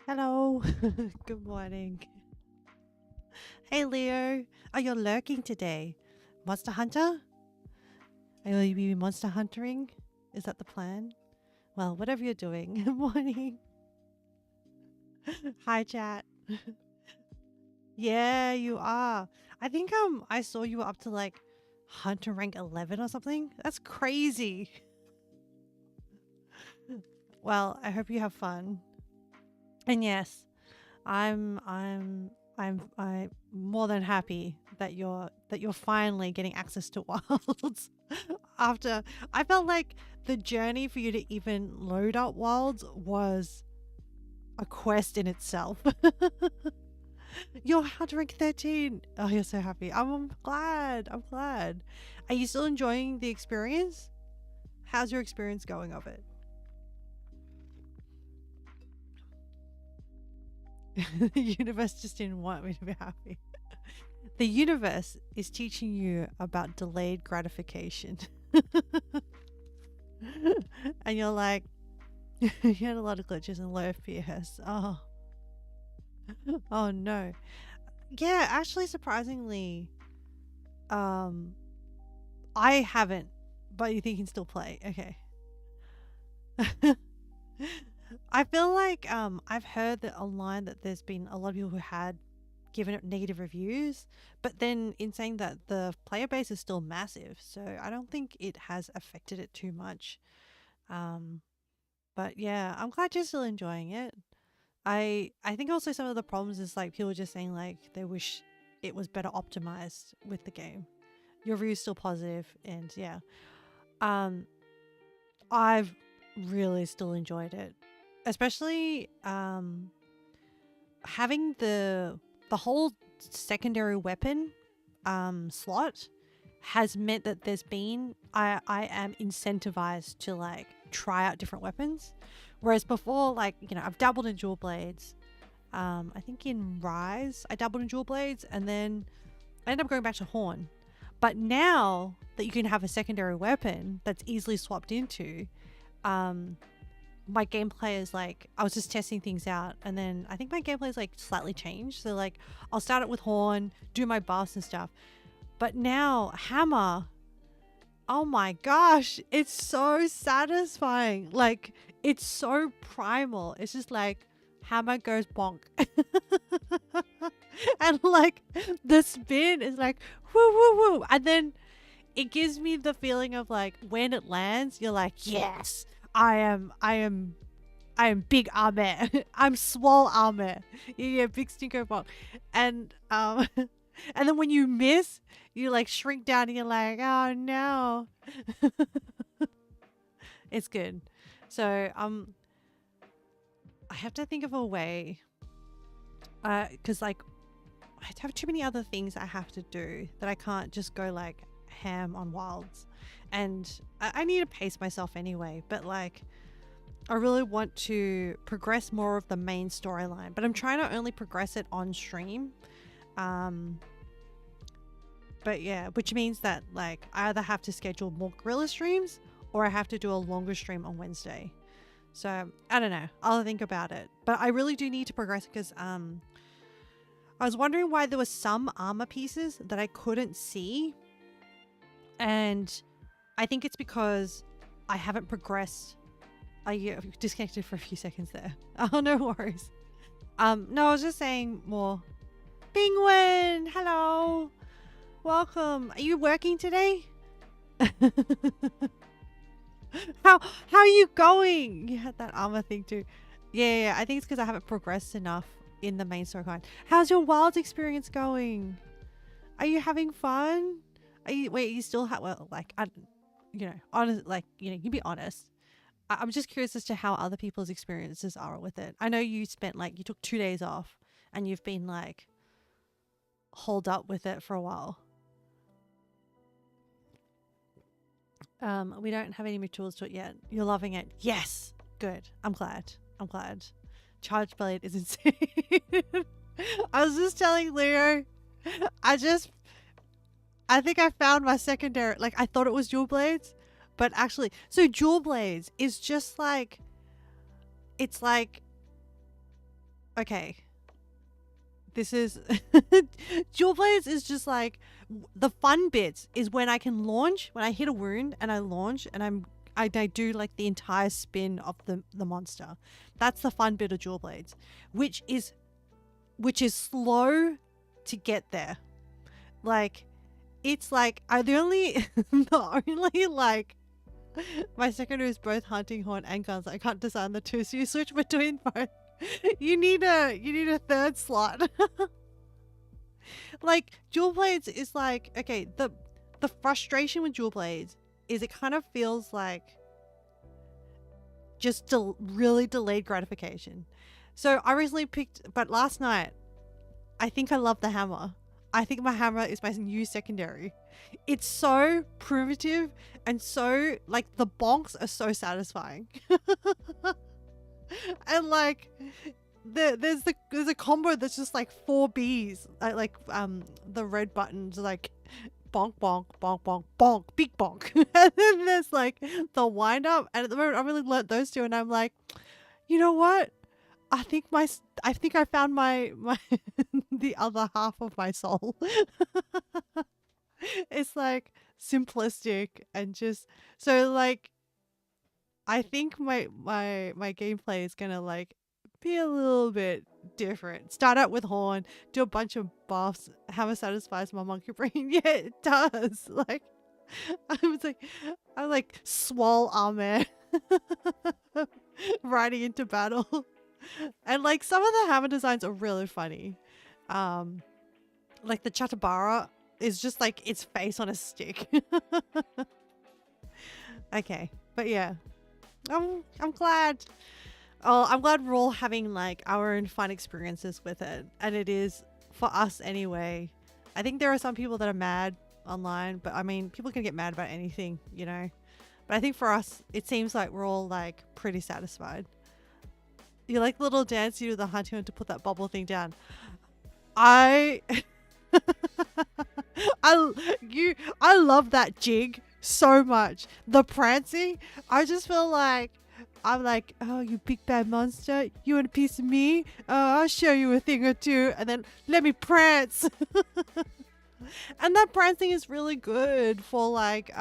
Hello. Good morning. Hey, Leo. Are you lurking today? Monster Hunter? Are you be monster huntering? Is that the plan? Well, whatever you're doing. Good morning. Hi, chat. Yeah, you are. I think I saw you were up to like hunter rank 11 or something. That's crazy. Well, I hope you have fun. And yes, I'm more than happy that you're finally getting access to wilds. After I felt like the journey for you to even load up wilds was a quest in itself. You're how to rank 13. Oh, you're so happy. I'm glad. I'm glad. Are you still enjoying the experience? How's your experience going of it? The universe just didn't want me to be happy. The universe is teaching you about delayed gratification. And you're like, you had a lot of glitches and low FPS. Oh, oh no. Yeah, actually, surprisingly, um, I haven't, but you think you can still play. Okay. I feel like I've heard that online that there's been a lot of people who had given it negative reviews, but then in saying that the player base is still massive, so I don't think it has affected it too much. Um, but yeah, I'm glad you're still enjoying it. I think also some of the problems is like people just saying like they wish it was better optimized with the game. Your review's still positive, and yeah, um, I've really still enjoyed it, especially having the whole secondary weapon slot has meant that there's been I am incentivized to like try out different weapons, whereas before, like, you know, I've dabbled in dual blades. I think in Rise I dabbled in dual blades, and then I ended up going back to horn. But now that you can have a secondary weapon that's easily swapped into, um my gameplay is like, I was just testing things out, and then I think my gameplay is like slightly changed. So like I'll start it with horn, do my buffs and stuff, but now hammer, oh my gosh, it's so satisfying. Like, it's so primal. It's just like hammer goes bonk. And like the spin is like woo woo woo, and then it gives me the feeling of like when it lands you're like, yes, I am big armor. I'm swole armor. Yeah, big stinker ball. And and then when you miss, you like shrink down and you're like, oh no. It's good. So I have to think of a way. Cause like I have too many other things I have to do that I can't just go like ham on wilds. And I need to pace myself anyway, but like I really want to progress more of the main storyline, but I'm trying to only progress it on stream. Um, but yeah, which means that like I either have to schedule more gorilla streams or I have to do a longer stream on Wednesday. So I don't know. I'll think about it. But I really do need to progress because I was wondering why there were some armor pieces that I couldn't see, and I think it's because I haven't progressed. I disconnected for a few seconds there. Oh, no worries. No, I was just saying more. Bingwen, hello, welcome. Are you working today? how how are you going? You had that armor thing too. Yeah. I think it's because I haven't progressed enough in the main storyline. How's your wild experience going? Are you having fun? Are you wait? You still have well, like I, you know, honest, like you know, you be honest. I'm just curious as to how other people's experiences are with it. I know you spent like you took 2 days off and you've been like holed up with it for a while. We don't have any materials to it yet. You're loving it. Yes. Good. I'm glad. I'm glad. Charged blade is insane. I was just telling Leo, I think I found my secondary, like I thought it was dual blades, but actually, so dual blades is just like, it's like okay. This is dual blades is just like the fun bits is when I can launch, when I hit a wound and I launch and I do like the entire spin of the monster. That's the fun bit of dual blades, which is slow to get there. Like it's like the only like my secondary is both hunting horn and guns. I can't design the two, so you switch between both. You need a third slot. Like dual blades is like, okay, the frustration with dual blades is it kind of feels like just really delayed gratification. So I recently but last night I think I love the hammer. I think my hammer is my new secondary. It's so primitive and so like the bonks are so satisfying. And like there's a combo that's just like 4 Bs, like the red buttons like bonk bonk bonk bonk bonk big bonk. And then there's like the wind up, and at the moment I really learnt those two, and I'm like, you know what, I think I found my the other half of my soul. It's like simplistic and just so like I think my gameplay is gonna like be a little bit different. Start out with horn, do a bunch of buffs. Hammer satisfies my monkey brain. Yeah, it does. Like I'm like swole armor riding into battle. And like some of the hammer designs are really funny. Like the Chatabara is just like its face on a stick. Okay, but yeah. I'm glad. Oh, I'm glad we're all having like our own fun experiences with it, and it is for us anyway. I think there are some people that are mad online, but I mean, people can get mad about anything, you know. But I think for us, it seems like we're all like pretty satisfied. You like the little dance you do the hunting to put that bubble thing down. I I love that jig so much. The prancing, I just feel like I'm like, oh, you big bad monster, you want a piece of me? Oh, I'll show you a thing or two, and then let me prance. And that prancing is really good for like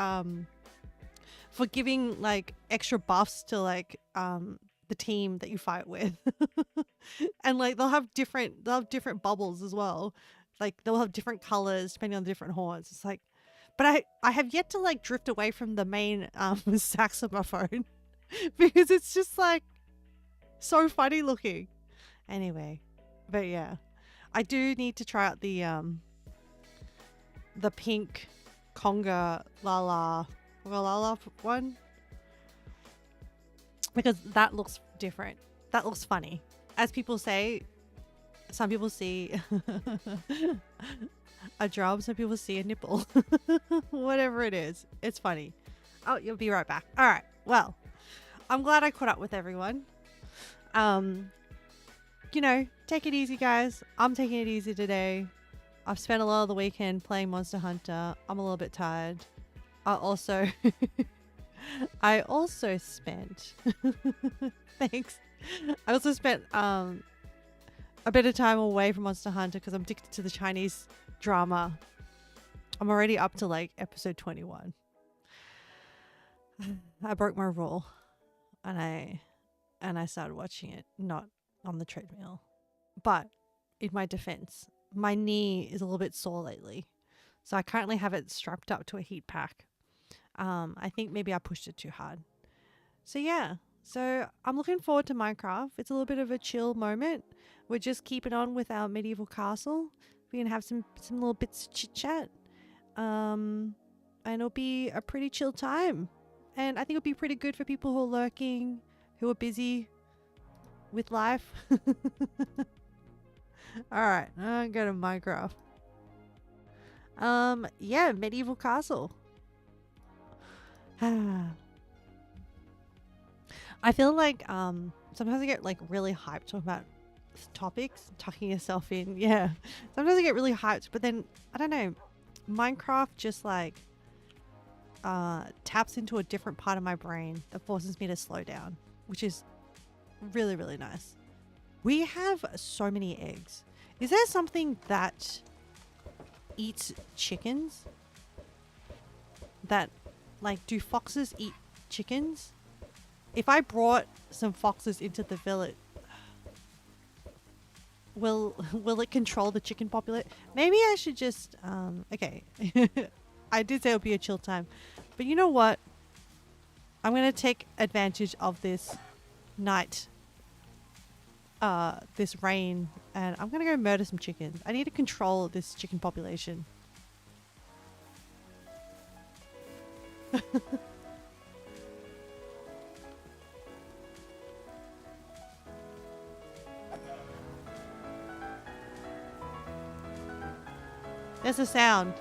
for giving like extra buffs to like the team that you fight with. And like they'll have different bubbles as well. Like they'll have different colors depending on the different horns. It's like, but I have yet to like drift away from the main saxophone because it's just like so funny looking. Anyway, but yeah, I do need to try out the pink conga lala one, because that looks different. That looks funny. As people say, some people see a drum, some people see a nipple. Whatever it is, it's funny. Oh, you'll be right back. All right. Well, I'm glad I caught up with everyone. You know, take it easy, guys. I'm taking it easy today. I've spent a lot of the weekend playing Monster Hunter. I'm a little bit tired. I also spent thanks. I also spent a bit of time away from Monster Hunter because I'm addicted to the Chinese drama. I'm already up to like episode 21. I broke my rule and I started watching it, not on the treadmill. But in my defense, my knee is a little bit sore lately. So I currently have it strapped up to a heat pack. I think maybe I pushed it too hard. So yeah, so I'm looking forward to Minecraft. It's a little bit of a chill moment. We're just keeping on with our medieval castle. We can have some little bits of chit chat. And it'll be a pretty chill time. And I think it'll be pretty good for people who are lurking, who are busy with life. Alright, I'm going to Minecraft. Yeah, medieval castle. I feel like sometimes I get like really hyped talking about topics, tucking yourself in. Yeah, sometimes I get really hyped, but then I don't know, Minecraft just like taps into a different part of my brain that forces me to slow down, which is really, really nice. We have so many eggs. Is there something that eats chickens? That, like, do foxes eat chickens? If I brought some foxes into the village, will it control the chicken population? Maybe I should just, okay. I did say it would be a chill time. But you know what? I'm going to take advantage of this night, this rain, and I'm going to go murder some chickens. I need to control this chicken population. There's a sound.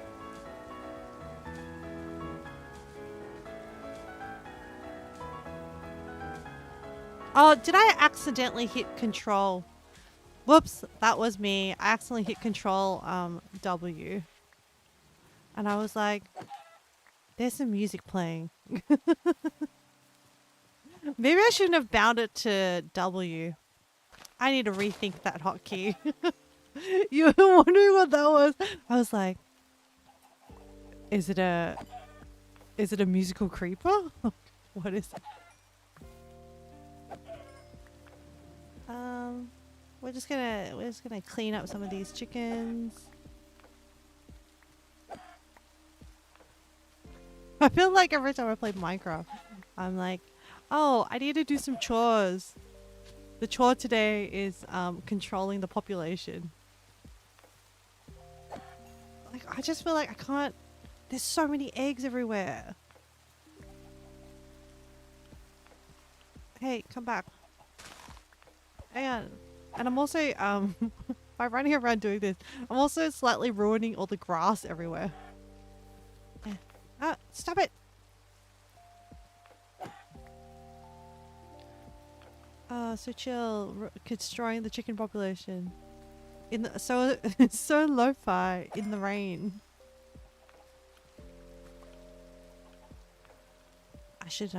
Oh, did I accidentally hit control? Whoops, that was me. I accidentally hit control W. And I was like, there's some music playing. Maybe I shouldn't have bound it to W. I need to rethink that hotkey. You were wondering what that was? I was like, is it a musical creeper? What is it? We're just gonna clean up some of these chickens. I feel like every time I play Minecraft, I'm like, oh, I need to do some chores. The chore today is controlling the population. Like, I just feel like I can't. There's so many eggs everywhere. Hey, come back. Hang on. And I'm also, by running around doing this, I'm also slightly ruining all the grass everywhere. Ah, stop it! So chill. Destroying the chicken population. In the, so lo-fi in the rain. I should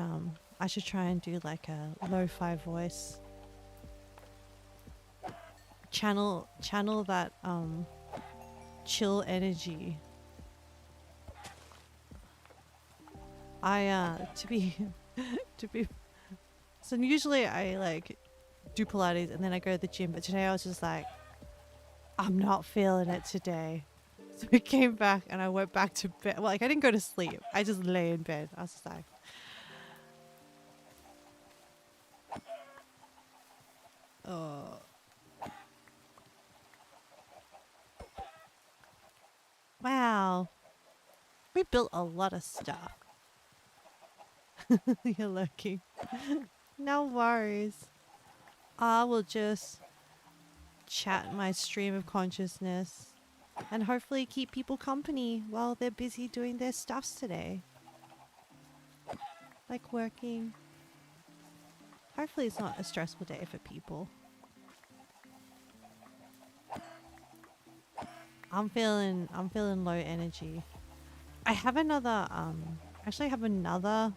try and do like a lo-fi voice. Channel that chill energy. To be so usually I like do Pilates and then I go to the gym, but today I was just like, I'm not feeling it today. So I came back and I went back to bed. Well, like I didn't go to sleep. I just lay in bed. I was just like, oh. Wow. We built a lot of stuff. You're lucky. No worries. I will just chat my stream of consciousness and hopefully keep people company while they're busy doing their stuffs today. Like working. Hopefully it's not a stressful day for people. I'm feeling low energy. I have another actually I have another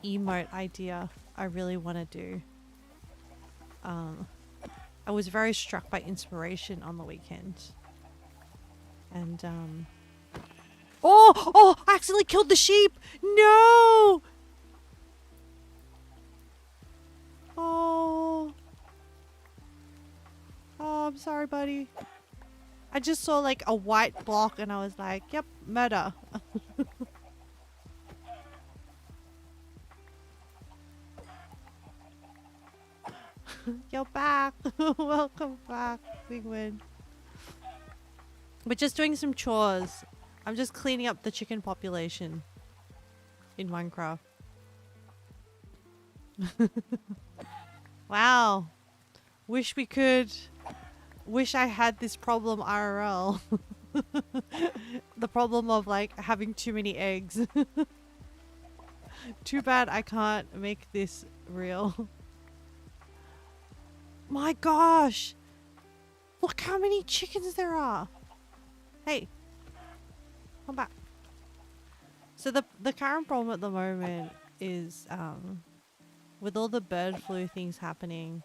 emote idea I really want to do. I was very struck by inspiration on the weekend. And oh, I accidentally killed the sheep. No. Oh, I'm sorry, buddy. I just saw like a white block and I was like, yep, murder. You're back. Welcome back, Big Win. We're just doing some chores. I'm just cleaning up the chicken population in Minecraft. Wow. Wish I had this problem IRL. The problem of like having too many eggs. Too bad I can't make this real. My gosh. Look how many chickens there are. Hey. Come back. So the current problem at the moment is with all the bird flu things happening,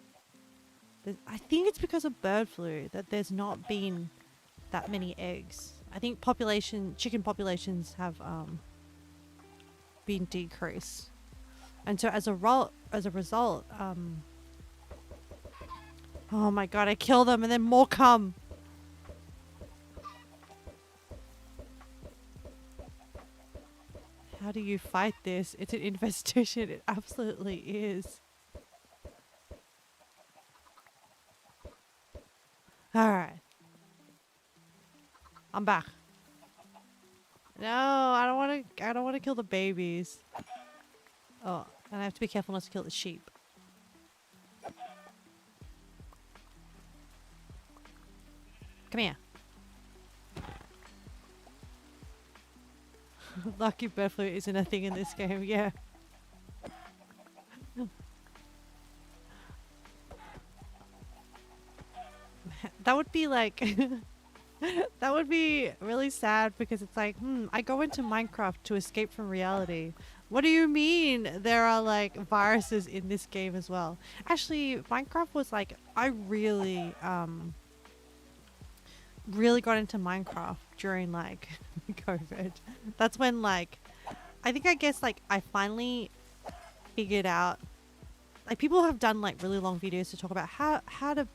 I think it's because of bird flu that there's not been that many eggs. I think chicken populations have been decreased, and so as a result, oh my god, I kill them and then more come. How do you fight this? It's an infestation. It absolutely is. All right, I'm back. No, I don't want to. I don't want to kill the babies. Oh, and I have to be careful not to kill the sheep. Come here. Lucky bird flu isn't a thing in this game. Yeah. That would be like that would be really sad because it's like, I go into Minecraft to escape from reality. What do you mean there are like viruses in this game as well? Actually, Minecraft was like, I really got into Minecraft during like COVID. That's when like, I guess like I finally figured out, like people have done like really long videos to talk about how to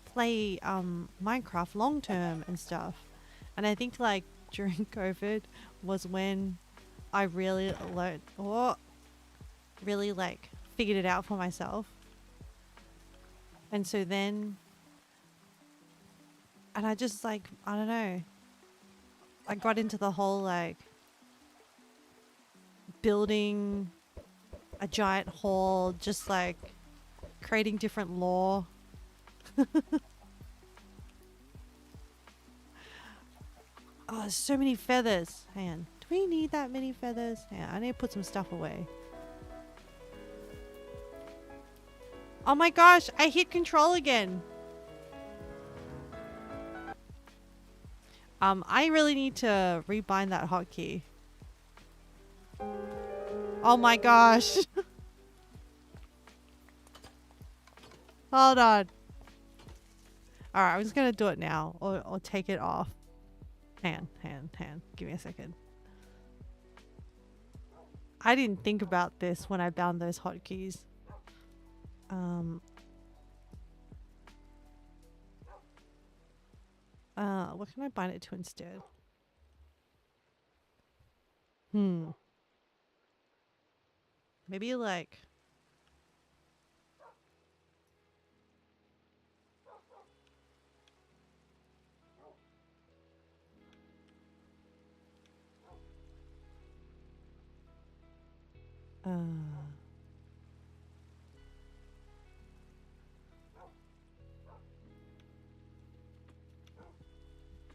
play Minecraft long term and stuff. And I think like during COVID was when I really learned, or really like figured it out for myself. And so then, and I just like, I don't know, I got into the whole like building a giant hall, just like creating different lore. Oh, there's so many feathers. Hang on. Do we need that many feathers? Yeah, I need to put some stuff away. Oh my gosh, I hit control again. I really need to rebind that hotkey. Oh my gosh. Hold on. Alright, I'm just gonna do it now. Or take it off. Hand. Give me a second. I didn't think about this when I bound those hotkeys. What can I bind it to instead? Maybe like...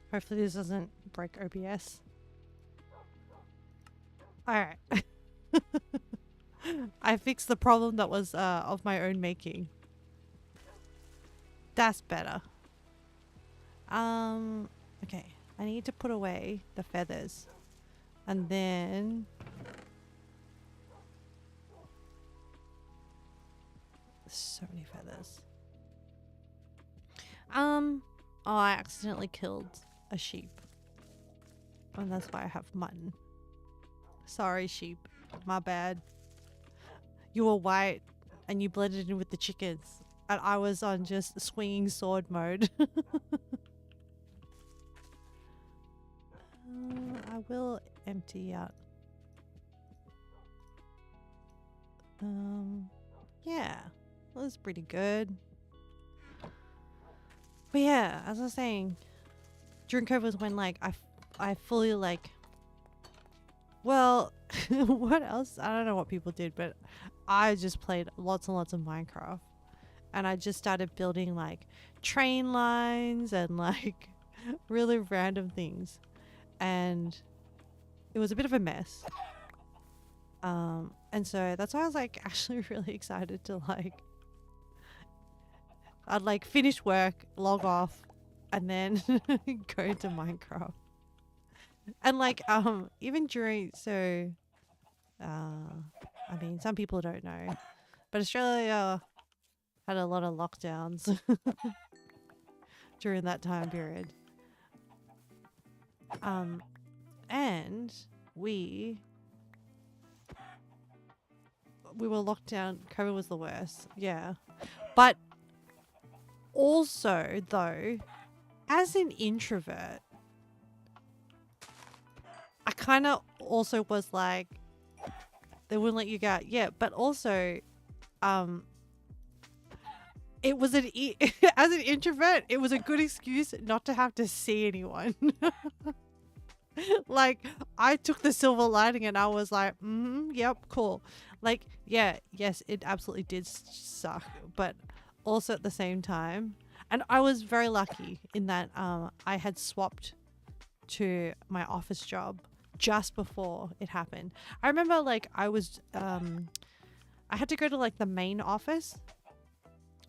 hopefully this doesn't break OBS. Alright. I fixed the problem that was of my own making. That's better. Okay. I need to put away the feathers. And then... so many feathers. Oh, I accidentally killed a sheep. And that's why I have mutton. Sorry, sheep. My bad. You were white and you blended in with the chickens. And I was on just swinging sword mode. I will empty out. Yeah. That was pretty good. But yeah, as I was saying, during COVID was when like I fully like, well, what else? I don't know what people did, but I just played lots and lots of Minecraft. And I just started building like train lines and like really random things. And it was a bit of a mess. And so that's why I was like actually really excited to like, I'd like finish work, log off, and then go into Minecraft. And like even during, so I mean some people don't know, but Australia had a lot of lockdowns during that time period. And we were locked down. COVID was the worst. Yeah. But also, though, as an introvert, I kind of also was like, they wouldn't let you go out. Yeah. But also, it was as an introvert, it was a good excuse not to have to see anyone. Like, I took the silver lining and I was like, yep, cool. Like, yeah, yes, it absolutely did suck, but also at the same time, and I was very lucky in that I had swapped to my office job just before it happened. I remember, like, I had to go to like the main office,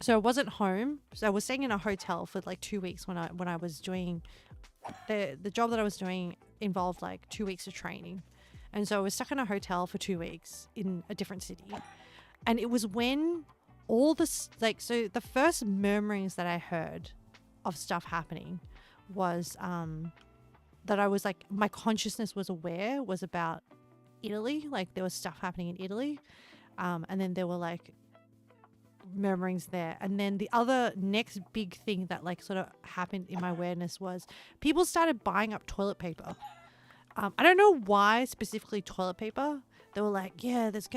so I wasn't home. So I was staying in a hotel for like 2 weeks when I was doing the job that I was doing involved like 2 weeks of training. And so I was stuck in a hotel for 2 weeks in a different city. And it was when all this, like, so the first murmurings that I heard of stuff happening was that I was like, my consciousness was aware was about Italy. Like, there was stuff happening in Italy. And then there were like murmurings there. And then the other next big thing that like sort of happened in my awareness was people started buying up toilet paper. I don't know why specifically toilet paper. They were like, yeah, there's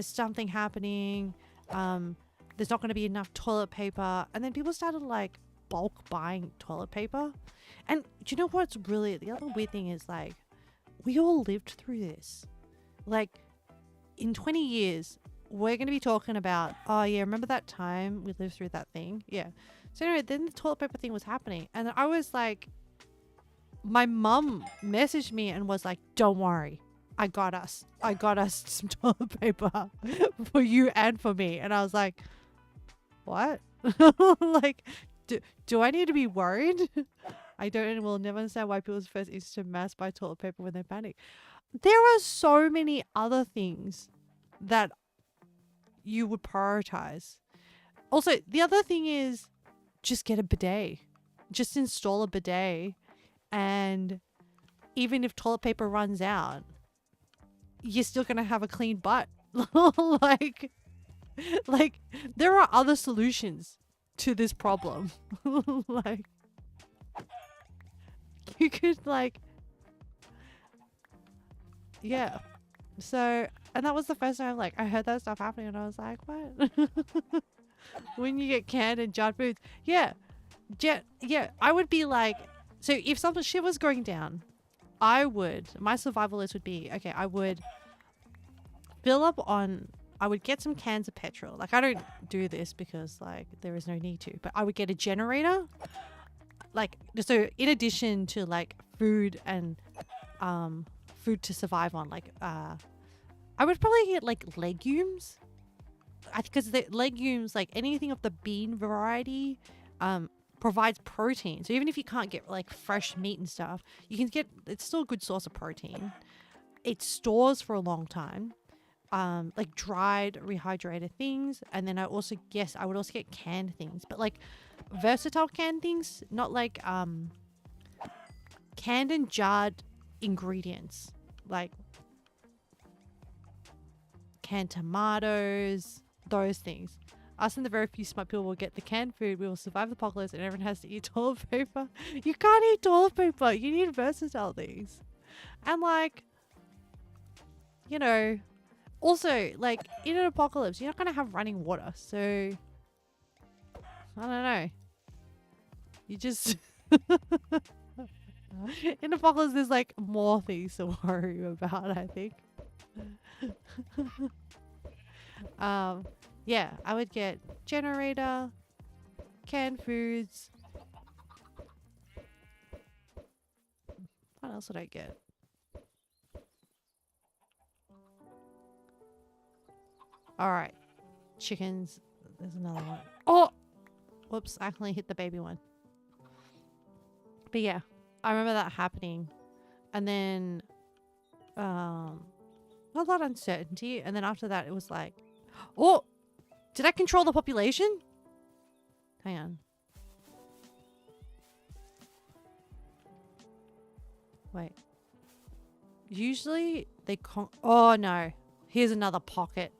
something happening. There's not going to be enough toilet paper. And then people started like bulk buying toilet paper. And do you know what's really, the other weird thing is like, we all lived through this. Like, in 20 years, we're going to be talking about, oh yeah, remember that time we lived through that thing? Yeah. So anyway, then the toilet paper thing was happening. And I was like, my mum messaged me and was like, don't worry, I got us some toilet paper for you and for me. And I was like, what? Like, do I need to be worried? I don't and will never understand why people's first instinct to mass buy toilet paper when they panic. There are so many other things that you would prioritize. Also, the other thing is just get a bidet. Just install a bidet. And even if toilet paper runs out, you're still going to have a clean butt. like, there are other solutions to this problem. Like, you could like, yeah. So, and that was the first time like I heard that stuff happening and I was like, what? When you get canned and jarred foods. Yeah. Yeah. I would be like, so if some shit was going down, my survival list would be, okay, I would get some cans of petrol. Like, I don't do this because like there is no need to, but I would get a generator. Like, so in addition to like food and food to survive on, like I would probably get like legumes. Because the legumes, like anything of the bean variety, provides protein. So even if you can't get like fresh meat and stuff, it's still a good source of protein. It stores for a long time. Like dried, rehydrated things. And then I would also get canned things, but like versatile canned things, not like canned and jarred ingredients, like canned tomatoes, those things. Us and the very few smart people will get the canned food. We will survive the apocalypse and everyone has to eat toilet paper. You can't eat toilet paper. You need versatile things. And like, you know, also like in an apocalypse, you're not going to have running water. So I don't know. You just, in apocalypse, there's like more things to worry about, I think. Yeah, I would get generator, canned foods. What else would I get? Alright. Chickens. There's another one. Oh! Whoops, I accidentally hit the baby one. But yeah, I remember that happening. And then, a lot of uncertainty. And then after that, it was like, oh! Did I control the population? Hang on. Wait. Usually they oh no. Here's another pocket.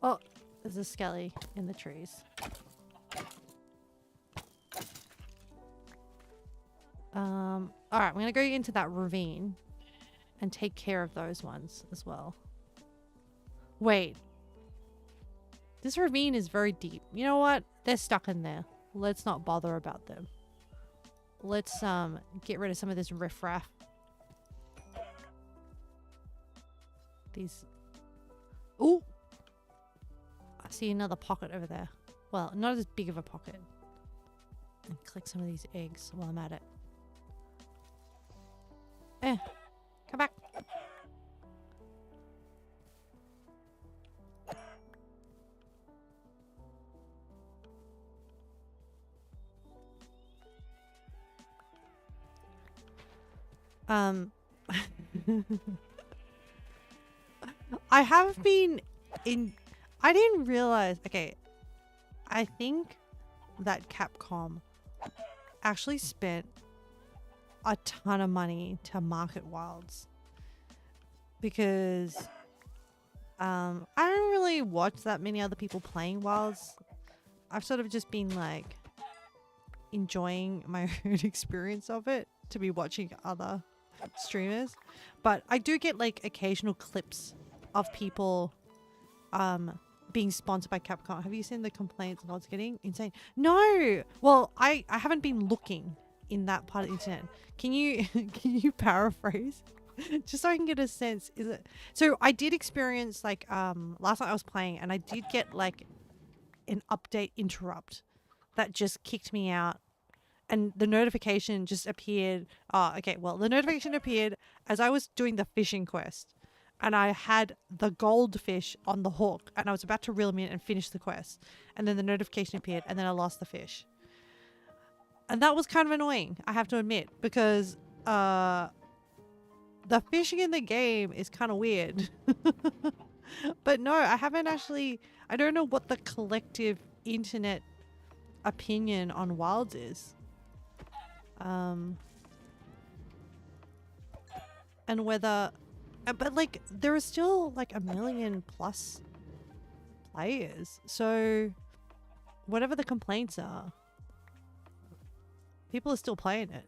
Oh, there's a skelly in the trees. Alright, I'm gonna go into that ravine and take care of those ones as well. Wait. This ravine is very deep. You know what? They're stuck in there. Let's not bother about them. Let's get rid of some of this riffraff. These. Ooh! I see another pocket over there. Well, not as big of a pocket. And collect some of these eggs while I'm at it. Come back. I have been in... I didn't realize... Okay. I think that Capcom actually spent a ton of money to market Wilds. Because... I don't really watch that many other people playing Wilds. I've sort of just been like... enjoying my own experience of it. To be watching other streamers. But I do get like occasional clips of people being sponsored by Capcom. Have you seen the complaints God's getting? Insane. No! Well, I haven't been looking in that part of the internet. Can you can you paraphrase? Just so I can get a sense. Is it so I did experience like last night I was playing and I did get like an update interrupt that just kicked me out. And the notification just appeared. Oh, okay. Well, the notification appeared as I was doing the fishing quest. And I had the goldfish on the hook. And I was about to reel him in and finish the quest. And then the notification appeared. And then I lost the fish. And that was kind of annoying, I have to admit. Because the fishing in the game is kind of weird. But no, I haven't actually... I don't know what the collective internet opinion on Wilds is. And whether, but like there are still like 1 million plus players, so whatever the complaints are, people are still playing it.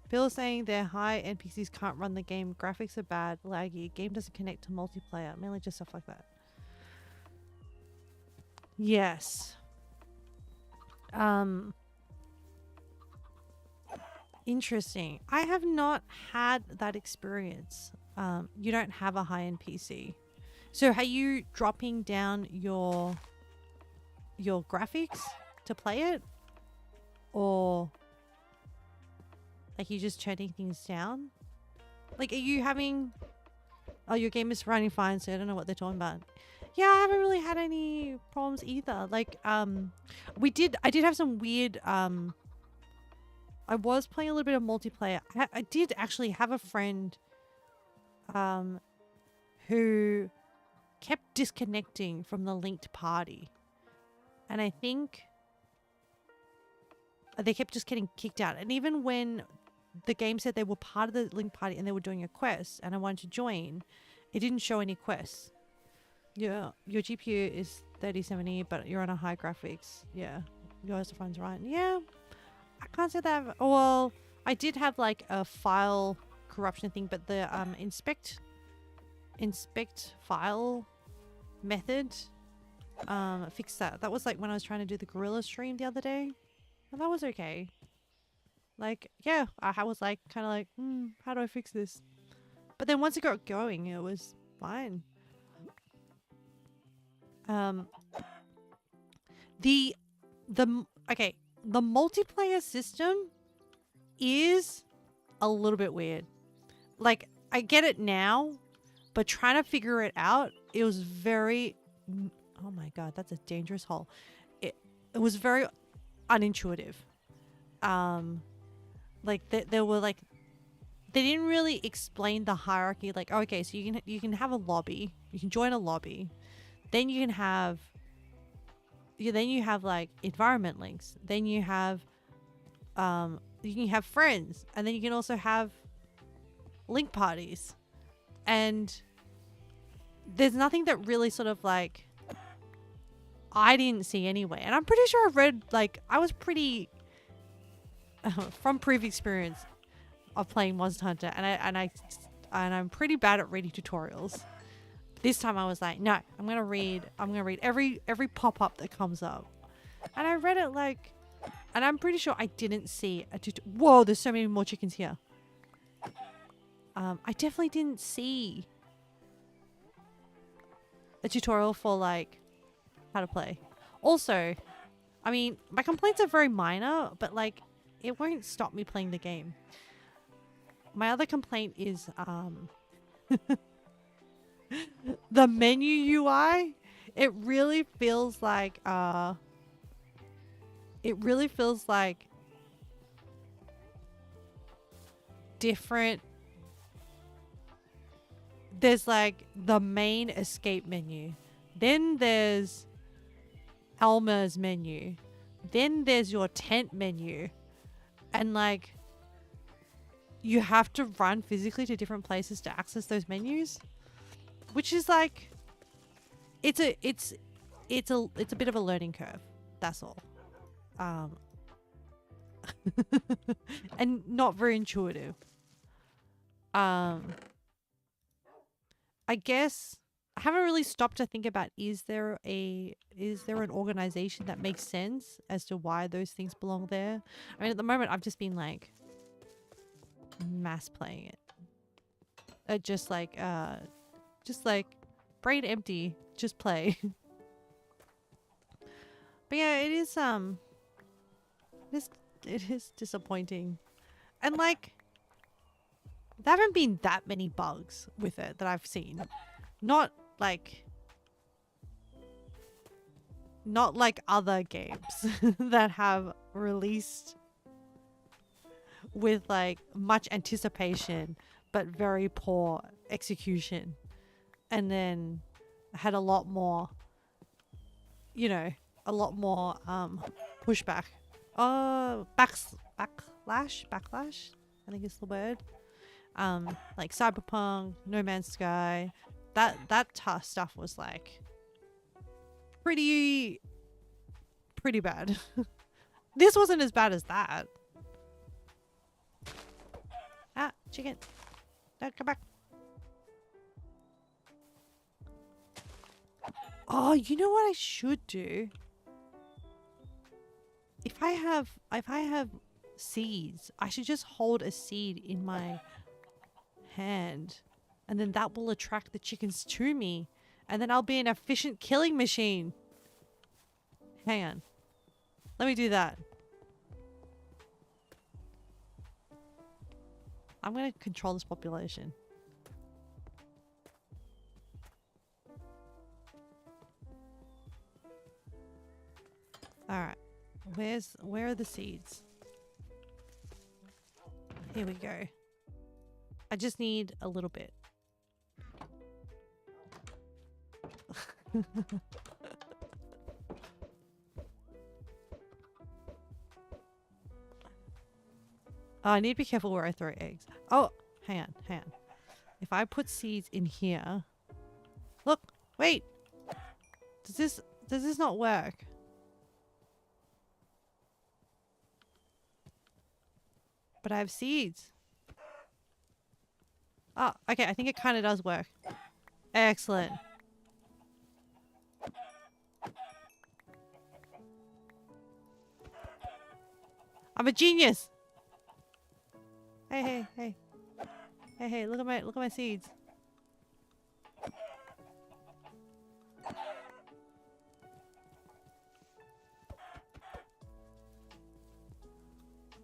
People are saying their high NPCs can't run the game, graphics are bad, laggy, game doesn't connect to multiplayer, mainly just stuff like that. Yes. Interesting. I have not had that experience. You don't have a high-end PC. So are you dropping down your graphics to play it? Or like you just turning things down? Like are you having... Oh, your game is running fine, so I don't know what they're talking about. Yeah, I haven't really had any problems either. Like, I did have some weird, I was playing a little bit of multiplayer. I did actually have a friend who kept disconnecting from the linked party. And I think they kept just getting kicked out. And even when the game said they were part of the linked party and they were doing a quest and I wanted to join, it didn't show any quests. Yeah, your GPU is 3070, but you're on a high graphics. Yeah, yours defines right. Yeah. I can't say that. Well, I did have like a file corruption thing, but the inspect file method fixed that. That was like when I was trying to do the gorilla stream the other day, and that was okay. Like, yeah, I was like kind of like, how do I fix this? But then once it got going, it was fine. Okay. The multiplayer system is a little bit weird. Like, I get it now, but trying to figure it out, it was very... Oh my god, that's a dangerous hole. It was very unintuitive. Like, there were, like, they didn't really explain the hierarchy. Like, okay, so you can have a lobby, you can join a lobby, then you can have then you have like environment links, then you can have friends, and then you can also have link parties, and there's nothing that really sort of like I didn't see anyway. And I'm pretty sure I read, like, I was pretty from previous experience of playing Monster Hunter, and I'm pretty bad at reading tutorials. This time I was like, no, I'm gonna read every pop-up that comes up. And I read it like, and I'm pretty sure I didn't see a whoa, there's so many more chickens here. I definitely didn't see a tutorial for like how to play. Also, I mean, my complaints are very minor, but like it won't stop me playing the game. My other complaint is the menu UI. It really feels like different. There's like the main escape menu, then there's Elmer's menu, then there's your tent menu, and like you have to run physically to different places to access those menus, which is like it's a bit of a learning curve, that's all. And not very intuitive. I guess I haven't really stopped to think about, is there an organization that makes sense as to why those things belong there? I mean, at the moment I've just been like mass playing it. Just like brain empty, just play. But yeah, it is disappointing. And like there haven't been that many bugs with it that I've seen. Not like other games that have released with like much anticipation but very poor execution, and then had a lot more pushback. Backlash, I think is the word. Like Cyberpunk, No Man's Sky, that tough stuff was like pretty bad. This wasn't as bad as that. Ah, chicken. No, come back. Oh, you know what I should do? If I have seeds, I should just hold a seed in my hand, and then that will attract the chickens to me, and then I'll be an efficient killing machine. Hang on. Let me do that. I'm gonna control this population. Alright. Where are the seeds? Here we go. I just need a little bit. Oh, I need to be careful where I throw eggs. Oh, hang on. If I put seeds in here... Look! Wait! Does this not work? But I have seeds. Oh, okay. I think it kind of does work. Excellent. I'm a genius. Hey. Look at my seeds.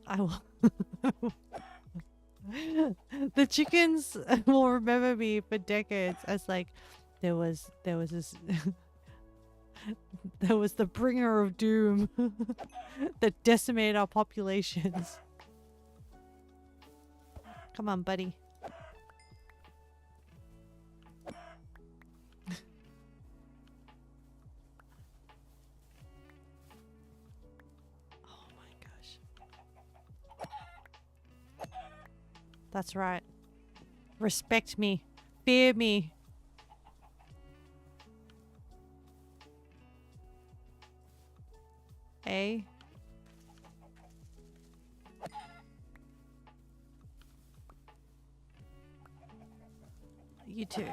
I will. The chickens will remember me for decades as like there was this there was the bringer of doom that decimated our populations. Come on, buddy. Oh my gosh. That's right. Respect me. Fear me. A. You too.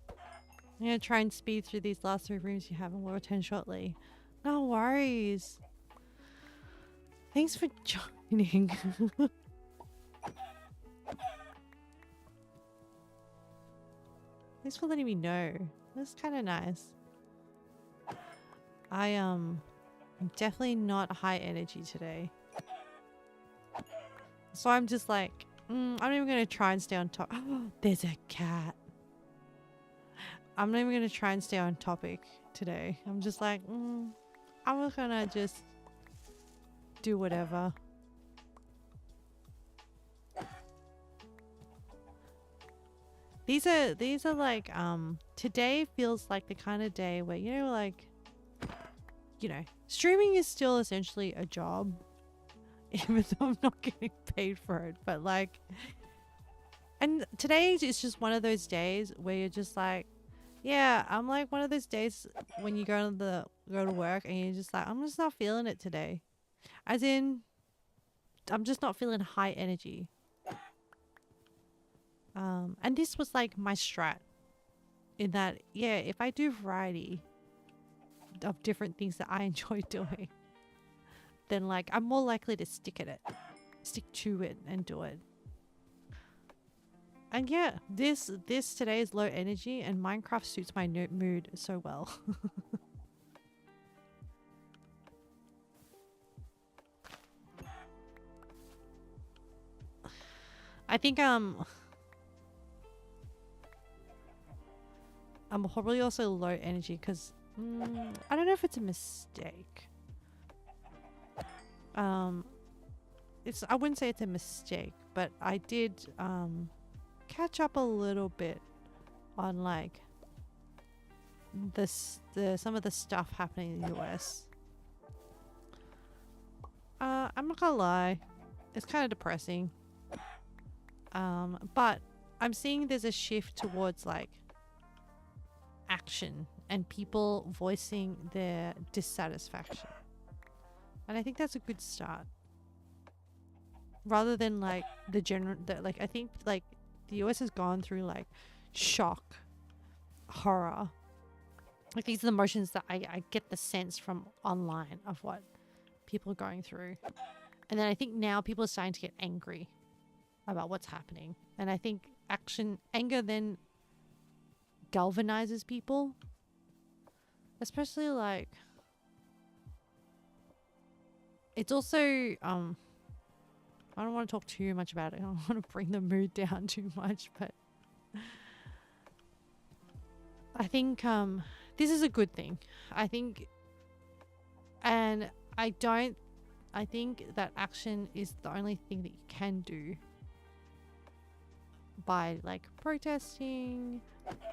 I'm gonna try and speed through these last 3 rooms you have and we'll return shortly. No worries. Thanks for joining. Thanks for letting me know. That's kind of nice. I'm definitely not high energy today. So I'm just like, I'm not even gonna try and stay on top. Oh, there's a cat. I'm not even gonna try and stay on topic today. I'm just like, I'm just gonna just do whatever. These are like, today feels like the kind of day where, you know, like, you know, streaming is still essentially a job, even though I'm not getting paid for it. But like, and today is just one of those days where you're just like, yeah, I'm like one of those days when you go to work and you're just like, I'm just not feeling it today. As in, I'm just not feeling high energy. And this was like my strat in that, yeah, if I do variety of different things that I enjoy doing, then like I'm more likely to stick to it and do it. And yeah, this today is low energy and Minecraft suits my mood so well. I think I'm probably also low energy because I don't know if it's a mistake. I wouldn't say it's a mistake, but I did catch up a little bit on like some of the stuff happening in the US. I'm not gonna lie, it's kind of depressing. But I'm seeing there's a shift towards like action and people voicing their dissatisfaction. And I think that's a good start. Rather than like like I think like the US has gone through like shock, horror. Like these are the emotions that I get the sense from online of what people are going through. And then I think now people are starting to get angry about what's happening. And I think anger then galvanizes people. Especially like, it's also, I don't want to talk too much about it. I don't want to bring the mood down too much, but I think this is a good thing. I think that action is the only thing that you can do by like protesting,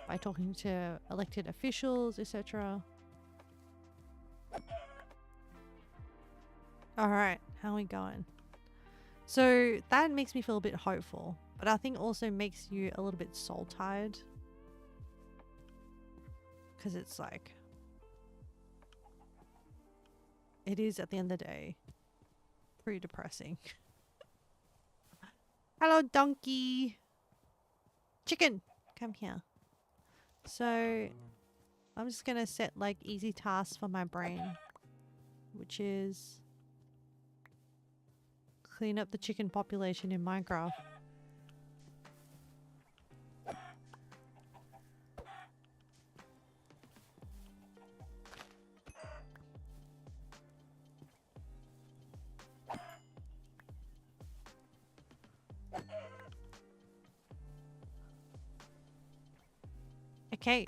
by talking to elected officials, etc. All right, how are we going? So that makes me feel a bit hopeful, but I think also makes you a little bit soul tired. Because it's like, it is at the end of the day pretty depressing. Hello, donkey. Chicken, come here. So I'm just gonna set like easy tasks for my brain, which is clean up the chicken population in Minecraft. Okay.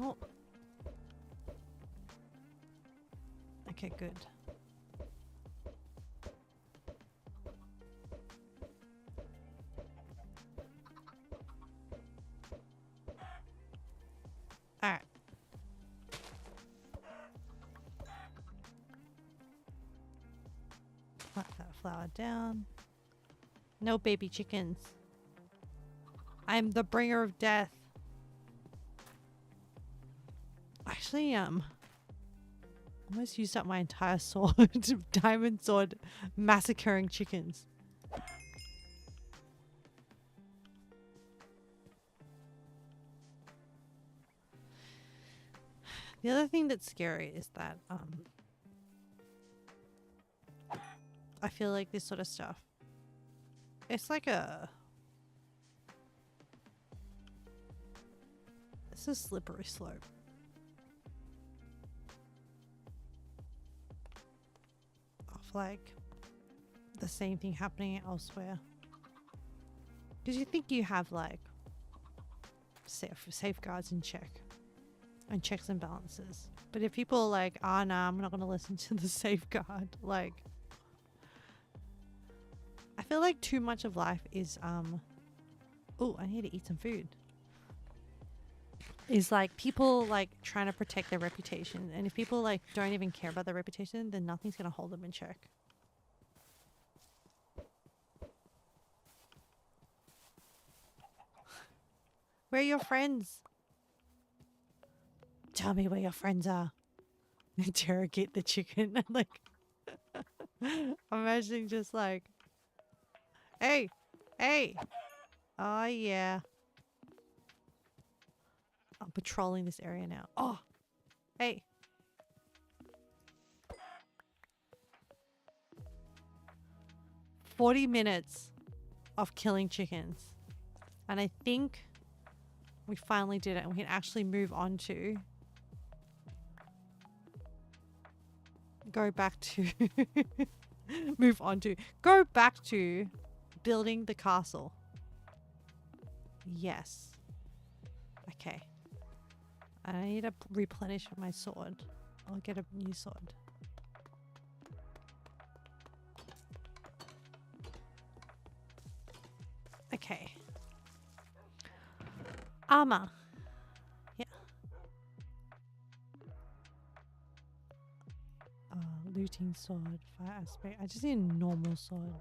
Oh. Okay, good. Alright. Put that flour down. No baby chickens. I'm the bringer of death. Actually, almost used up my entire sword, diamond sword, massacring chickens. The other thing that's scary is that I feel like this sort of stuff, it's like it's a slippery slope. Of like the same thing happening elsewhere. Because you think you have like safeguards in check and checks and balances. But if people are like, oh no, I'm not going to listen to the safeguard, like, I feel like too much of life is, oh, I need to eat some food. Is like people like trying to protect their reputation. And if people like don't even care about their reputation, then nothing's going to hold them in check. Where are your friends? Tell me where your friends are. Interrogate the chicken. Like, I'm imagining just like, hey, hey. Oh, yeah. I'm patrolling this area now. Oh, hey. "40 minutes of killing chickens. And I think we finally did it. And we can actually move on to go back to go back to building the castle. Yes. Okay. I need to replenish my sword. I'll get a new sword. Okay. Armor. Yeah. Looting sword. Fire aspect. I just need a normal sword.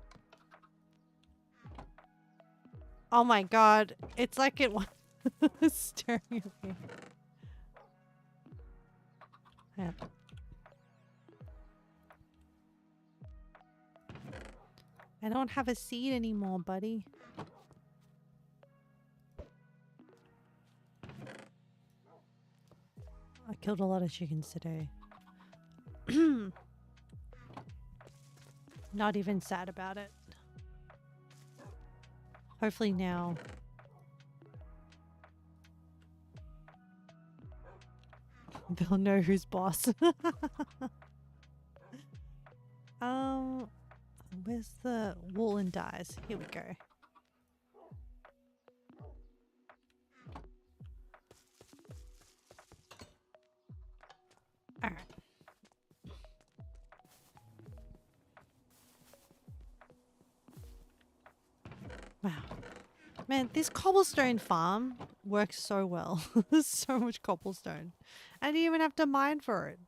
Oh my god. It's like it was staring at me. Yeah. I don't have a seed anymore, buddy. I killed a lot of chickens today. Not even sad about it. Hopefully now. They'll know who's boss. Where's the wool and dyes? Here we go. Alright. Wow. Man, this cobblestone farm works so well. There's so much cobblestone. I didn't even have to mine for it.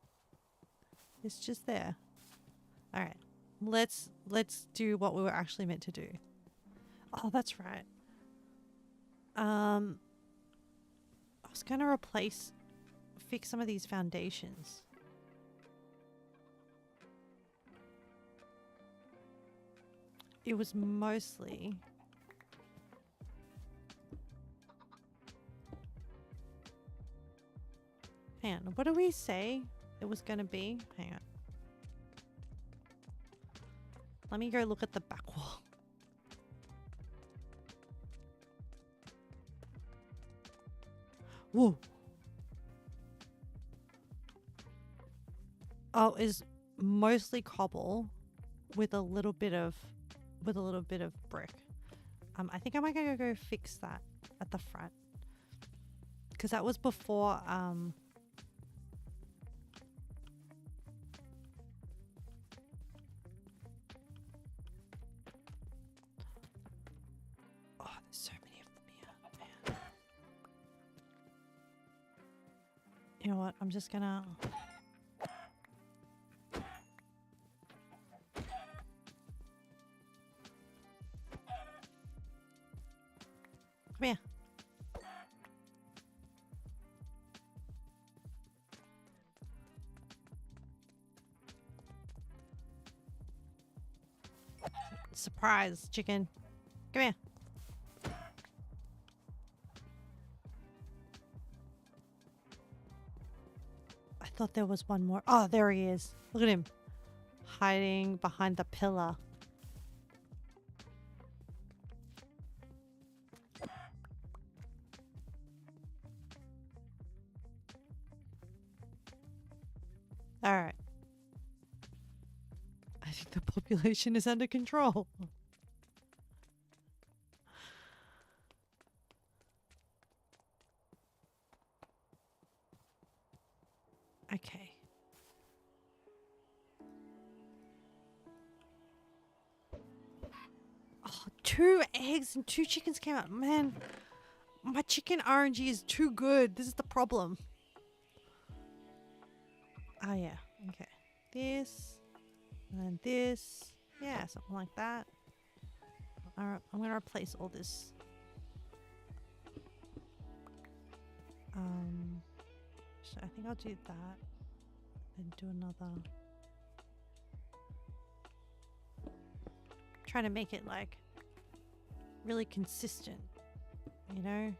It's just there. Alright. Let's do what we were actually meant to do. Oh, that's right. I was gonna fix some of these foundations. It was mostly hang on, what did we say it was gonna be? Hang on. Let me go look at the back wall. Whoa. Oh, is mostly cobble with a little bit of brick. I think I might go fix that at the front. because that was before oh, there's so many of them here, man. You know what? I'm just gonna come here. Surprise, chicken. Come here. I thought there was one more. Oh, there he is. Look at him. Hiding behind the pillar. Alright. I think the population is under control. Okay. Oh, 2 eggs and 2 chickens came out. Man, my chicken RNG is too good. This is the problem. Oh, yeah. Okay. This. And then this. Yeah, something like that. Alright, I'm going to replace all this. So I think I'll do that. Then do another. Trying to make it like really consistent, you know? And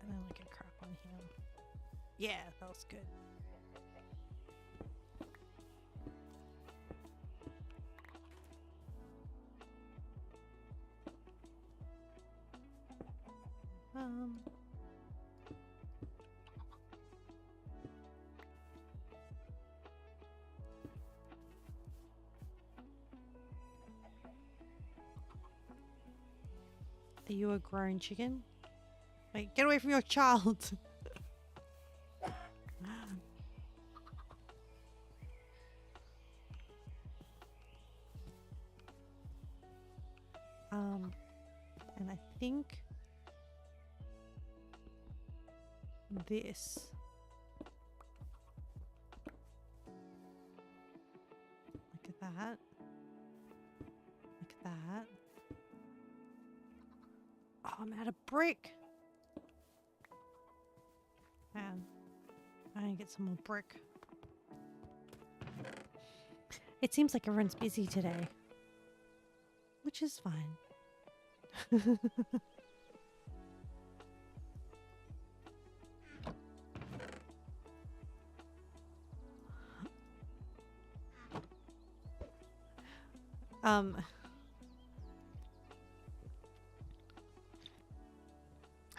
then like a crap on here. Yeah, that was good. Are you a grown chicken? Wait, get away from your child! And I think this. Look at that. Look at that. Oh, I'm out of brick. Man, I need to get some more brick. It seems like everyone's busy today, which is fine.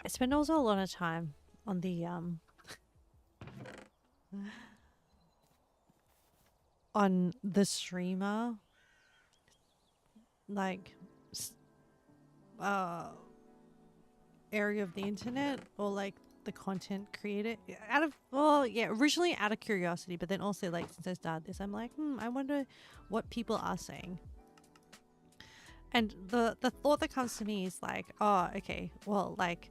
I spend also a lot of time on the on the streamer like area of the internet, or like the content creator, out of, well, yeah, originally out of curiosity, but then also like since I started this, I'm like, I wonder what people are saying. And the thought that comes to me is like, oh, okay, well, like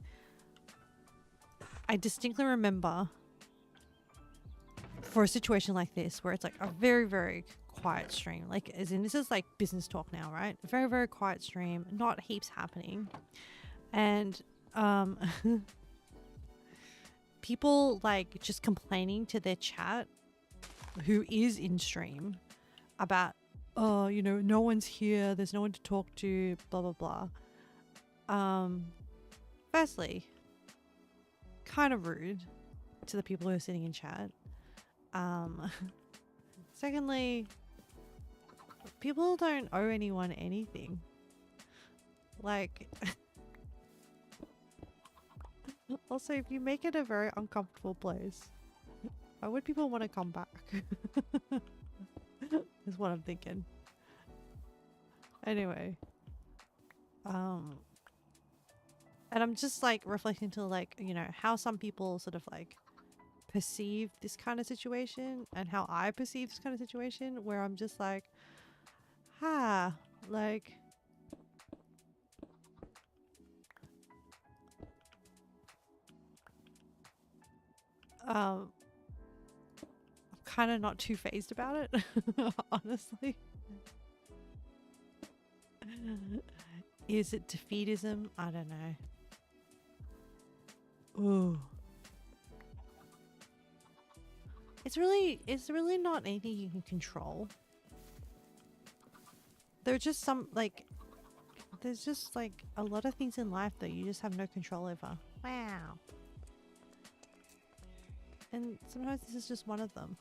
I distinctly remember for a situation like this where it's like a very, very quiet stream, like as in this is like business talk now, right? Very, very quiet stream, not heaps happening, and people like just complaining to their chat who is in stream about, oh, you know, no one's here, there's no one to talk to, blah blah blah. Firstly, kind of rude to the people who are sitting in chat. Secondly, people don't owe anyone anything. Like also, if you make it a very uncomfortable place, why would people want to come back? Is what I'm thinking. Anyway, And I'm just like reflecting to like, you know, how some people sort of like perceive this kind of situation and how I perceive this kind of situation where I'm just like, like, I'm kind of not too phased about it, honestly. Is it defeatism? I don't know. Ooh. It's really not anything you can control. There are just some, like, there's just like a lot of things in life that you just have no control over. Wow. And sometimes this is just one of them.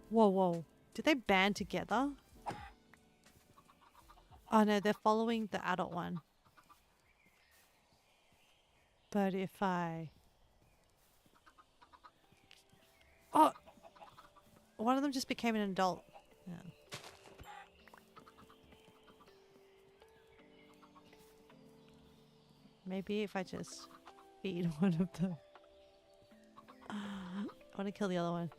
Whoa, whoa. Did they band together? Oh no, they're following the adult one. But if I... Oh! One of them just became an adult. Yeah. Maybe if I just feed one of them. I want to kill the other one.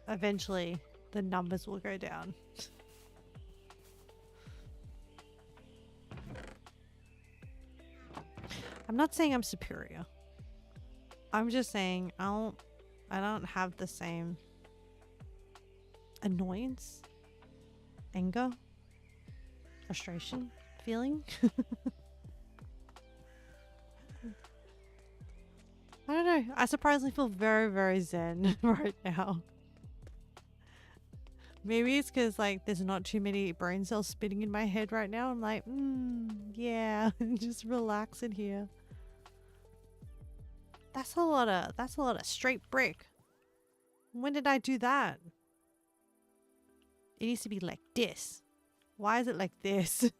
Eventually, the numbers will go down. I'm not saying I'm superior. I'm just saying I don't have the same annoyance, anger, frustration, feeling. I don't know. I surprisingly feel very, very zen right now. Maybe it's because like there's not too many brain cells spinning in my head right now. I'm like, yeah, just relax in here. That's a lot of straight brick. When did I do that? It needs to be like this. Why is it like this?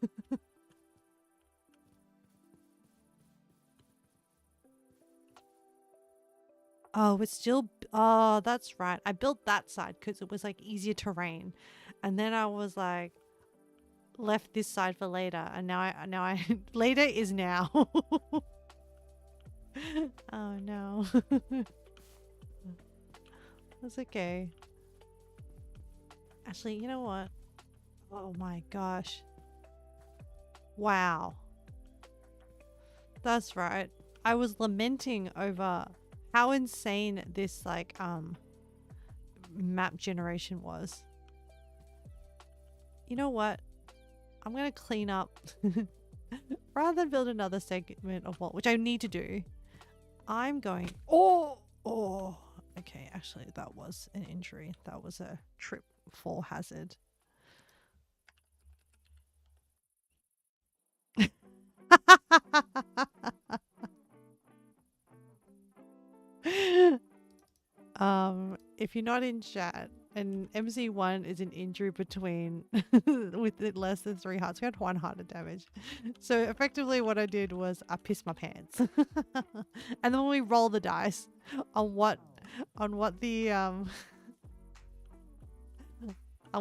Oh, it's still... Oh, that's right. I built that side because it was like easier terrain. And then I was like, left this side for later. And now I later is now. Oh no. That's okay. Actually, you know what? Oh my gosh. Wow. That's right. I was lamenting over how insane this like map generation was. You know what? I'm gonna clean up rather than build another segment of wall, which I need to do. I'm going okay, actually that was an injury. That was a trip fall hazard. If you're not in chat, and MC1 is an injury between with less than 3 hearts. We had 1 heart of damage. So effectively what I did was I pissed my pants. And then we roll the dice on what the on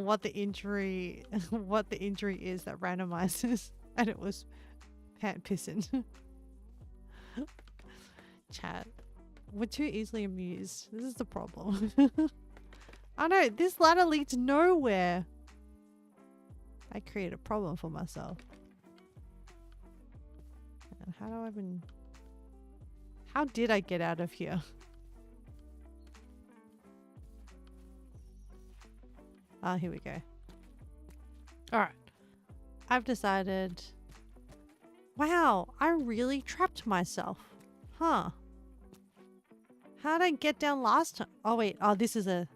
what the injury is that randomizes, and it was pant pissing. Chat. We're too easily amused. This is the problem. I know, this ladder leads nowhere. I created a problem for myself. And how do I even... How did I get out of here? Ah, here we go. Alright. I've decided... Wow, I really trapped myself. Huh. How did I get down last time? Oh wait, oh this is a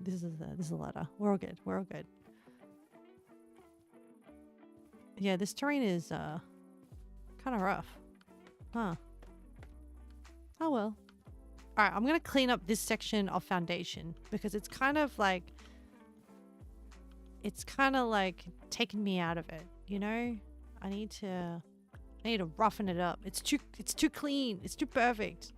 ladder. We're all good. We're all good. Yeah, this terrain is kind of rough. Huh. Oh well. Alright, I'm gonna clean up this section of foundation because it's kind of like taking me out of it, you know? I need to roughen it up. It's too clean. It's too perfect.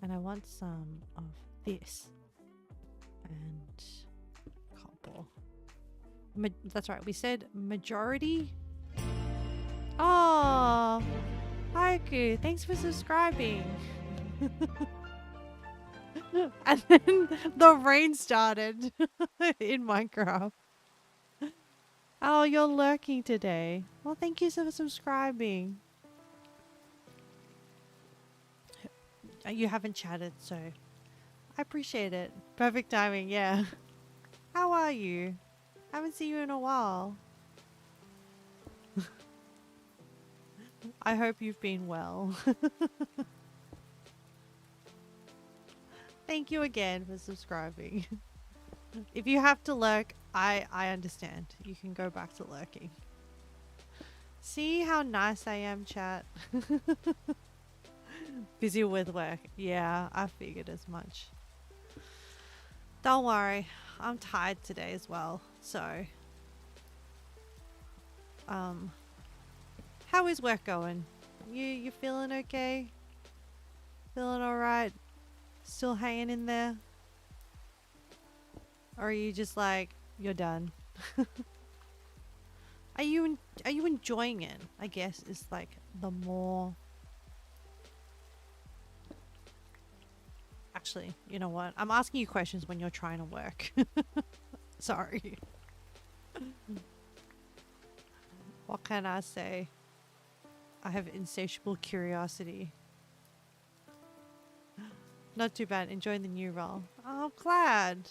And I want some of this and copper. That's right. We said majority. Oh, Haiku, thanks for subscribing. And then the rain started in Minecraft. Oh, you're lurking today. Well, thank you for subscribing. You haven't chatted, so I appreciate it. Perfect timing, yeah. How are you? Haven't seen you in a while. I hope you've been well. Thank you again for subscribing. If you have to lurk, I understand. You can go back to lurking. See how nice I am, chat? Busy with work. Yeah, I figured as much. Don't worry. I'm tired today as well. So, how is work going? You feeling okay? Feeling alright? Still hanging in there? Or are you just like, you're done? Are you enjoying it? I guess is like the more. Actually, you know what? I'm asking you questions when you're trying to work. Sorry. What can I say? I have insatiable curiosity. Not too bad. Enjoying the new role. Oh, I'm glad.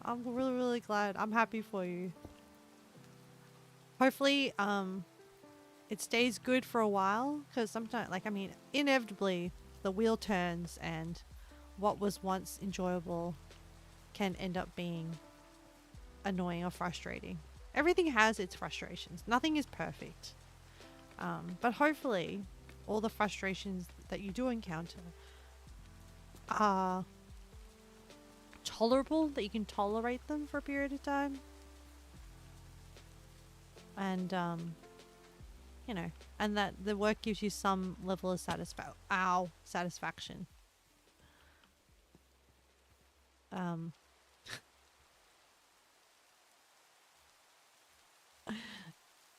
I'm really, really glad. I'm happy for you. Hopefully, it stays good for a while, because sometimes, like, I mean, inevitably the wheel turns and what was once enjoyable can end up being annoying or frustrating. Everything has its frustrations. Nothing is perfect. But hopefully all the frustrations that you do encounter are tolerable, that you can tolerate them for a period of time. And, you know, and that the work gives you some level of satisfaction.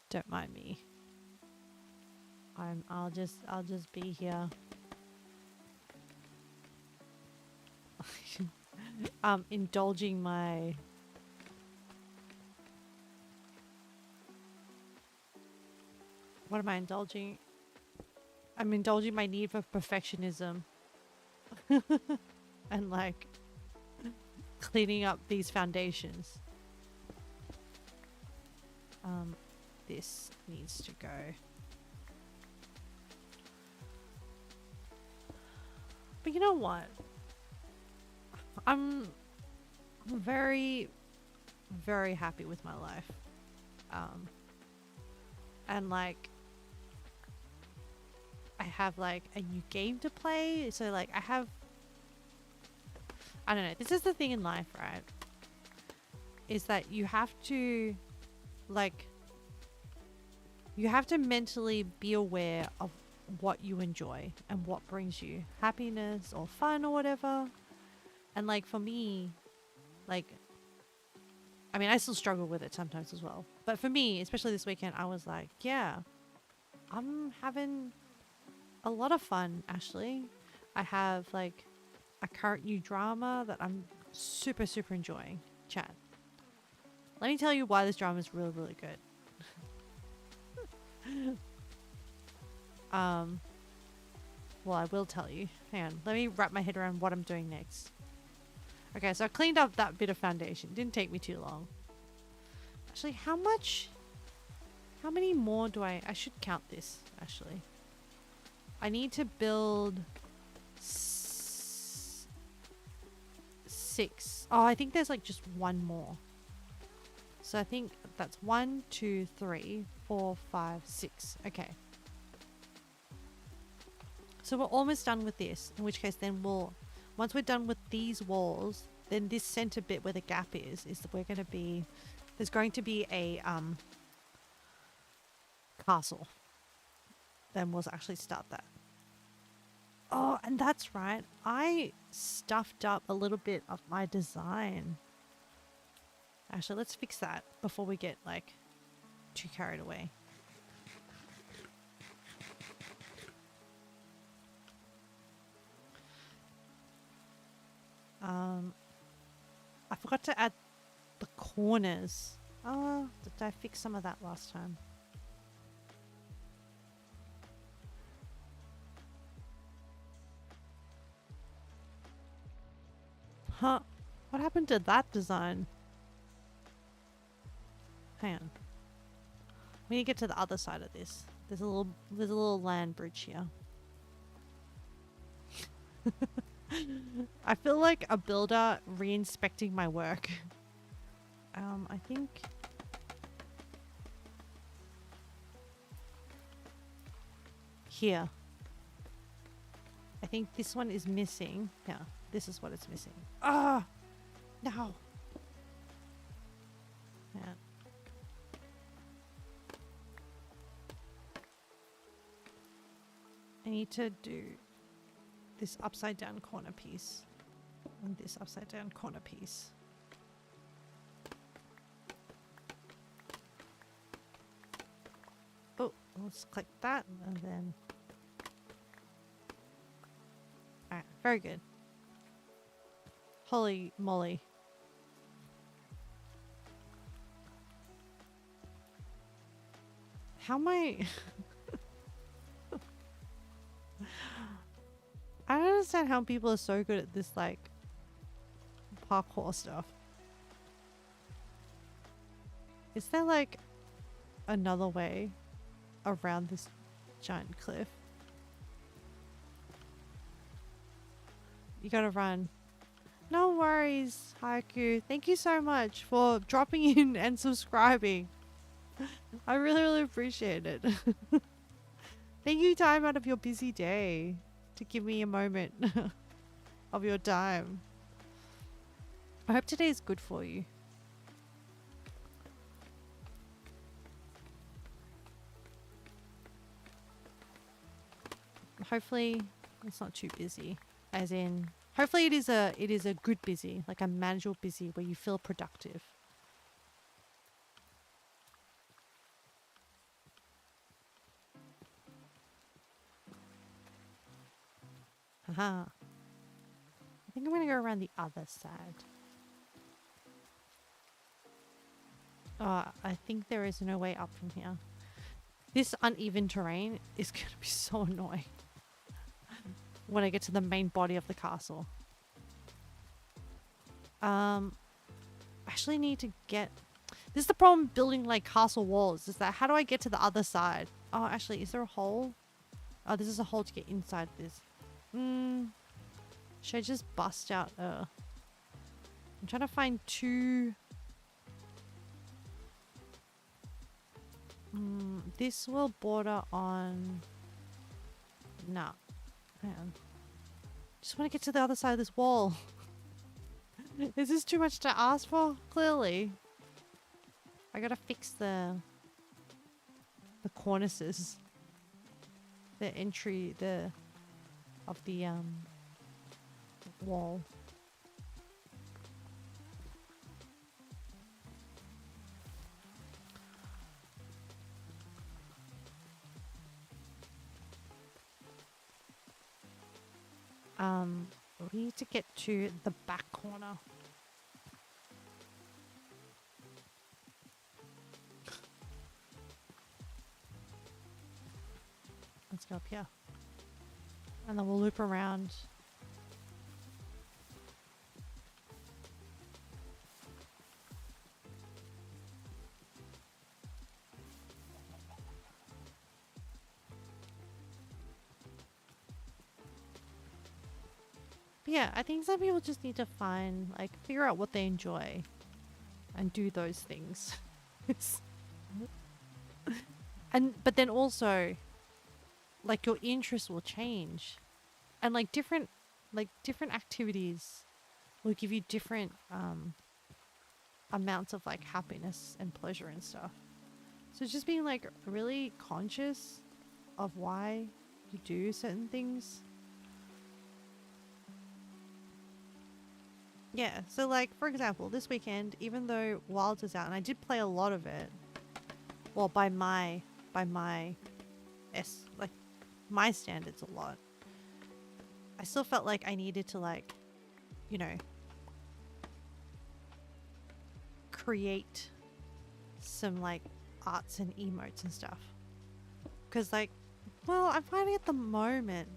Don't mind me. I'll just be here. Indulging my what am I indulging? I'm indulging my need for perfectionism. And like cleaning up these foundations. This needs to go. But you know what? I'm very, very happy with my life. And like, I have like a new game to play. So like I don't know. This is the thing in life, right? Is that you have to like, you have to mentally be aware of what you enjoy and what brings you happiness or fun or whatever. And like for me, like, I mean, I still struggle with it sometimes as well. But for me, especially this weekend, I was like, yeah, I'm having a lot of fun, actually. I have like a current new drama that I'm super, super enjoying. Chat. Let me tell you why this drama is really, really good. Well, I will tell you. Hang on. Let me wrap my head around what I'm doing next. Okay, so I cleaned up that bit of foundation. Didn't take me too long. Actually, how many more do I should count this, actually. I need to build 6. Oh, I think there's like just one more. So I think that's 1, 2, 3, 4, 5, 6. Okay. So we're almost done with this, in which case then once we're done with these walls, then this center bit where the gap is we're going to be there's going to be a castle. Then we'll actually start that. Oh, and that's right. I stuffed up a little bit of my design. Actually, let's fix that before we get like too carried away. I forgot to add the corners. Oh, did I fix some of that last time? Huh? What happened to that design? Hang on. We need to get to the other side of this. There's a little land bridge here. I feel like a builder re-inspecting my work. I think here. I think this one is missing. Yeah, this is what it's missing. Ah, no. Yeah. I need to do this upside down corner piece and this upside down corner piece. Oh, let's click that and then. Alright, very good. Holy moly. How am I? I don't understand how people are so good at this, like, parkour stuff. Is there, like, another way around this giant cliff? You gotta run. No worries, Haiku. Thank you so much for dropping in and subscribing. I really, really appreciate it. Taking time out of your busy day to give me a moment of your time. I hope today is good for you. Hopefully it's not too busy. As in, hopefully it is a good busy, like a manageable busy where you feel productive. Haha. I think I'm gonna go around the other side. Oh, I think there is no way up from here. This uneven terrain is gonna be so annoying when I get to the main body of the castle. I actually need to get... This is the problem building like castle walls, is that how do I get to the other side? Oh, actually, is there a hole? Oh, this is a hole to get inside this. Should I just bust out I'm trying to find two... this will border on... Nah. Hang on. Just want to get to the other side of this wall. Is this too much to ask for? Clearly. I gotta fix the cornices. The entry, of the wall. We need to get to the back corner. Let's go up here. And then we'll loop around. But yeah, I think some people just need to find, like, figure out what they enjoy and do those things. But then also, like, your interests will change, and like different activities will give you different amounts of like happiness and pleasure and stuff. So just being like really conscious of why you do certain things. Yeah, so like for example, this weekend, even though Wilds was out and I did play a lot of it, well by my like my standards a lot, I still felt like I needed to like, you know, create some like arts and emotes and stuff. Because like, well, I'm finding at the moment,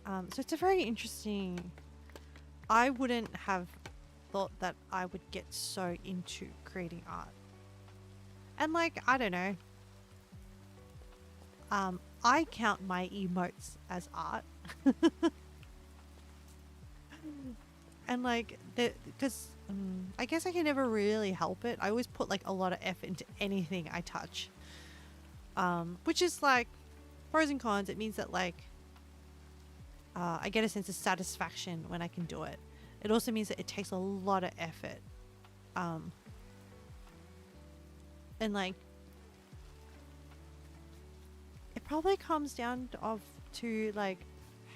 so it's a very interesting, I wouldn't have thought that I would get so into creating art. And like, I don't know, I count my emotes as art. And like, because I guess I can never really help it. I always put like a lot of effort into anything I touch. Which is like pros and cons. It means that like I get a sense of satisfaction when I can do it. It also means that it takes a lot of effort. And like it probably comes down to like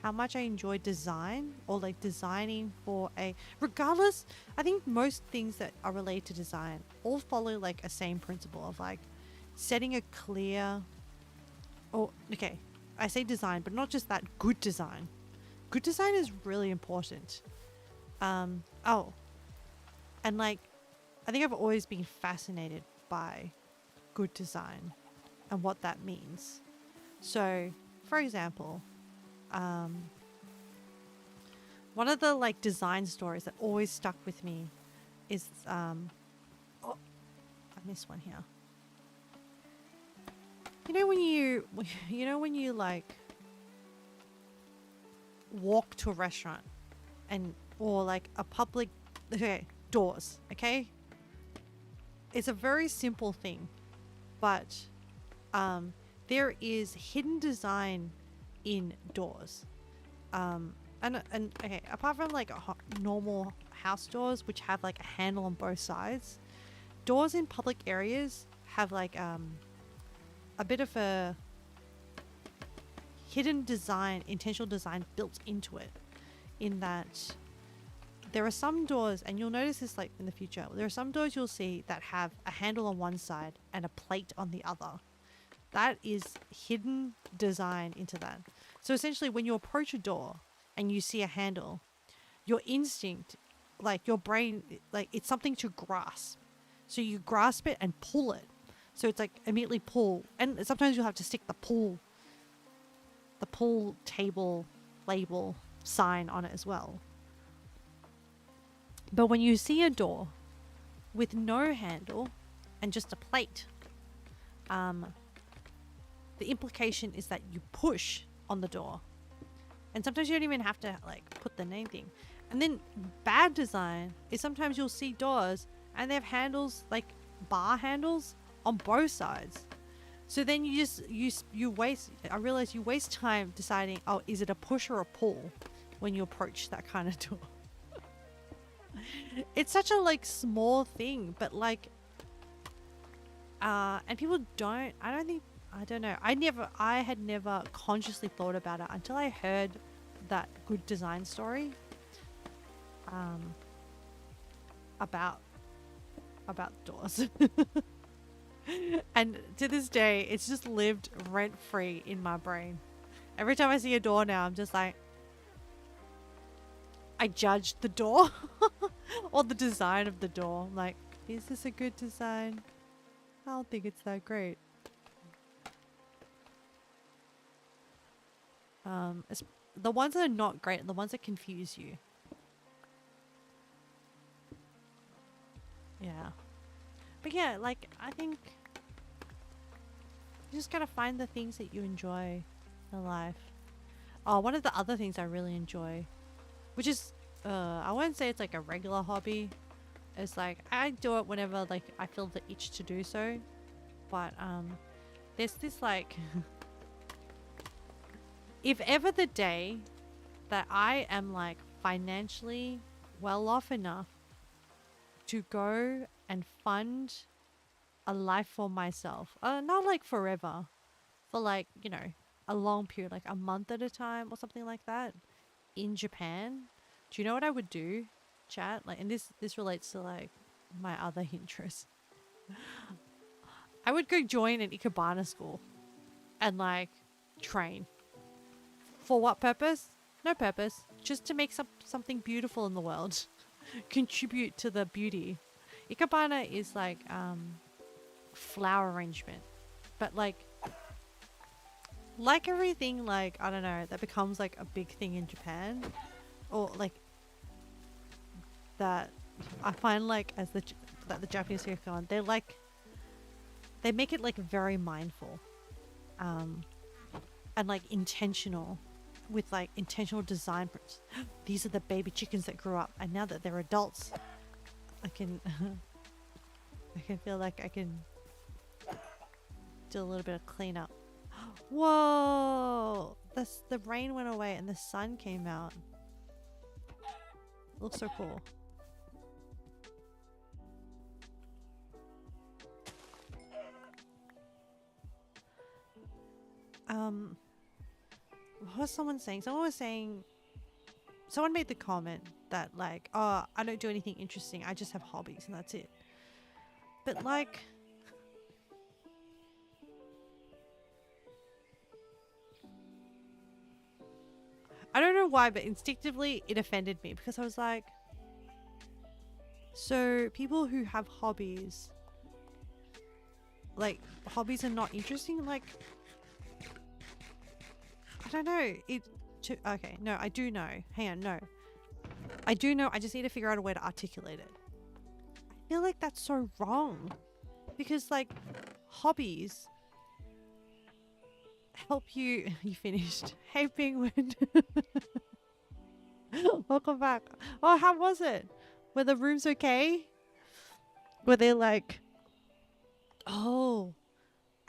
how much I enjoy design, or like designing for a, regardless, I think most things that are related to design all follow like a same principle of like setting a clear, or okay, I say design, but not just that, good design. Good design is really important. Oh, and like, I think I've always been fascinated by good design and what that means. So, for example, one of the like design stories that always stuck with me is, oh, I missed one here. You know when you like walk to a restaurant and, or like a public, okay, doors, okay? It's a very simple thing, but there is hidden design in doors. And okay, apart from like normal house doors, which have like a handle on both sides, doors in public areas have like a bit of a hidden design, intentional design built into it, in that there are some doors, and you'll notice this like in the future, there are some doors you'll see that have a handle on one side and a plate on the other. That is hidden design into that. So essentially when you approach a door and you see a handle, your instinct, like your brain, like it's something to grasp. So you grasp it and pull it. So it's like immediately pull. And sometimes you'll have to stick the pull table label sign on it as well. But when you see a door with no handle and just a plate, the implication is that you push on the door. And sometimes you don't even have to like put the name thing. And then bad design is sometimes you'll see doors and they have handles, like bar handles on both sides. So then you waste, I realize you waste time deciding, oh, is it a push or a pull when you approach that kind of door? It's such a like small thing, but like, and people don't, I don't know. I had never consciously thought about it until I heard that good design story, about doors. And to this day, it's just lived rent free in my brain. Every time I see a door now, I'm just like, I judge the door or the design of the door. I'm like, is this a good design? I don't think it's that great. It's the ones that are not great, the ones that confuse you. Yeah. But yeah, like, I think you just gotta find the things that you enjoy in life. Oh, one of the other things I really enjoy, which is, I wouldn't say it's like a regular hobby. It's like, I do it whenever like I feel the itch to do so. But, there's this like, if ever the day that I am like financially well off enough to go and fund a life for myself. Not like forever, for like, you know, a long period, like a month at a time or something like that in Japan. Do you know what I would do, chat? Like, and this relates to like my other interests. I would go join an Ikebana school and like train. For what purpose? No purpose. Just to make something beautiful in the world. Contribute to the beauty. Ikebana is like flower arrangement. But like everything, like, I don't know, that becomes like a big thing in Japan, or like that, I find like as the Japanese go on, they make it like very mindful, and like intentional, with like intentional design. These are the baby chickens that grew up, and now that they're adults, I can I can feel like I can do a little bit of cleanup. Whoa! The rain went away and the sun came out. Looks so cool. What was someone saying? Someone made the comment that like, oh, I don't do anything interesting. I just have hobbies and that's it. But like, I don't know why, but instinctively it offended me, because I was like, so people who have hobbies, like, hobbies are not interesting? Like, I don't know. Okay, no, I do know. Hang on, no. I do know, I just need to figure out a way to articulate it. I feel like that's so wrong. Because, like, hobbies help you... You finished. Hey, Penguin. Welcome back. Oh, how was it? Were the rooms okay? Were they like... Oh,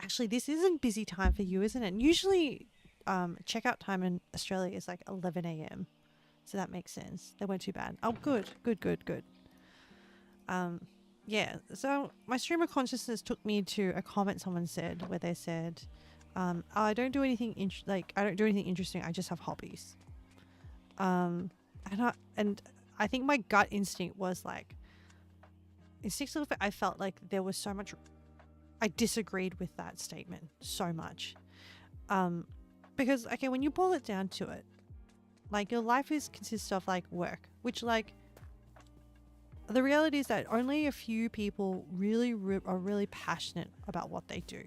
actually, this isn't busy time for you, isn't it? Usually, checkout time in Australia is like 11 a.m. So that makes sense. They weren't too bad. Oh, good. Yeah. So my stream of consciousness took me to a comment someone said, where they said, I don't do anything interesting. I just have hobbies. And I think my gut instinct was like, instinctively, I felt like there was so much. I disagreed with that statement so much. Because, okay, when you boil it down to it, like, your life consists of like work, which, like, the reality is that only a few people really are really passionate about what they do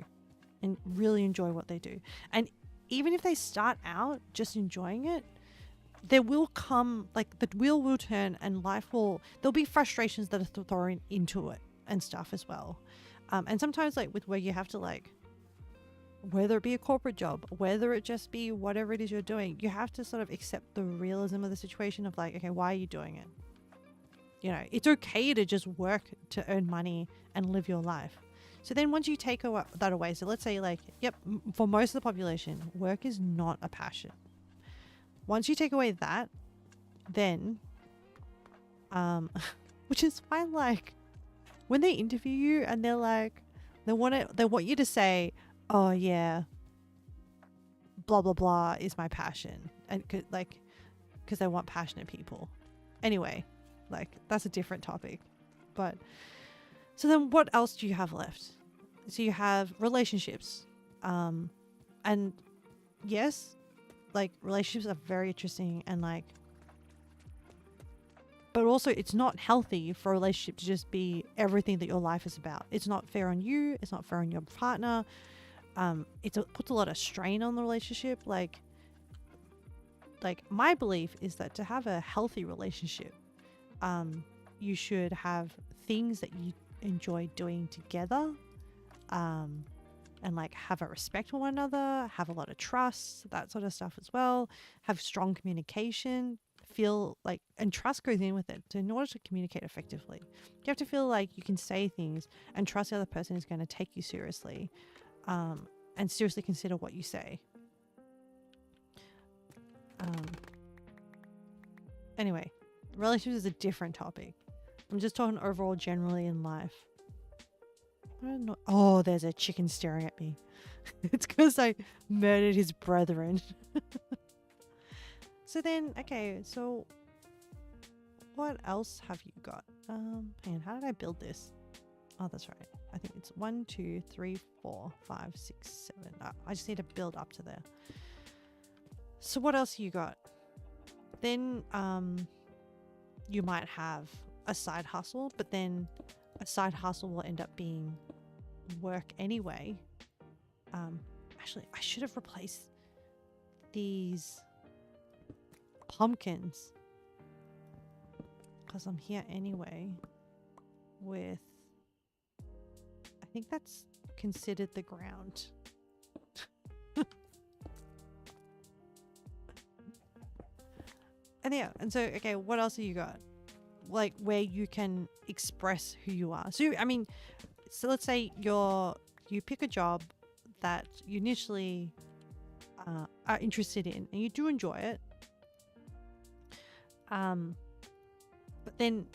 and really enjoy what they do. And even if they start out just enjoying it, there will come, like, the wheel will turn and there'll be frustrations that are thrown into it and stuff as well. And sometimes, like, with where you have to, like, whether it be a corporate job, whether it just be whatever it is you're doing, you have to sort of accept the realism of the situation of like, okay, why are you doing it? You know, it's okay to just work to earn money and live your life. So then once you take that away, so let's say, like, yep, for most of the population, work is not a passion. Once you take away that, then, which is why, like, when they interview you and they're like, they want you to say, oh yeah, blah blah blah is my passion, and because they want passionate people. Anyway, like, that's a different topic. But so then what else do you have left? So you have relationships, and yes, like, relationships are very interesting, and like, but also it's not healthy for a relationship to just be everything that your life is about. It's not fair on you. It's not fair on your partner. It puts a lot of strain on the relationship. Like my belief is that to have a healthy relationship, you should have things that you enjoy doing together, and like have a respect for one another, have a lot of trust, that sort of stuff as well, have strong communication, feel like, and trust goes in with it. So in order to communicate effectively, you have to feel like you can say things and trust the other person is going to take you seriously, and seriously consider what you say. Anyway, relationships is a different topic. I'm just talking overall generally in life. I don't know. Oh, there's a chicken staring at me. It's because I murdered his brethren. So then, okay, so what else have you got? Hang on, how did I build this? Oh, that's right. I think it's 1, 2, 3, 4, 5, 6, 7. Oh, I just need to build up to there. So what else you got? Then you might have a side hustle, but then a side hustle will end up being work anyway. Actually, I should have replaced these pumpkins because I'm here anyway with, I think that's considered the ground. And yeah, and so, okay, what else have you got? Like where you can express who you are. So, I mean, so let's say you pick a job that you initially are interested in and you do enjoy it. But then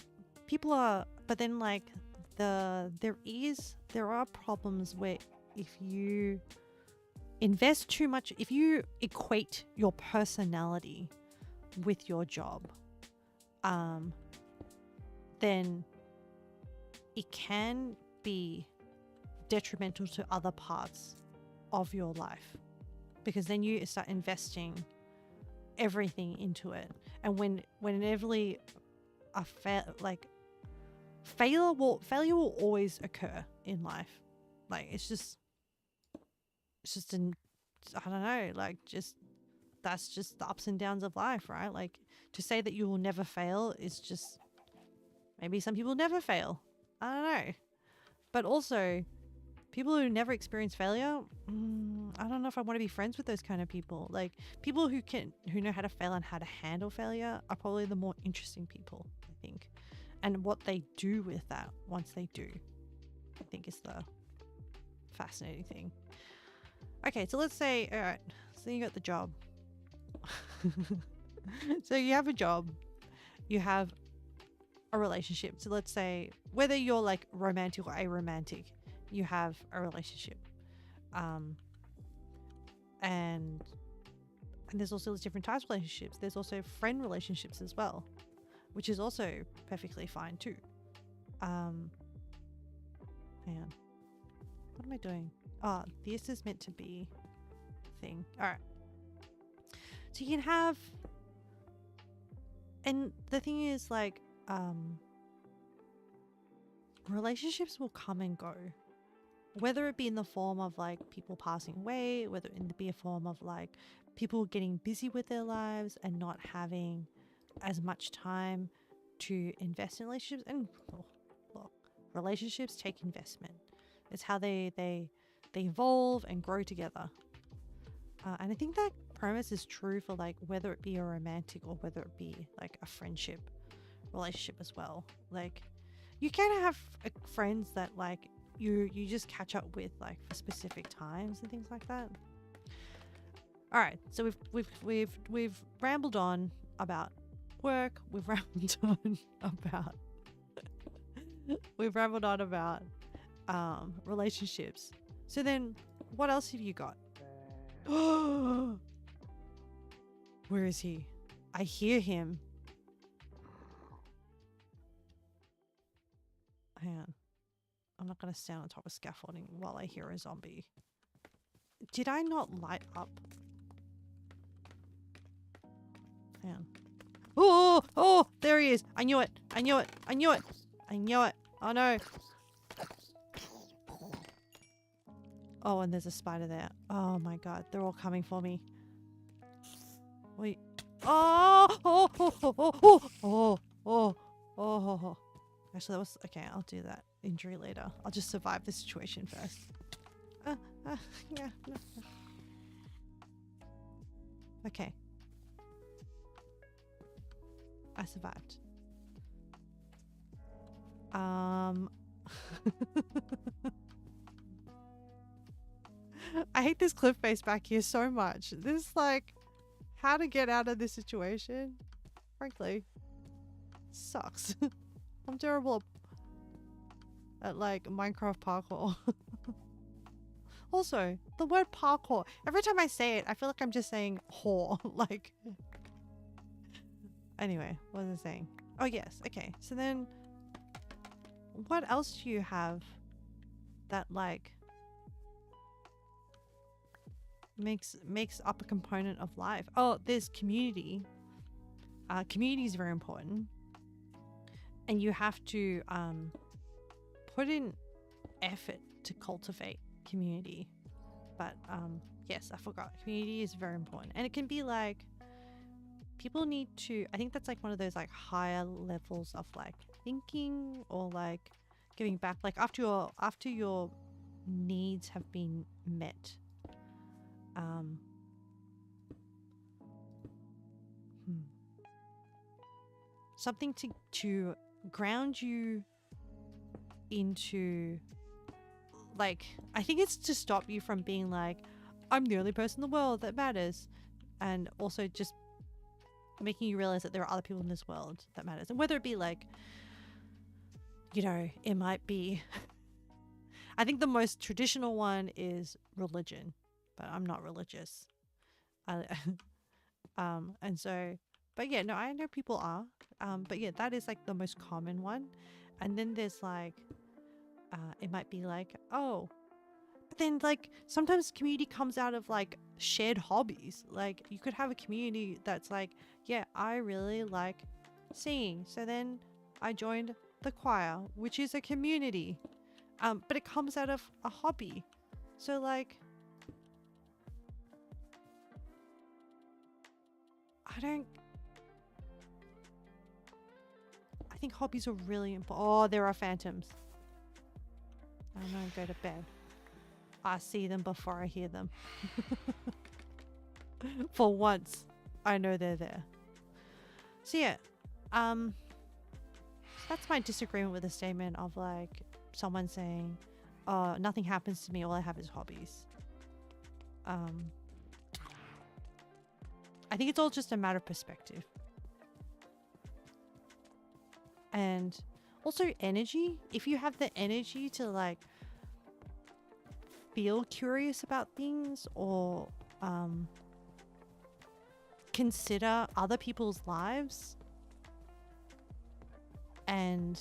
like there are problems where if you invest too much, if you equate your personality with your job, then it can be detrimental to other parts of your life, because then you start investing everything into it, and whenever a failure will always occur in life. Like it's just I don't know, like that's just the ups and downs of life, right? Like to say that you will never fail is just, maybe some people never fail. I don't know. But also, people who never experience failure, I don't know if I want to be friends with those kind of people. Like people who know how to fail and how to handle failure are probably the more interesting people, I think. And what they do with that once they do, I think is the fascinating thing. Okay, so let's say, all right, so you got the job. So you have a job, you have a relationship. So let's say whether you're like romantic or aromantic, you have a relationship. And there's also different types of relationships. There's also friend relationships as well, which is also perfectly fine too. Hang on. What am I doing? Oh, this is meant to be a thing. All right. So you can have, and the thing is like, relationships will come and go, whether it be in the form of like people passing away, whether it be a form of like people getting busy with their lives and not having as much time to invest in relationships. And look, relationships take investment. It's how they evolve and grow together. And I think that premise is true for like whether it be a romantic or whether it be like a friendship relationship as well. Like you can have friends that like you just catch up with like for specific times and things like that. All right, so we've rambled on about work. We've rambled on about relationships. So then, what else have you got? Where is he? I hear him. Hang on. I'm not going to stand on top of scaffolding while I hear a zombie. Did I not light up? Hang on. Oh, there he is. I knew it. Oh no. Oh, and there's a spider there. Oh my god, they're all coming for me. Wait. Oh. Actually, that was okay. I'll do that injury later. I'll just survive the situation first. Yeah. No. Okay. I survived. I hate this cliff face back here so much. This is like how to get out of this situation. Frankly, sucks. I'm terrible at like Minecraft parkour. Also, the word parkour, every time I say it, I feel like I'm just saying whore. Like, anyway, what was I saying? Oh, yes. Okay. So then, what else do you have that like makes up a component of life? Oh, there's community. Community is very important, and you have to put in effort to cultivate community. But yes, I forgot. Community is very important, and it can be like people need to, I think that's like one of those like higher levels of like thinking or like giving back, like after your needs have been met. Something to ground you into, like, I think it's to stop you from being like, I'm the only person in the world that matters, and also just making you realize that there are other people in this world that matters. And whether it be like, you know, it might be I think the most traditional one is religion, but I'm not religious. And so, but yeah, no, I know people are. But yeah, that is like the most common one. And then there's like, it might be like, oh, but then like sometimes community comes out of like shared hobbies. Like you could have a community that's like, yeah, I really like singing. So then I joined the choir, which is a community. But it comes out of a hobby. So like, I think hobbies are really important. Oh, there are phantoms. I'm gonna go to bed. I see them before I hear them. For once, I know they're there. So yeah, that's my disagreement with the statement of like someone saying, "Oh, nothing happens to me. All I have is hobbies." I think it's all just a matter of perspective. And also energy. If you have the energy to like feel curious about things or consider other people's lives and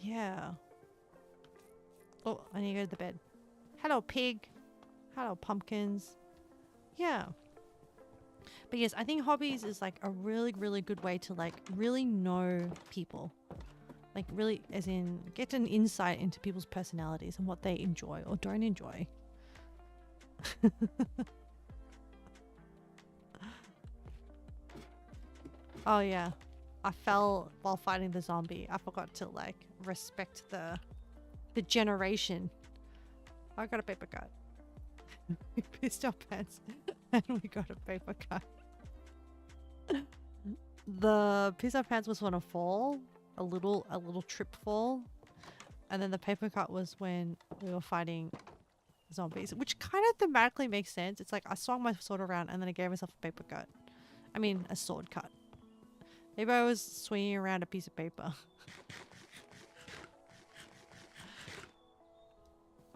yeah. Oh, I need to go to the bed. Hello, pig. Hello, pumpkins. Yeah. But yes, I think hobbies is like a really, really good way to like really know people. Like really, as in get an insight into people's personalities and what they enjoy or don't enjoy. Oh yeah. I fell while fighting the zombie. I forgot to like respect the generation. I got a paper cut. We pissed our pants and we got a paper cut. The piss our pants was when a fall, a little trip fall, and then the paper cut was when we were fighting zombies, which kind of thematically makes sense. It's like I swung my sword around and then I gave myself a paper cut. I mean, a sword cut. Maybe I was swinging around a piece of paper.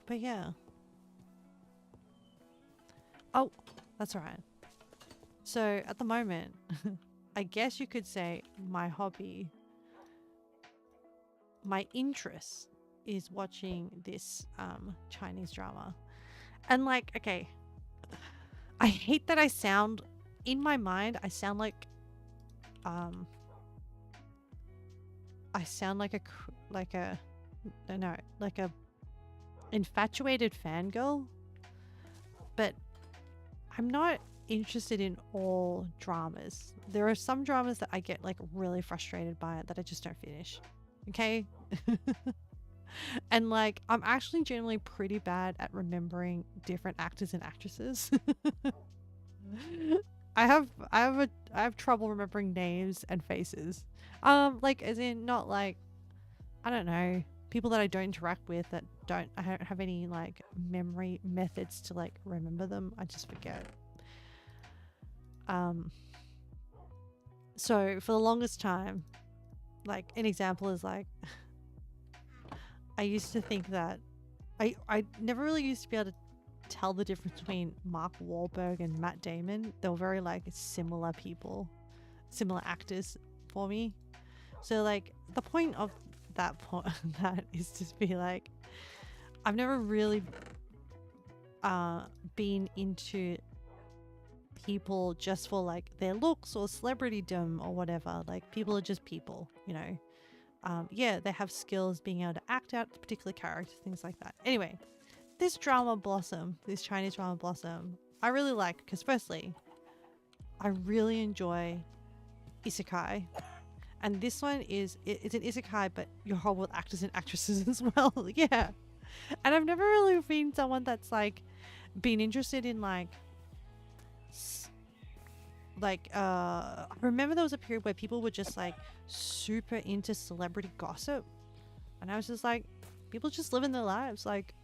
But yeah. Oh, that's alright. So at the moment, I guess you could say my hobby, my interest is watching this Chinese drama. And like, okay, I hate that I sound, in my mind, I sound like a infatuated fangirl, but I'm not interested in all dramas. There are some dramas that I get like really frustrated by it that I just don't finish. Okay? And like I'm actually generally pretty bad at remembering different actors and actresses. I have trouble remembering names and faces. Like as in not like, I don't know, people that I don't interact with that I don't have any like memory methods to like remember them. I just forget. So for the longest time, like an example is like I used to think that I never really used to be able to tell the difference between Mark Wahlberg and Matt Damon. They were very like similar people, similar actors for me. So like the point of that point that is to be like I've never really been into people just for like their looks or celebritydom or whatever. Like people are just people, you know. Yeah, they have skills being able to act out particular characters, things like that. Anyway, this drama blossom, this Chinese drama blossom, I really like because firstly, I really enjoy isekai. And this one is, it's an isekai, but you're horrible with actors and actresses as well. Yeah. And I've never really been someone that's like been interested in like I remember there was a period where people were just like super into celebrity gossip. And I was just like, people just living their lives. Like,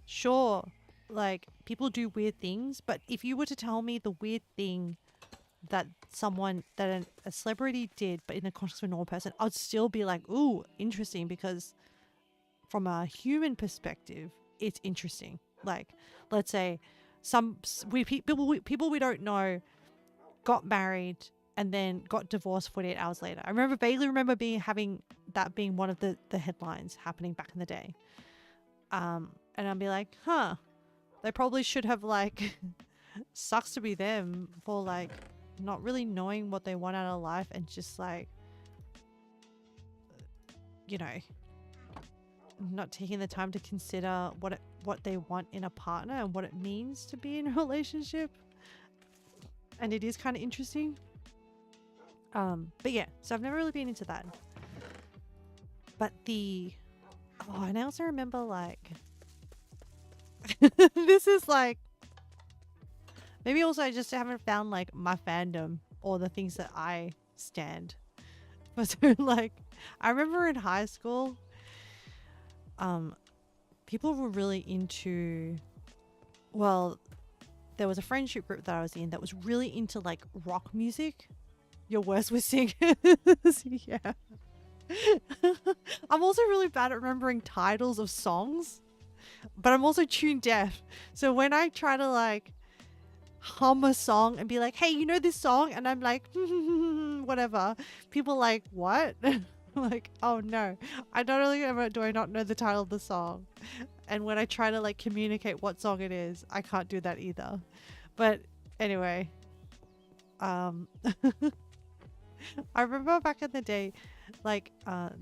sure, like people do weird things, but if you were to tell me the weird thing that a celebrity did, but in the context of a normal person, I'd still be like, ooh, interesting, because from a human perspective, it's interesting. Like, let's say people we don't know got married and then got divorced 48 hours later. I vaguely remember having that being one of the headlines happening back in the day. And I'd be like, huh, they probably should have like, sucks to be them for like not really knowing what they want out of life and just like, you know, not taking the time to consider what they want in a partner and what it means to be in a relationship. And it is kind of interesting. But yeah, so I've never really been into that. But and I also remember like, this is like, maybe also I just haven't found like my fandom or the things that I stand. But so like, I remember in high school, people were really into, well, there was a friendship group that I was in that was really into like rock music. Your worst with singers. Yeah. I'm also really bad at remembering titles of songs, but I'm also tune deaf. So when I try to like hum a song and be like, hey, you know this song? And I'm like, whatever. People like, what? Like, oh no, I not only do I not know the title of the song, and when I try to like communicate what song it is, I can't do that either. But anyway, I remember back in the day, like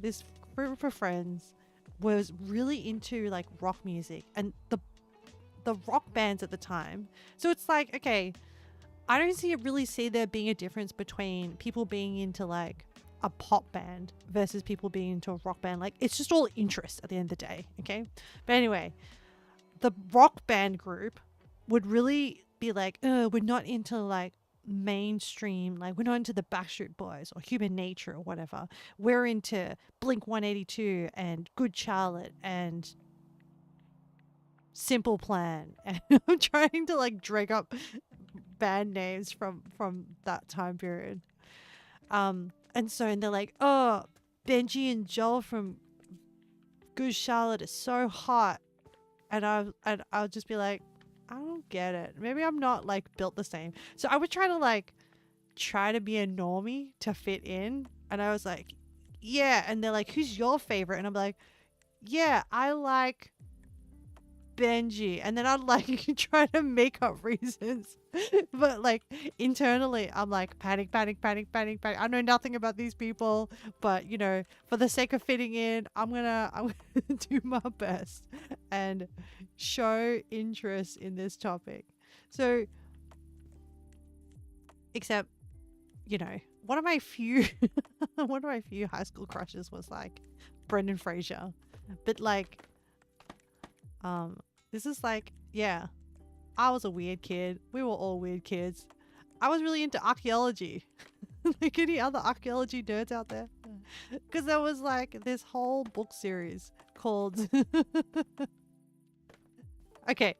this group of friends was really into like rock music and the rock bands at the time. So it's like, okay, I don't really see there being a difference between people being into like a pop band versus people being into a rock band. Like, it's just all interest at the end of the day, okay? But anyway, the rock band group would really be like, we're not into like mainstream, like we're not into the Backstreet Boys or Human Nature or whatever. We're into Blink 182 and Good Charlotte and Simple Plan. And I'm trying to like drag up band names from that time period. And they're like, oh, Benji and Joel from Good Charlotte is so hot. And I'll just be like, I don't get it. Maybe I'm not like built the same. So I would try to be a normie to fit in. And I was like, yeah. And they're like, who's your favorite? And I'm like, yeah, I like Benji. And then I'd like try to make up reasons. But like internally, I'm like panic. I know nothing about these people, but you know, for the sake of fitting in, I'm gonna do my best and show interest in this topic. So, except, you know, one of my few high school crushes was like Brendan Fraser, but like, this is like, yeah. I was a weird kid. We were all weird kids. I was really into archaeology. Like any other archaeology nerds out there? Because there was like this whole book series called... Okay.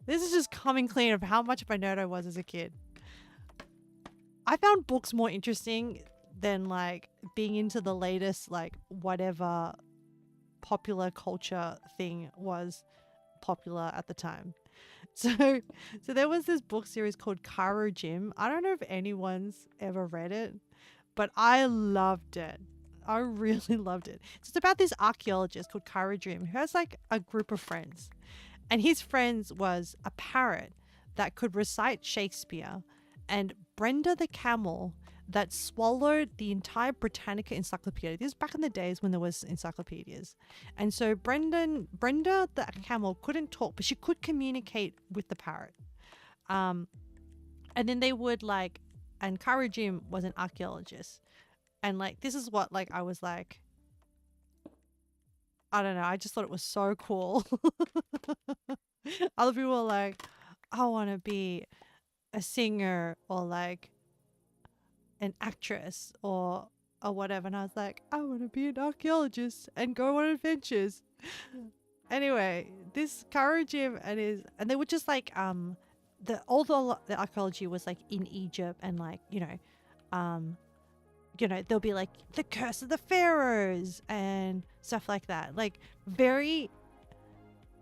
This is just coming clean of how much of a nerd I was as a kid. I found books more interesting than like being into the latest like whatever popular culture thing was popular at the time. So so there was this book series called Karo Jim. I don't know if anyone's ever read it, but I loved it. I really loved it. So it's about this archaeologist called Karo Jim who has like a group of friends. And his friends was a parrot that could recite Shakespeare and Brenda the camel that swallowed the entire Britannica encyclopedia. This was back in the days when there was encyclopedias. And so Brenda the camel couldn't talk, but she could communicate with the parrot. Um, and then they would like, and Kara Jim was an archaeologist. And like, this is what like I was like, I don't know, I just thought it was so cool. Other people were like, I want to be a singer or like an actress or whatever, and I was like, I want to be an archaeologist and go on adventures. Anyway, this Karo Jim and they were just like the archaeology was like in Egypt and like there'll be like the curse of the pharaohs and stuff like that, like very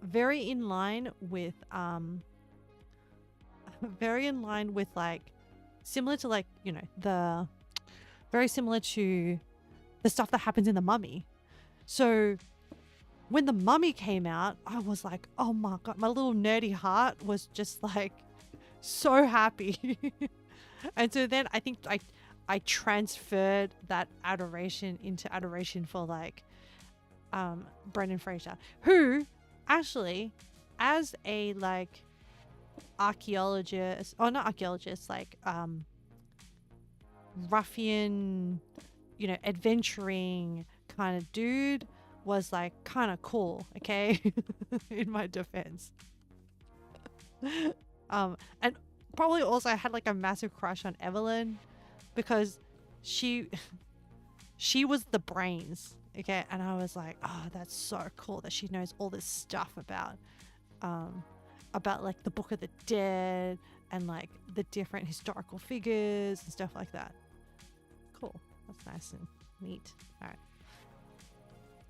very in line with very in line with like similar to like the very similar to the stuff that happens in The Mummy. So when The Mummy came out, I was like, oh my god, my little nerdy heart was just like so happy. And so then I think I transferred that adoration into adoration for like Brendan Fraser, who actually as a like archaeologist, or not archaeologist, like ruffian, adventuring kind of dude, was like kind of cool, okay? In my defense. And probably also I had like a massive crush on Evelyn because she was the brains, okay? And I was like, oh, that's so cool that she knows all this stuff about like the Book of the Dead and like the different historical figures and stuff like that. Cool. That's nice and neat. All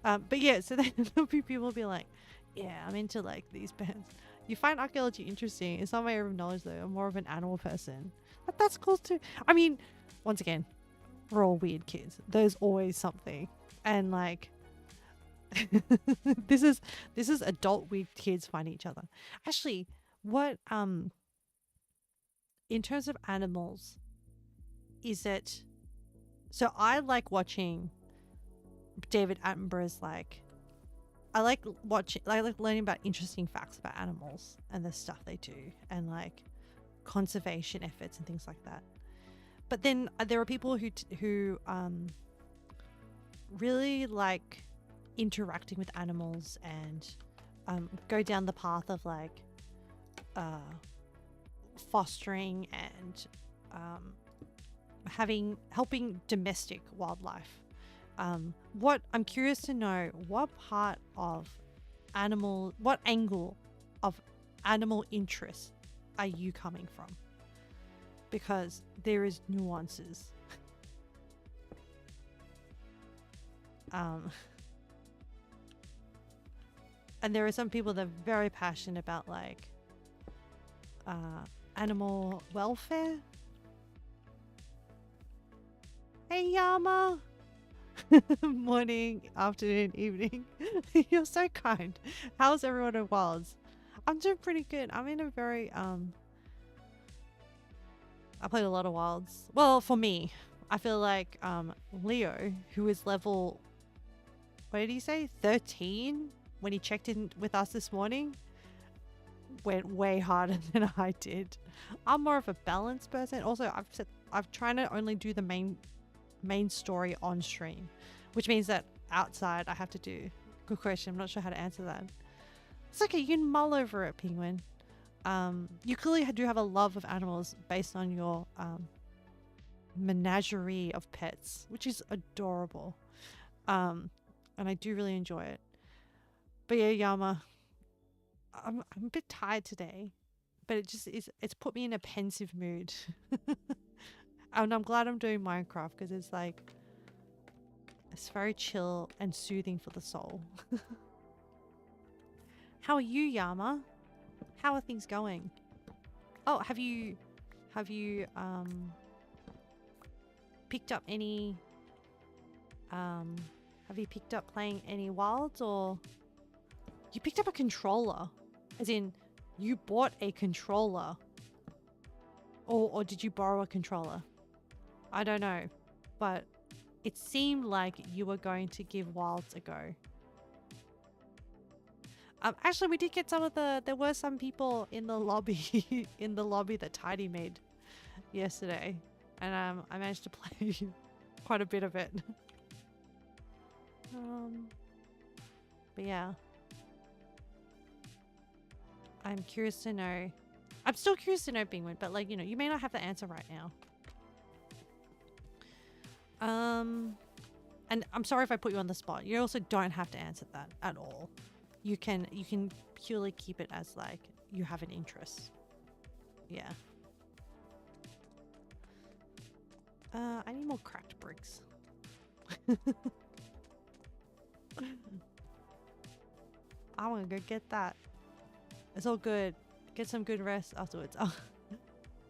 right. But yeah, so then there'll be people be like, yeah, I'm into like these bands. You find archaeology interesting. It's not my area of knowledge though. I'm more of an animal person. But that's cool too. I mean, once again, we're all weird kids. There's always something. And like this is adult weird kids finding each other. Actually, what in terms of animals, is it so I like watching David Attenborough's like I like learning about interesting facts about animals and the stuff they do and like conservation efforts and things like that. But then there are people who really like interacting with animals and go down the path of like fostering and helping domestic wildlife. What I'm curious to know, what angle of animal interest are you coming from? Because there is nuances. And there are some people that are very passionate about like animal welfare. Hey Yama. Morning, afternoon, evening. You're so kind. How's everyone at Wilds? I'm doing pretty good. I'm in a very I played a lot of Wilds. Well, for me, I feel like Leo, who is level, what did he say, 13 when he checked in with us this morning, went way harder than I did. I'm more of a balanced person. Also, I've tried to only do the main story on stream, which means that outside I have to do. Good question. I'm not sure how to answer that. It's okay. You can mull over it, Penguin. You clearly do have a love of animals based on your menagerie of pets, which is adorable. And I do really enjoy it. But yeah, Yama, I'm a bit tired today, but it's put me in a pensive mood. And I'm glad I'm doing Minecraft because it's like, it's very chill and soothing for the soul. How are you, Yama? How are things going? Oh, have you picked up any have you picked up playing any wilds, or you picked up a controller? As in, you bought a controller. Or did you borrow a controller? I don't know. But it seemed like you were going to give wilds a go. Actually, we did get some of there were some people in the lobby in the lobby that Tidy made yesterday. And I managed to play quite a bit of it. But yeah. I'm curious to know. I'm still curious to know, Penguin, but like, you know, you may not have the answer right now. And I'm sorry if I put you on the spot. You also don't have to answer that at all. You can purely keep it as like you have an interest. Yeah. I need more cracked bricks. I want to go get that. It's all good. Get some good rest afterwards. Oh.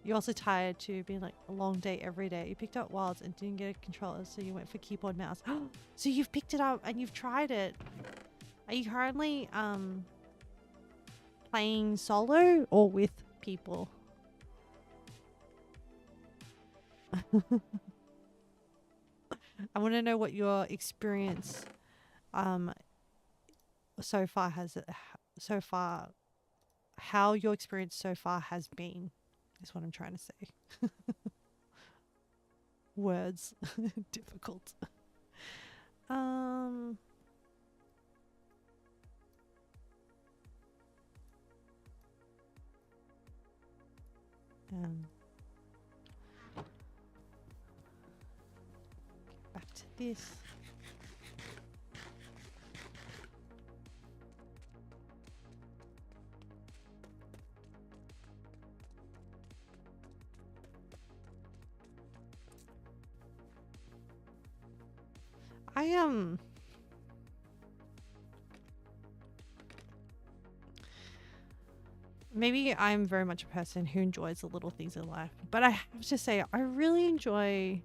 You're also tired too, being like a long day every day. You picked up wilds and didn't get a controller, so you went for keyboard mouse. So you've picked it up and you've tried it. Are you currently playing solo or with people? I want to know what your experience so far how your experience so far has been, is what I'm trying to say. Words. Difficult. Back to this. Maybe I'm very much a person who enjoys the little things in life, but I have to say I really enjoy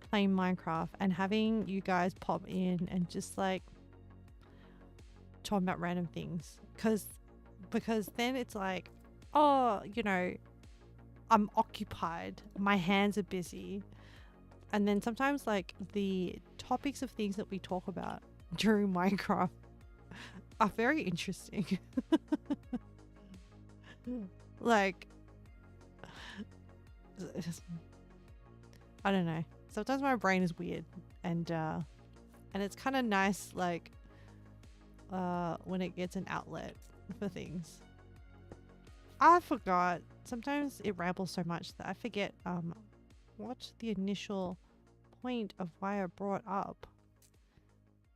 playing Minecraft and having you guys pop in and just like talking about random things, because then it's like, oh, you know, I'm occupied, my hands are busy, and then sometimes like the topics of things that we talk about during Minecraft are very interesting. Like, I don't know. Sometimes my brain is weird, and it's kind of nice, like, when it gets an outlet for things. I forgot. Sometimes it rambles so much that I forget what's the initial point of why I brought up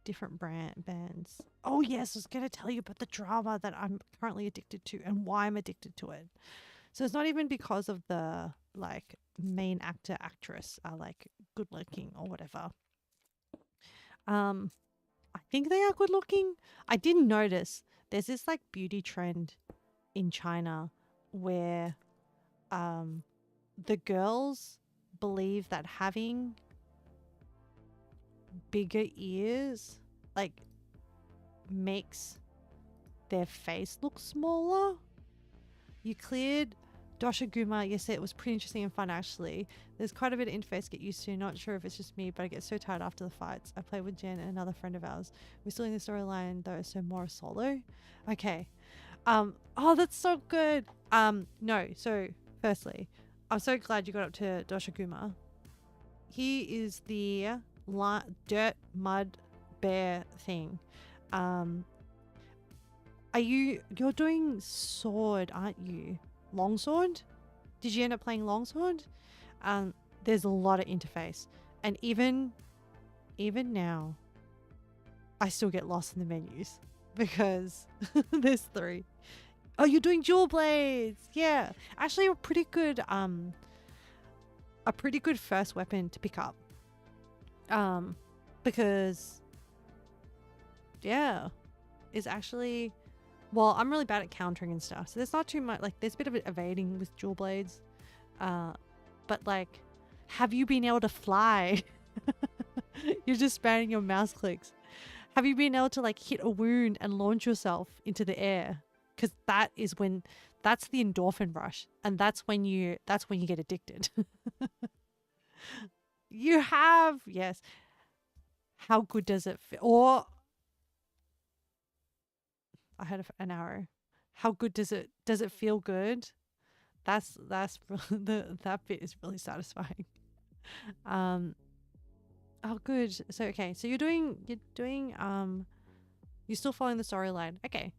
different bands. Oh yes, I was gonna tell you about the drama that I'm currently addicted to and why I'm addicted to it. So it's not even because of the like main actress are like good looking or whatever. I think they are good looking. I didn't notice there's this like beauty trend in China where the girls believe that having bigger ears like makes their face look smaller. You cleared Doshiguma. Yes, it was pretty interesting and fun actually. There's quite a bit of interface to get used to. Not sure if it's just me, but I get so tired after the fights. I played with Jen and another friend of ours. We're still in the storyline though, so more solo. Okay. Oh, that's so good. No, so firstly, I'm so glad you got up to Doshiguma. He is the dirt mud bear thing. You're doing sword, aren't you? Longsword? Did you end up playing longsword? There's a lot of interface, and even now I still get lost in the menus because there's 3. Oh, you're doing dual blades. Yeah, actually a pretty good a pretty good first weapon to pick up. Because yeah, is actually, well, I'm really bad at countering and stuff, so there's not too much, like there's a bit of evading with dual blades, but like, have you been able to fly? You're just spamming your mouse clicks. Have you been able to like hit a wound and launch yourself into the air? Because that's the endorphin rush, and that's when you get addicted. You have, yes. How good does it feel? Or I had an arrow. How good does it feel good? That's that bit is really satisfying. Oh good. So okay, so you're still following the storyline. Okay.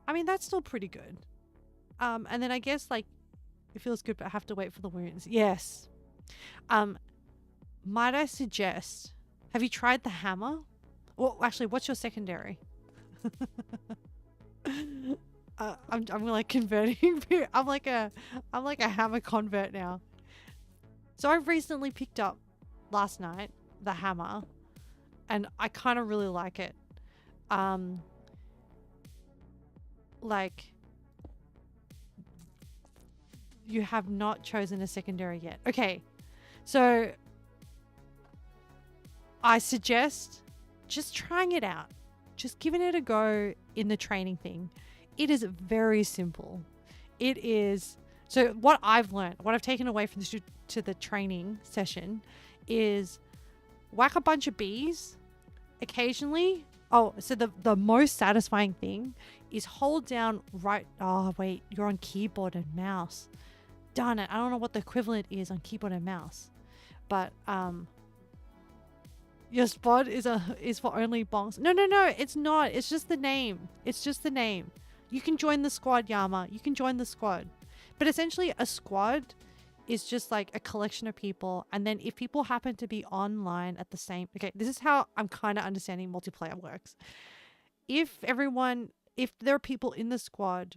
I mean, that's still pretty good. And then I guess like it feels good, but I have to wait for the wounds. Yes. Might I suggest, have you tried the hammer? Well, actually, what's your secondary? I'm like converting. I'm like a hammer convert now. So I've recently picked up last night the hammer, and I kind of really like it. Like, you have not chosen a secondary yet. Okay, so I suggest just trying it out, just giving it a go in the training thing. It is very simple. It is, so what I've learned, what I've taken away from the training session is whack a bunch of bees occasionally. Oh, so the most satisfying thing is hold down right. Oh, wait, you're on keyboard and mouse. Darn it. I don't know what the equivalent is on keyboard and mouse, but, your squad is for only bonks. No, it's not. It's just the name. It's just the name. You can join the squad, Yama. You can join the squad. But essentially, a squad is just like a collection of people. And then if people happen to be online at the same... Okay, this is how I'm kind of understanding multiplayer works. If there are people in the squad,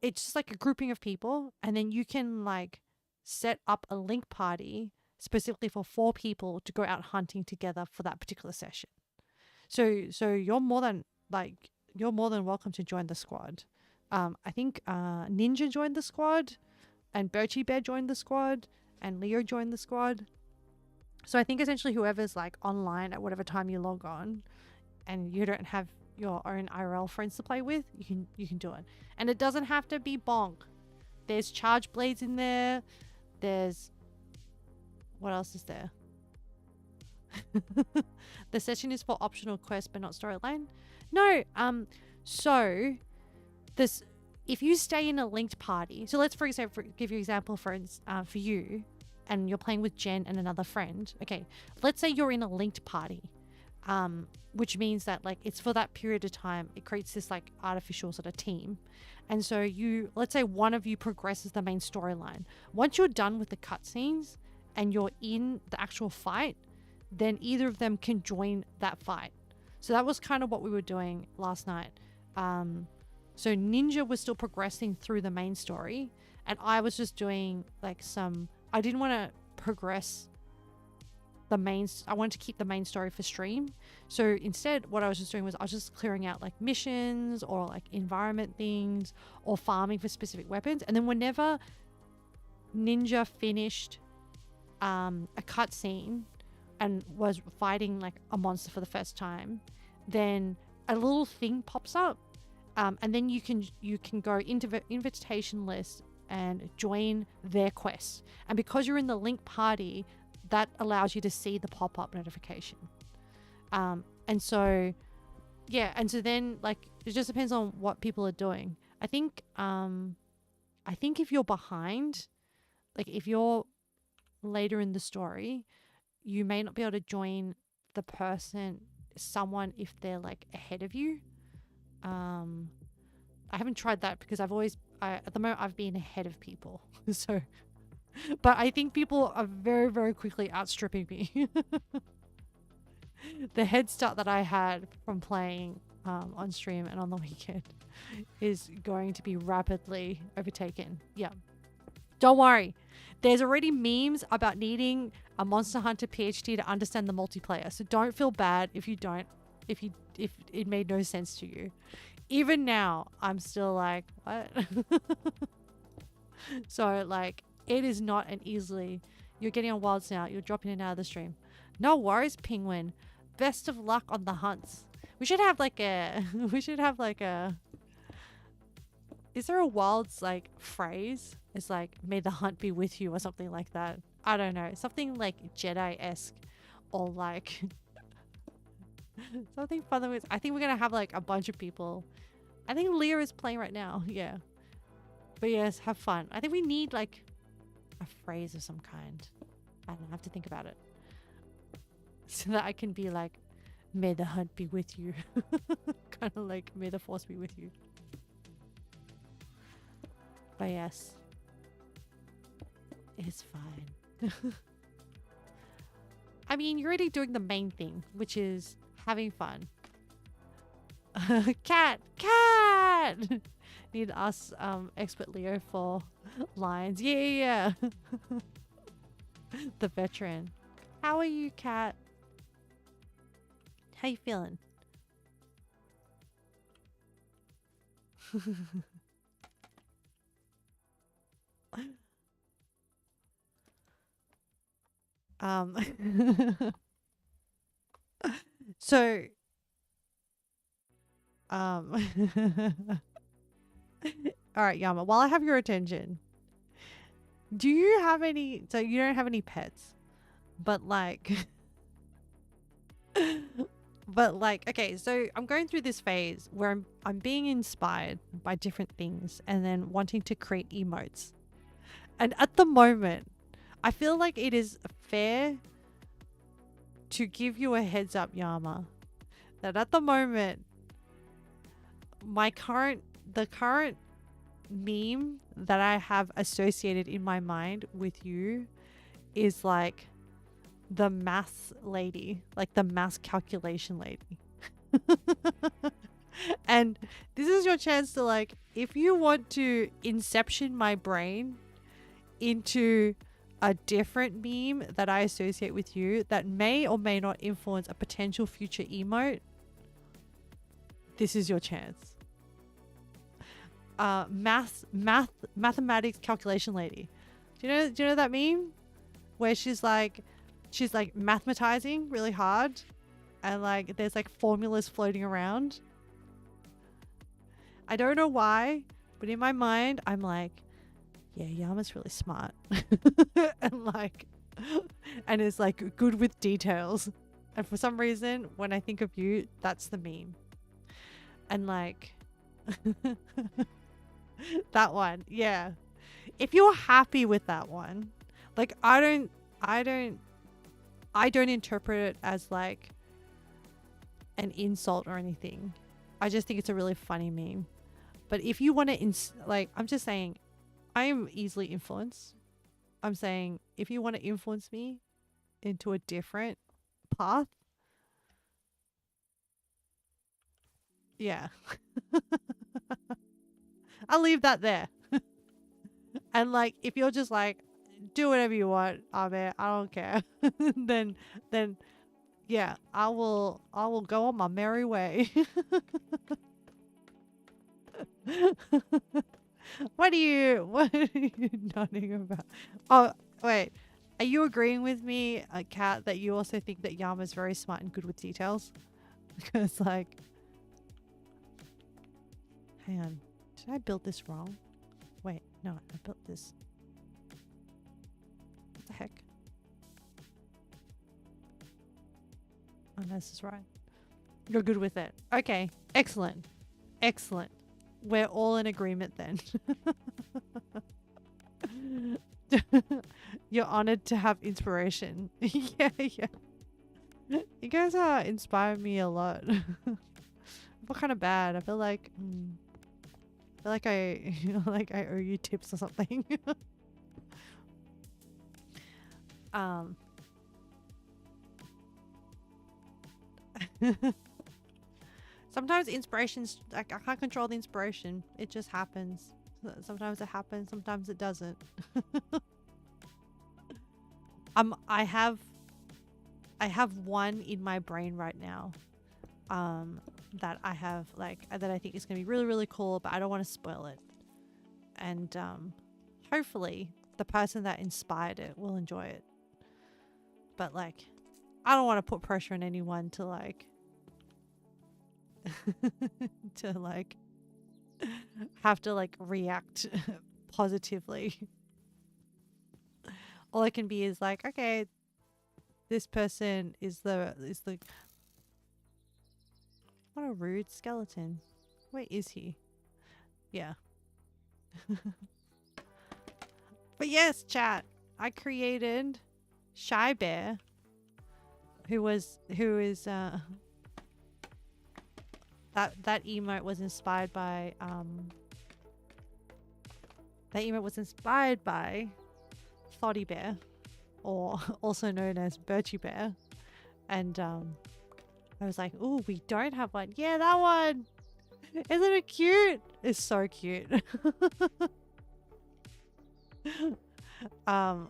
it's just like a grouping of people. And then you can like set up a link party specifically for 4 people to go out hunting together for that particular session. So you're more than welcome to join the squad. I think Ninja joined the squad, and Birchie Bear joined the squad, and Leo joined the squad. So I think essentially whoever's like online at whatever time you log on, and you don't have your own IRL friends to play with, you can do it. And it doesn't have to be bonk. There's charge blades in there. There's, what else is there? The session is for optional quests but not storyline. No, so this, if you stay in a linked party, so let's give you an example for you, and you're playing with Jen and another friend. Okay, let's say you're in a linked party, which means that like it's for that period of time. It creates this like artificial sort of team, and so let's say one of you progresses the main storyline. Once you're done with the cutscenes and you're in the actual fight, then either of them can join that fight. So that was kind of what we were doing last night. So Ninja was still progressing through the main story, and I was just doing like I didn't want to progress I wanted to keep the main story for stream. So instead, what I was just doing was I was just clearing out like missions or like environment things or farming for specific weapons. And then whenever Ninja finished a cutscene and was fighting like a monster for the first time, then a little thing pops up, and then you can go into the invitation list and join their quest. And because you're in the link party, that allows you to see the pop-up notification. And so then like it just depends on what people are doing. I think if you're behind, like if you're later in the story, you may not be able to join someone if they're like ahead of you. I haven't tried that because at the moment I've been ahead of people. So, but I think people are very, very quickly outstripping me. The head start that I had from playing on stream and on the weekend is going to be rapidly overtaken. Yeah. Don't worry. There's already memes about needing a Monster Hunter PhD to understand the multiplayer. So don't feel bad if you don't, if it made no sense to you. Even now, I'm still like, what? So like, it is not an easily, you're getting on wilds now, you're dropping in and out of the stream. No worries, Penguin. Best of luck on the hunts. We should have like a, is there a wilds like phrase? It's like, may the hunt be with you or something like that. I don't know. Something like Jedi-esque or like something fun with. I think we're going to have like a bunch of people. I think Leah is playing right now. Yeah. But yes, have fun. I think we need like a phrase of some kind. I don't know, I have to think about it. So that I can be like, may the hunt be with you. Kind of like, may the force be with you. But yes. It's fine. I mean, you're already doing the main thing, which is having fun. Cat! Need to ask expert Leo for lines. Yeah. The veteran. How are you, Cat? How you feeling? So all right, Yama, while I have your attention, do you have any, so you don't have any pets, but like okay, so I'm going through this phase where I'm being inspired by different things and then wanting to create emotes. And at the moment, I feel like it is fair to give you a heads up, Yama, that at the moment, the current meme that I have associated in my mind with you is like the math lady, like the math calculation lady. And this is your chance to like, if you want to inception my brain into a different meme that I associate with you that may or may not influence a potential future emote, this is your chance. Mathematics calculation lady. Do you know that meme where she's like mathematizing really hard and like there's like formulas floating around? I don't know why, but in my mind I'm like, yeah, Yama's really smart. and like and is like good with details. And for some reason when I think of you, that's the meme. And like that one, yeah. If you're happy with that one, like I don't interpret it as like an insult or anything. I just think it's a really funny meme. But if you want to like, I'm just saying, I am easily influenced. I'm saying if you want to influence me into a different path, yeah. I'll leave that there. And like, if you're just like, do whatever you want, Abe, I don't care. then yeah, I will go on my merry way. What are you nodding about? Oh, wait. Are you agreeing with me, Kat, that you also think that Yama's very smart and good with details? Because like, hang on. Did I build this wrong? Wait, no, I built this. What the heck? Oh, no, this is right. You're good with it. Okay, excellent. Excellent. We're all in agreement then. You're honored to have inspiration. Yeah. You guys inspire me a lot. I feel kind of bad. I feel like I like I owe you tips or something. Sometimes inspiration's like I can't control the inspiration. It just happens. Sometimes it happens, sometimes it doesn't. I have one in my brain right now. That I have that I think is gonna be really, really cool, but I don't want to spoil it. And hopefully the person that inspired it will enjoy it. But like, I don't want to put pressure on anyone to like to like have to like react positively. All I can be is like, okay, this person is the what a rude skeleton. Where is he? Yeah. But yes, chat. I created Shy Bear, who is that emote was inspired by Thotty Bear, or also known as Birchie Bear. And I was like, ooh, we don't have one. Yeah, that one. Isn't it cute? It's so cute. I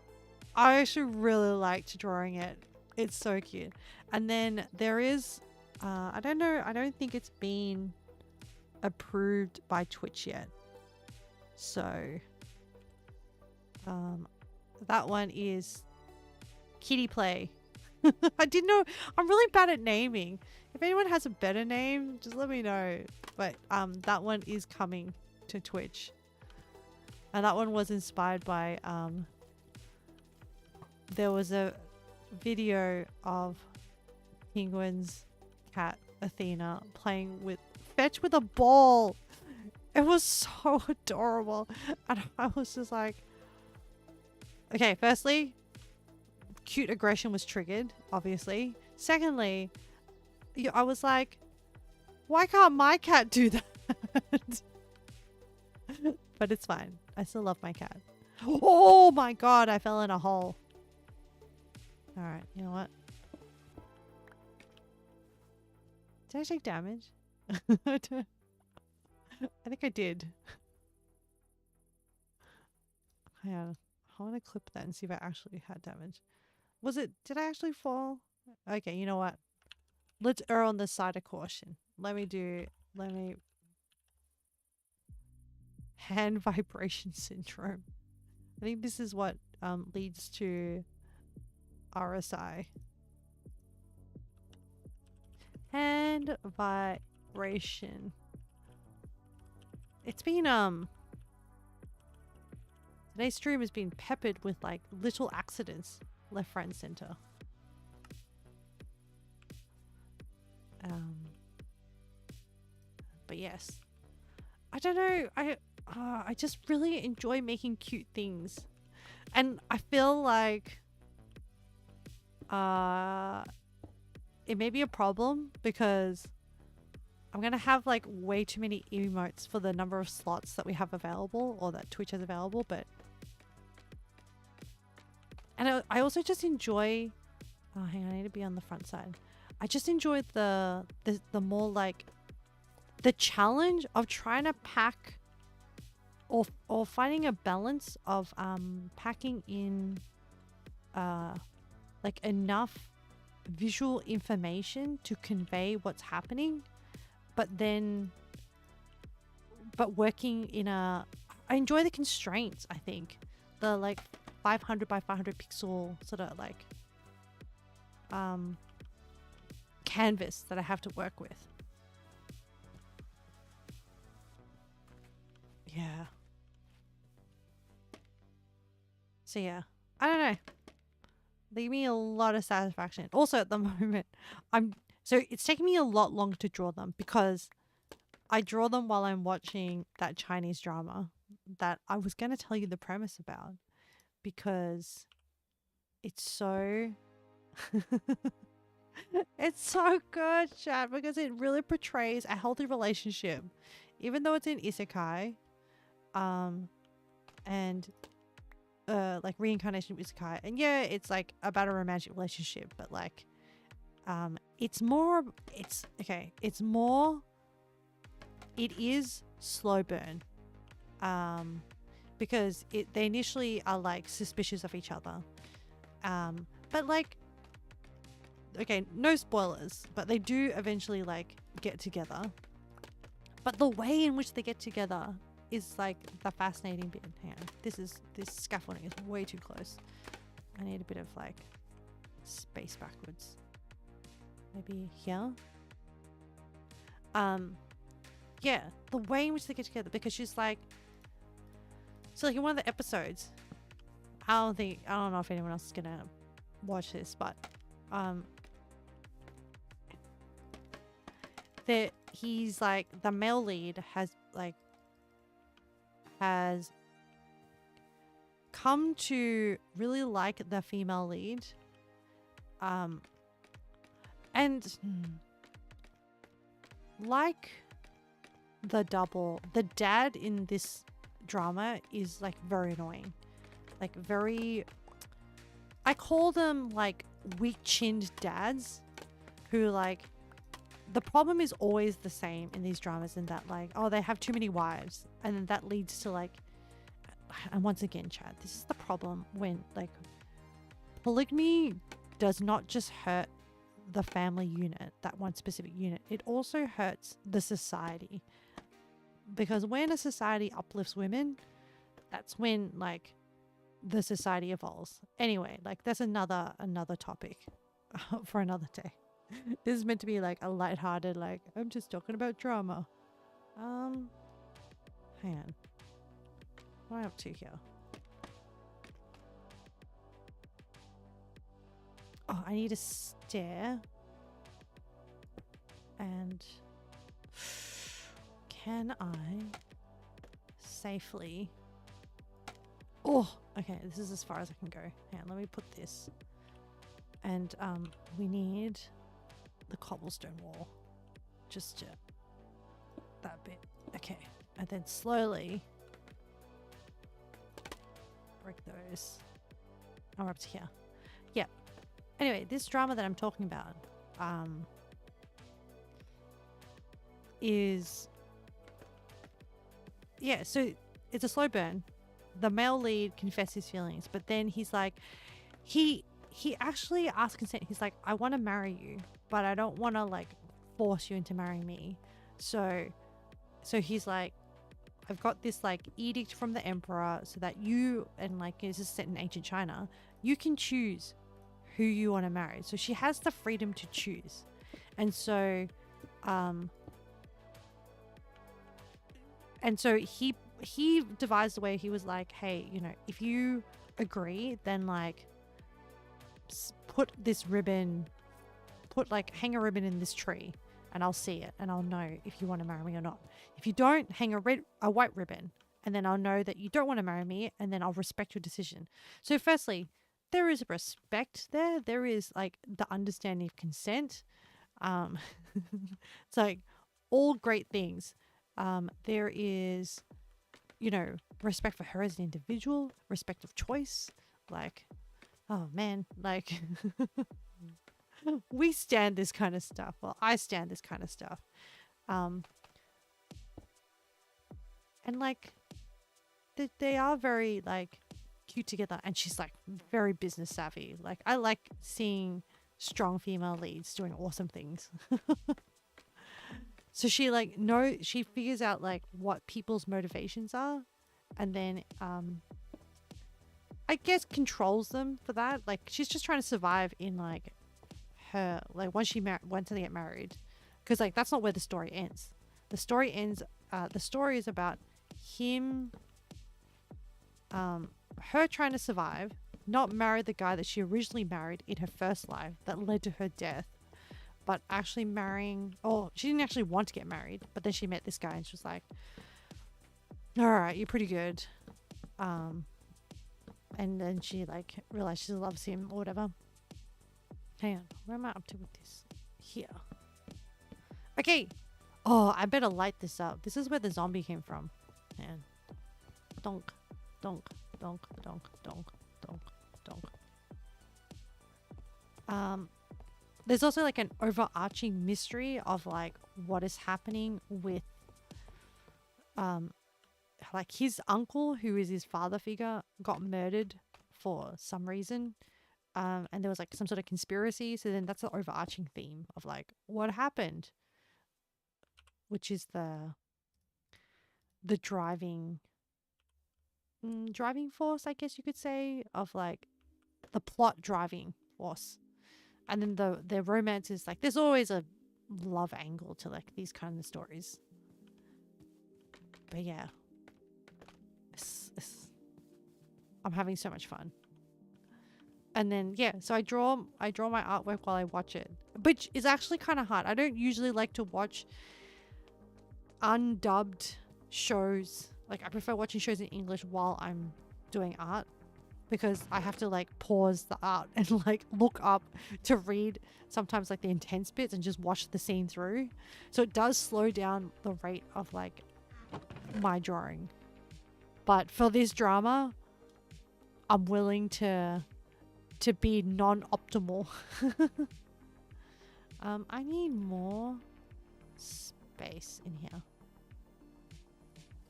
actually really liked drawing it. It's so cute. And then there is, I don't know, I don't think it's been approved by Twitch yet. So, that one is Kitty Play. I didn't know. I'm really bad at naming. If anyone has a better name, just let me know. But that one is coming to Twitch. And that one was inspired by there was a video of Penguin's cat Athena playing with fetch with a ball. It was so adorable. And I was just like, okay, firstly, cute aggression was triggered, obviously. Secondly, I was like, why can't my cat do that? But it's fine. I still love my cat. Oh my god, I fell in a hole. Alright, you know what? Did I take damage? I think I did. Yeah, I want to clip that and see if I actually had damage. Did I actually fall? Okay, you know what? Let's err on the side of caution. Let me hand vibration syndrome. I think this is what leads to RSI. Hand vibration. It's been today's stream has been peppered with like little accidents left, right, and center. But yes, I don't know. I just really enjoy making cute things, and I feel like it may be a problem because I'm gonna have like way too many emotes for the number of slots that we have available, or that Twitch has available. But and I also just enjoy. Oh, hang on, I need to be on the front side. I just enjoy the more like the challenge of trying to pack or finding a balance of packing in like enough visual information to convey what's happening, but working in I enjoy the constraints. I think the like 500 by 500 pixel sort of like canvas that I have to work with. Yeah. So yeah, I don't know. They give me a lot of satisfaction. Also at the moment, so it's taking me a lot longer to draw them because I draw them while I'm watching that Chinese drama that I was going to tell you the premise about, because it's so it's so good, chat, because it really portrays a healthy relationship, even though it's in isekai, and like reincarnation of isekai, and yeah, it's like about a romantic relationship, but like it is slow burn. because they initially are like suspicious of each other. But like, okay, no spoilers, but they do eventually like get together. But the way in which they get together is like the fascinating bit. Hang on, this scaffolding is way too close. I need a bit of like space backwards. Maybe here. Yeah, the way in which they get together, because she's like, so like in one of the episodes, I don't know if anyone else is gonna watch this, but that he's like, the male lead has come to really like the female lead, and like the dad in this drama is like very annoying, like very, I call them like weak-chinned dads who like, the problem is always the same in these dramas, in that like, oh, they have too many wives, and then that leads to like, and once again, Chad, this is the problem when like polygamy does not just hurt the family unit, that one specific unit, it also hurts the society, because when a society uplifts women, that's when like the society evolves. Anyway, like that's another topic for another day. This is meant to be like a lighthearted, like, I'm just talking about drama. Hang on. What am I up to here? Oh, I need a stair. And can I safely... Oh, okay, this is as far as I can go. Hang on, let me put this. And we need the cobblestone wall. Just that bit. Okay, and then slowly break those. Oh, we're up to here. Yeah. Anyway, this drama that I'm talking about is, yeah, so it's a slow burn. The male lead confesses his feelings, but then he's like, he actually asks consent. He's like, I want to marry you, but I don't want to like force you into marrying me. So he's like, I've got this like edict from the emperor so that you, and like this is set in ancient China, you can choose who you want to marry. So she has the freedom to choose. And so he devised a way. He was like, hey, you know, if you agree, then like put this ribbon, hang a ribbon in this tree, and I'll see it, and I'll know if you want to marry me or not. If you don't, hang a white ribbon, and then I'll know that you don't want to marry me, and then I'll respect your decision. So firstly, there is respect there. There is like the understanding of consent. It's like all great things. There is, you know, respect for her as an individual, respect of choice. Like, oh man, like we stand this kind of stuff. Well, I stand this kind of stuff. And like they are very like cute together, and she's like very business savvy. Like I like seeing strong female leads doing awesome things. So she like she figures out like what people's motivations are, and then I guess controls them for that. Like she's just trying to survive in like her, like once they get married, because like that's not where the story ends. The story ends, the story is about him, her trying to survive, not marry the guy that she originally married in her first life that led to her death, but actually marrying, oh, she didn't actually want to get married, but then she met this guy and she was like, all right, you're pretty good. And then she like realized she loves him or whatever. Hang on, where am I up to with this? Here. Okay. Oh, I better light this up. This is where the zombie came from. Man. Donk, donk, donk, donk, donk, donk, donk. There's also like an overarching mystery of like what is happening with like his uncle, who is his father figure, got murdered for some reason. And there was like some sort of conspiracy. So then that's the overarching theme of like what happened, which is the driving force, I guess you could say, of like the plot driving force. And then the romance is like there's always a love angle to like these kind of stories. But yeah, I'm having so much fun. And then yeah, so I draw my artwork while I watch it, which is actually kind of hard. I don't usually like to watch undubbed shows. Like I prefer watching shows in English while I'm doing art, because I have to like pause the art and like look up to read sometimes like the intense bits and just watch the scene through. So it does slow down the rate of like my drawing. But for this drama, I'm willing to be non-optimal. I need more space in here.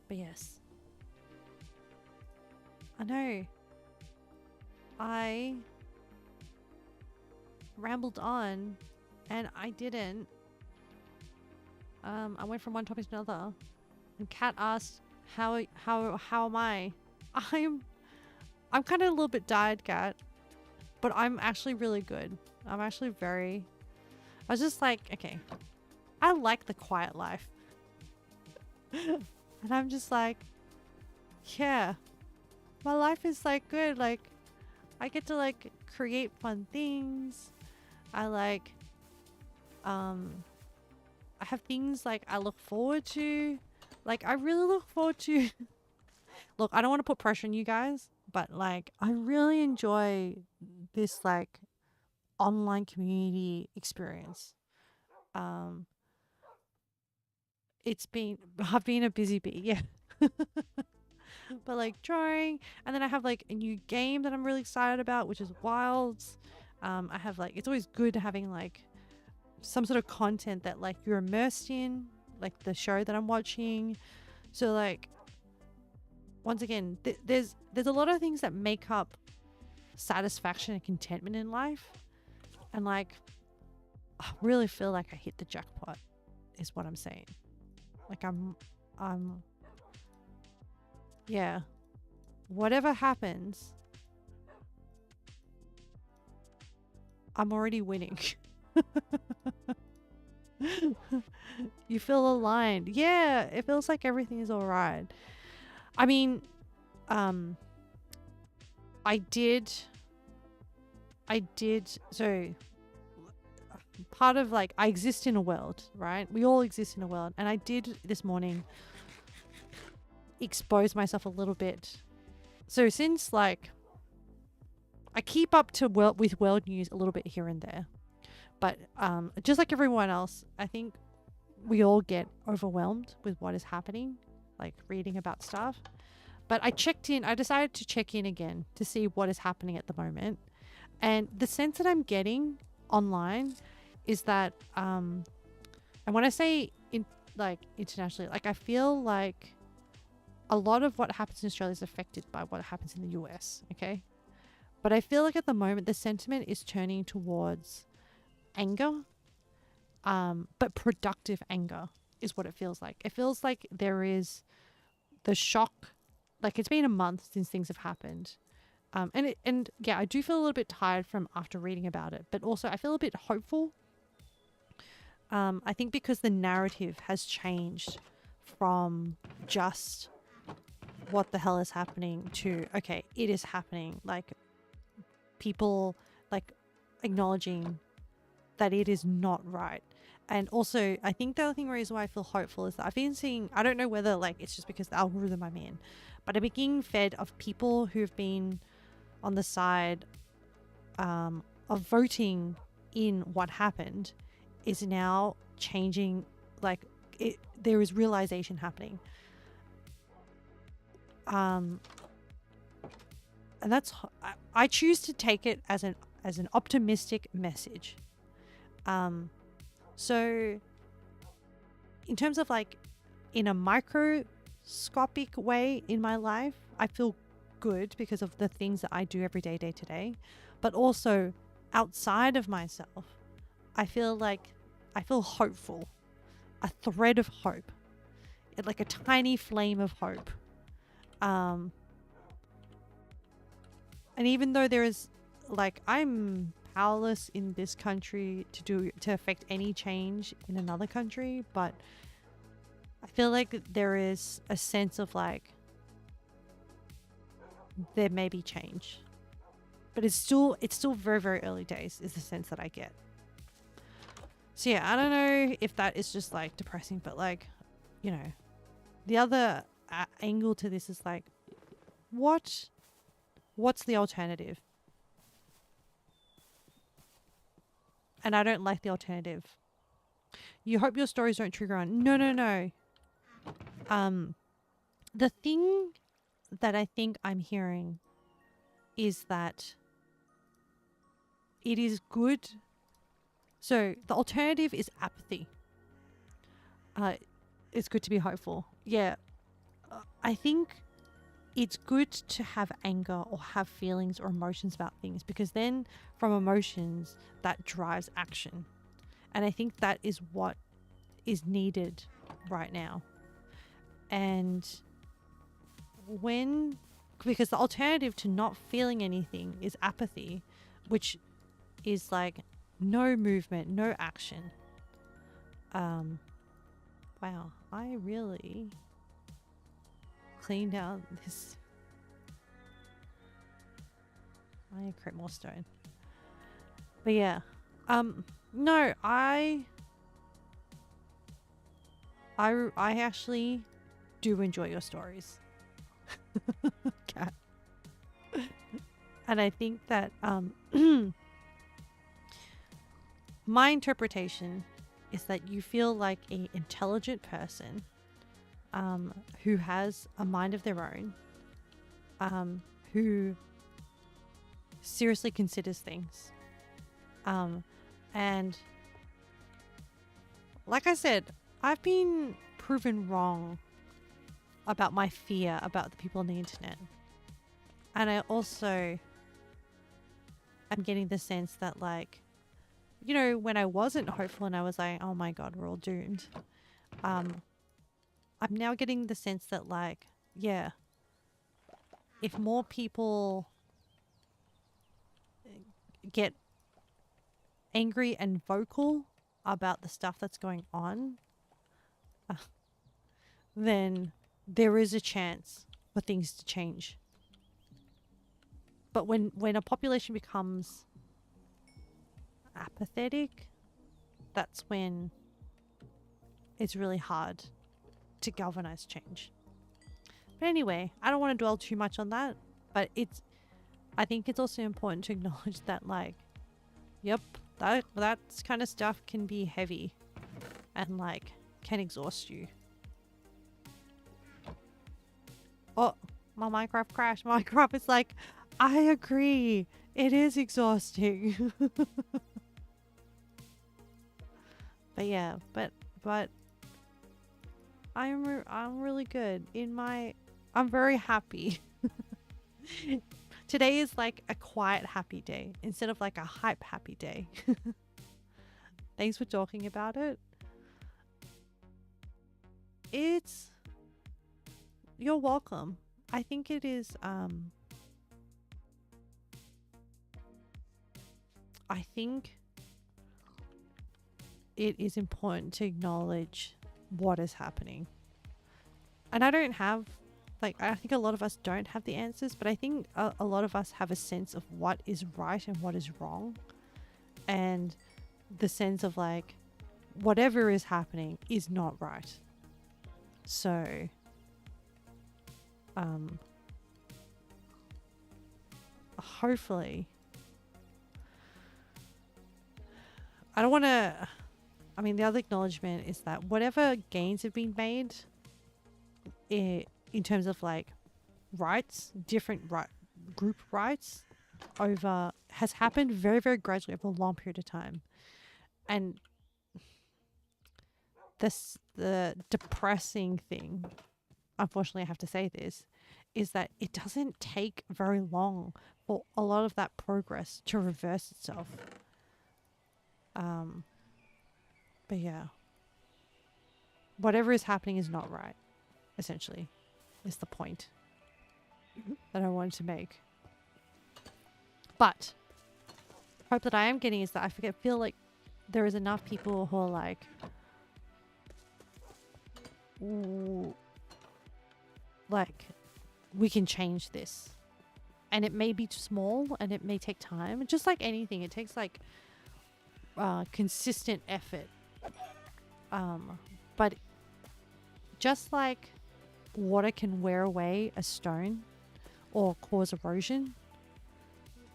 But yes. I know. I rambled on and I didn't. I went from one topic to another. And Kat asked, how am I? I'm kind of a little bit tired, Kat. But I'm actually really good. I'm actually I was just like, okay, I like the quiet life. And I'm just like, yeah, my life is like good. Like, I get to like create fun things. I like, I have things like I look forward to. Like, I really look forward to. Look, I don't want to put pressure on you guys, but like, I really enjoy this like online community experience. I've been a busy bee, yeah. But like drawing, and then I have like a new game that I'm really excited about, which is Wilds. I have like, it's always good having like some sort of content that like you're immersed in, like the show that I'm watching. So like, once again, there's a lot of things that make up satisfaction and contentment in life, and like I really feel like I hit the jackpot is what I'm saying. Like I'm yeah, whatever happens, I'm already winning. You feel aligned. Yeah, it feels like everything is all right. I mean, I did so part of like, I exist in a world, right? We all exist in a world, and I did this morning expose myself a little bit. So since like I keep up to with world news a little bit here and there, but just like everyone else, I think we all get overwhelmed with what is happening, like reading about stuff. But I decided to check in again to see what is happening at the moment. And the sense that I'm getting online is that, and when I say internationally, like I feel like a lot of what happens in Australia is affected by what happens in the US, okay? But I feel like at the moment the sentiment is turning towards anger, but productive anger is what it feels like. It feels like there is the shock, like it's been a month since things have happened. And yeah, I do feel a little bit tired from after reading about it, but also I feel a bit hopeful. I think because the narrative has changed from just what the hell is happening to, okay, it is happening. Like people like acknowledging that it is not right. And also, I think the other reason why I feel hopeful is that I've been seeing, I don't know whether like it's just because the algorithm I'm in, but I'm being fed of people who've been on the side of voting in what happened is now changing. Like there is realization happening. And that's, I choose to take it as an optimistic message. So in terms of like in a micro microscopic way in my life, I feel good because of the things that I do every day, day to day. But also outside of myself, I feel hopeful, a thread of hope, like a tiny flame of hope. And even though there is, like, I'm powerless in this country to affect any change in another country, but I feel like there is a sense of like there may be change, but it's still very, very early days is the sense that I get. So yeah, I don't know if that is just like depressing, but like, you know, the other angle to this is like, what's the alternative? And I don't like the alternative. You hope your stories don't trigger on. No. The thing that I think I'm hearing is that it is good. So the alternative is apathy. It's good to be hopeful. Yeah. I think it's good to have anger or have feelings or emotions about things, because then from emotions that drives action. And I think that is what is needed right now. And because the alternative to not feeling anything is apathy, which is like no movement, no action. Wow, I really cleaned out this. I need to create more stone. But yeah, no, I actually do enjoy your stories. Cat. And I think that my interpretation is that you feel like an intelligent person who has a mind of their own, who seriously considers things. And like I said, I've been proven wrong about my fear about the people on the internet. And I also am getting the sense that, like, you know, when I wasn't hopeful and I was like, oh my God, we're all doomed. I'm now getting the sense that, like, yeah, if more people get angry and vocal about the stuff that's going on, then there is a chance for things to change. But when a population becomes apathetic, that's when it's really hard to galvanize change. But anyway, I don't want to dwell too much on that, but I think it's also important to acknowledge that, like, yep, that kind of stuff can be heavy and, like, can exhaust you. Oh, my Minecraft crashed. Minecraft is like, I agree. It is exhausting. But yeah, but I'm really good I'm very happy. Today is like a quiet happy day instead of like a hype happy day. Thanks for talking about it. You're welcome. I think it is I think it is important to acknowledge what is happening. And I don't have, like, I think a lot of us don't have the answers, but I think a lot of us have a sense of what is right and what is wrong. And the sense of, like, whatever is happening is not right. So, hopefully, I don't want to, I mean, the other acknowledgement is that whatever gains have been made in terms of, like, rights, different group rights has happened very, very gradually over a long period of time. And the depressing thing unfortunately I have to say this, is that it doesn't take very long for a lot of that progress to reverse itself. But yeah, whatever is happening is not right, essentially, is the point that I wanted to make. But hope that I am getting is that I feel like there is enough people who are like, ooh, like, we can change this. And it may be small and it may take time. Just like anything, it takes like consistent effort. But just like water can wear away a stone or cause erosion,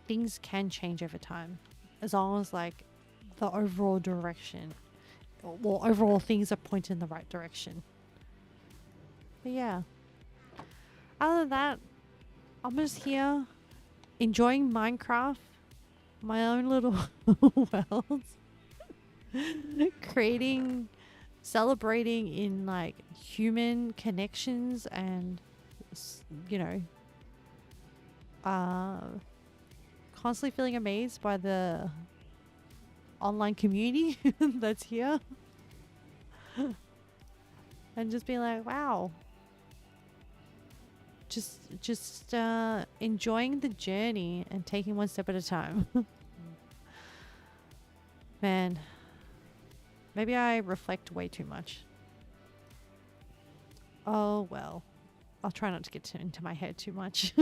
things can change over time. As long as like the overall direction, well, overall things are pointing in the right direction. But yeah. Other than that, I'm just here enjoying Minecraft, my own little worlds, creating, celebrating in like human connections and, you know, constantly feeling amazed by the online community that's here. And just being like, wow. Just enjoying the journey and taking one step at a time. Man, maybe I reflect way too much. Oh well, I'll try not to get into my head too much.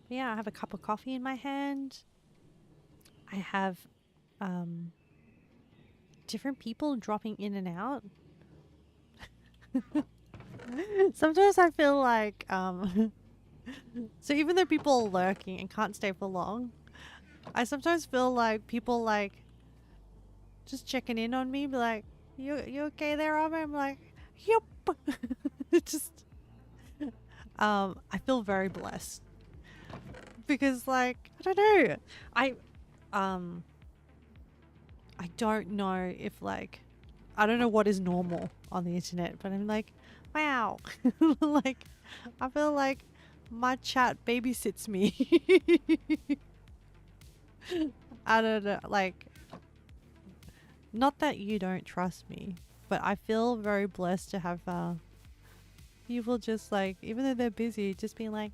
Yeah, I have a cup of coffee in my hand. I have different people dropping in and out. Sometimes I feel like so even though people are lurking and can't stay for long, I sometimes feel like people like just checking in on me, be like, you okay there, Robert? I'm like, yep. Just I feel very blessed. Because like, I don't know. I don't know if like, I don't know what is normal on the internet, but I'm like, wow. Like, I feel like my chat babysits me. I don't know, like, not that you don't trust me, but I feel very blessed to have people just like, even though they're busy, just being like,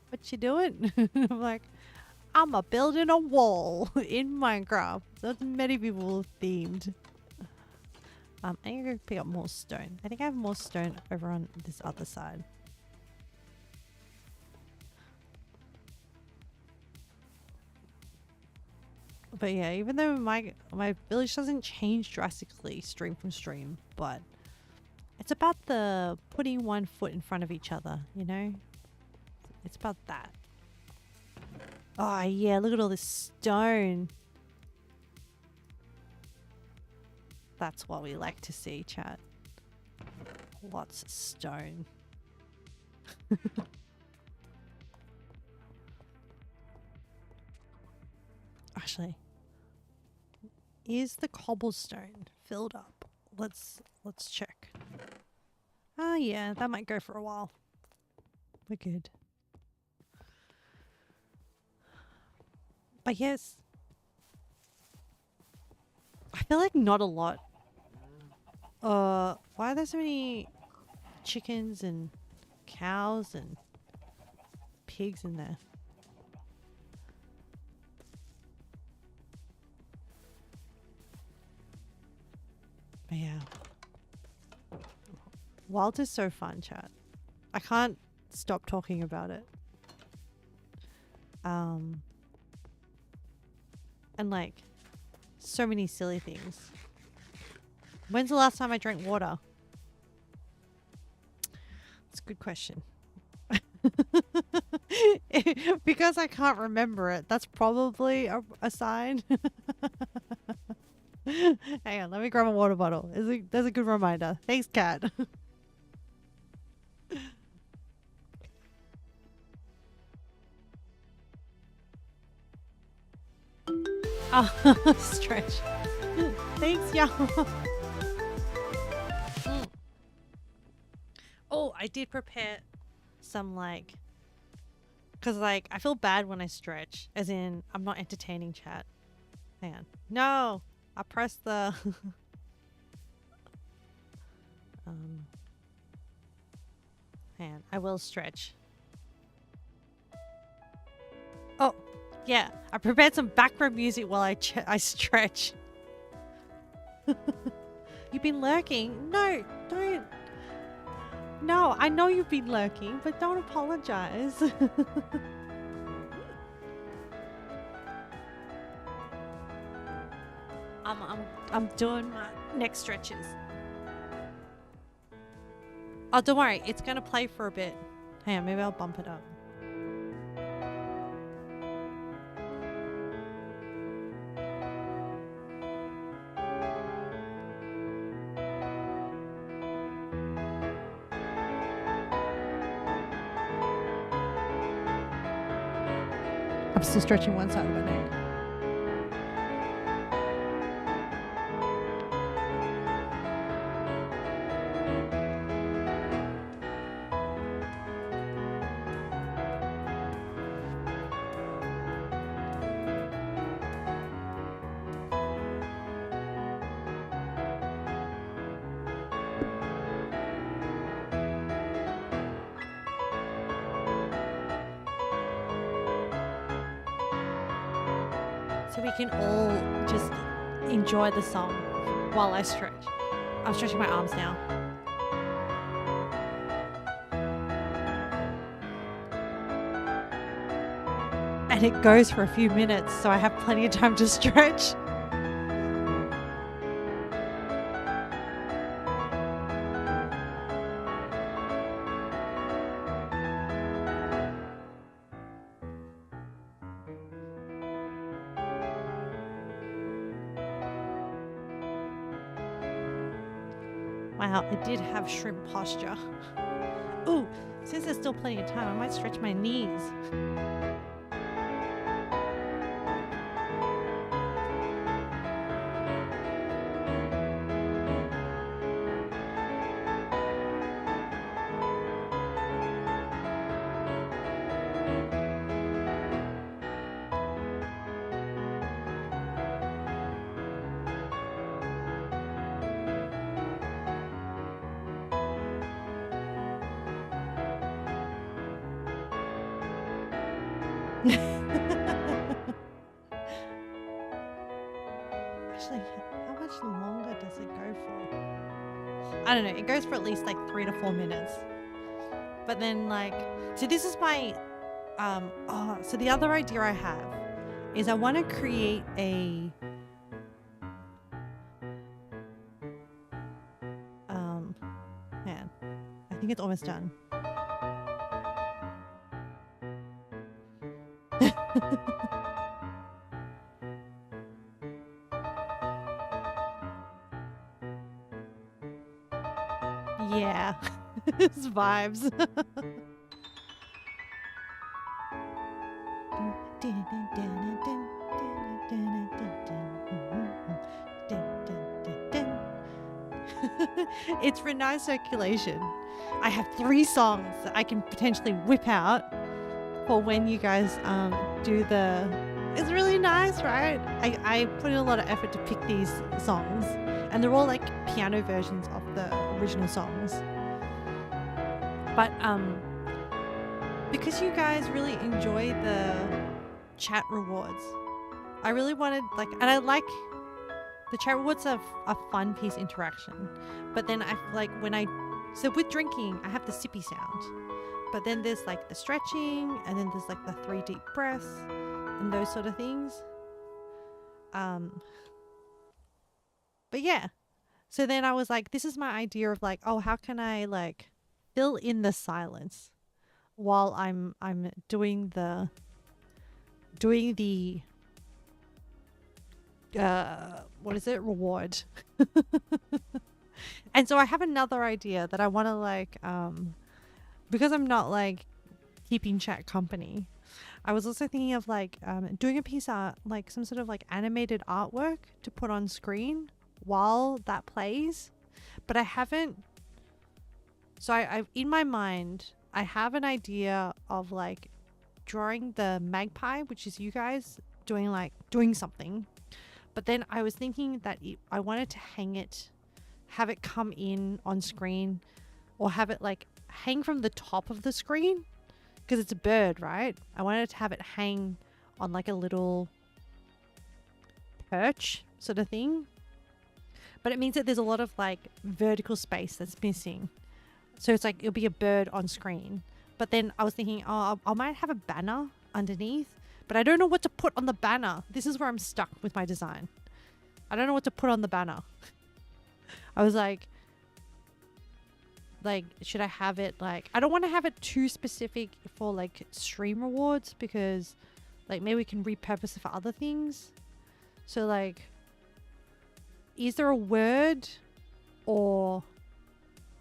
what you doing? I'm like, I'm building a wall in Minecraft. So it's medieval themed. I'm gonna pick up more stone. I think I have more stone over on this other side. But yeah, even though my village doesn't change drastically stream from stream, but it's about the putting one foot in front of each other, you know? It's about that. Oh yeah, look at all this stone. That's what we like to see, chat. Lots of stone. Actually, is the cobblestone filled up? Let's check. Oh yeah, that might go for a while. We're good. But yes, I feel like not a lot. Why are there so many chickens and cows and pigs in there? But yeah. Wild is so fun, chat. I can't stop talking about it. And like, so many silly things. When's the last time I drank water? It's a good question. Because I can't remember it. That's probably a sign. Hang on, let me grab a water bottle. There's a good reminder. Thanks, cat. Oh, stretch. Thanks, y'all. Oh, I did prepare some like, cause like I feel bad when I stretch, as in I'm not entertaining chat. Hang on. No, I pressed the. Hang on, I will stretch. Oh, yeah, I prepared some background music while I stretch. You've been lurking? No, don't. No, I know you've been lurking, but don't apologize. I'm doing my neck stretches. Oh, don't worry, it's gonna play for a bit. Hang on, maybe I'll bump it up. I'm still stretching one side of my neck. So we can all just enjoy the song while I stretch. I'm stretching my arms now. And it goes for a few minutes, so I have plenty of time to stretch. Wow, I did have shrimp posture. Ooh, since there's still plenty of time, I might stretch my knees. Actually, how much longer does it go for? I don't know. It goes for at least like 3 to 4 minutes. But then like, so this is my, so the other idea I have is I want to create a, man, I think it's almost done. Yeah, it's vibes. It's for nice circulation. I have 3 songs that I can potentially whip out for when you guys do the. It's really nice, right? I put in a lot of effort to pick these songs, and they're all like piano versions of the original songs. But because you guys really enjoy the chat rewards, I really wanted like, and I like the chat rewards are a fun piece interaction. But then I like so with drinking, I have the sippy sound. But then there's like the stretching, and then there's like the 3 deep breaths and those sort of things. But yeah. So then I was like, this is my idea of like, oh, how can I like fill in the silence while I'm doing the what is it? Reward. And so I have another idea that I want to like because I'm not like keeping chat company. I was also thinking of like doing a piece of like some sort of like animated artwork to put on screen while that plays, but I haven't. So I in my mind, I have an idea of like drawing the magpie, which is you guys doing something. But then I was thinking that I wanted to have it come in on screen, or have it like hang from the top of the screen, because it's a bird, right? I wanted to have it hang on like a little perch sort of thing. But it means that there's a lot of like vertical space that's missing. So it's like it'll be a bird on screen. But then I was thinking, oh, I might have a banner underneath, but I don't know what to put on the banner. This is where I'm stuck with my design. I don't know what to put on the banner. I was like, should I have it like, I don't want to have it too specific for like stream rewards, because like maybe we can repurpose it for other things. So like, is there a word, or,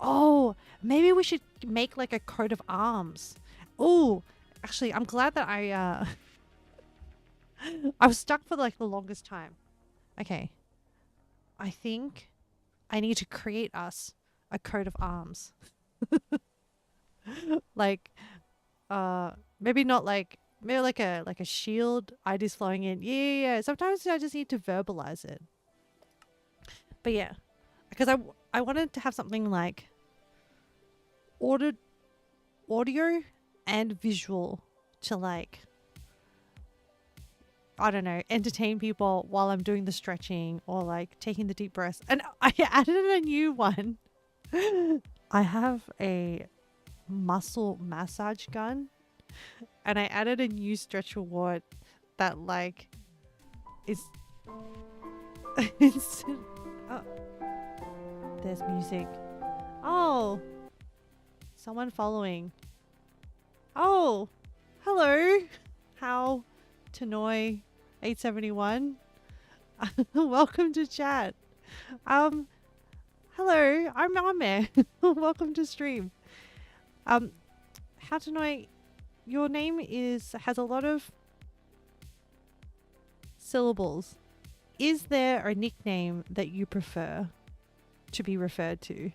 oh, maybe we should make like a coat of arms. Oh, actually, I'm glad that I was stuck for like the longest time. Okay. I think I need to create us a coat of arms. Like, maybe not like, maybe like a shield, ideas flowing in. Yeah. Sometimes I just need to verbalize it. But yeah, because I wanted to have something like audio and visual to like, I don't know, entertain people while I'm doing the stretching or like taking the deep breaths. And I added a new one. I have a muscle massage gun, and I added a new stretch reward that like is it's, oh, there's music. Oh, someone following. Oh, hello. How Tanoi 871. Welcome to chat. Hello, I'm Ame. Welcome to stream. How Tanoi, your name has a lot of syllables. Is there a nickname that you prefer to be referred to?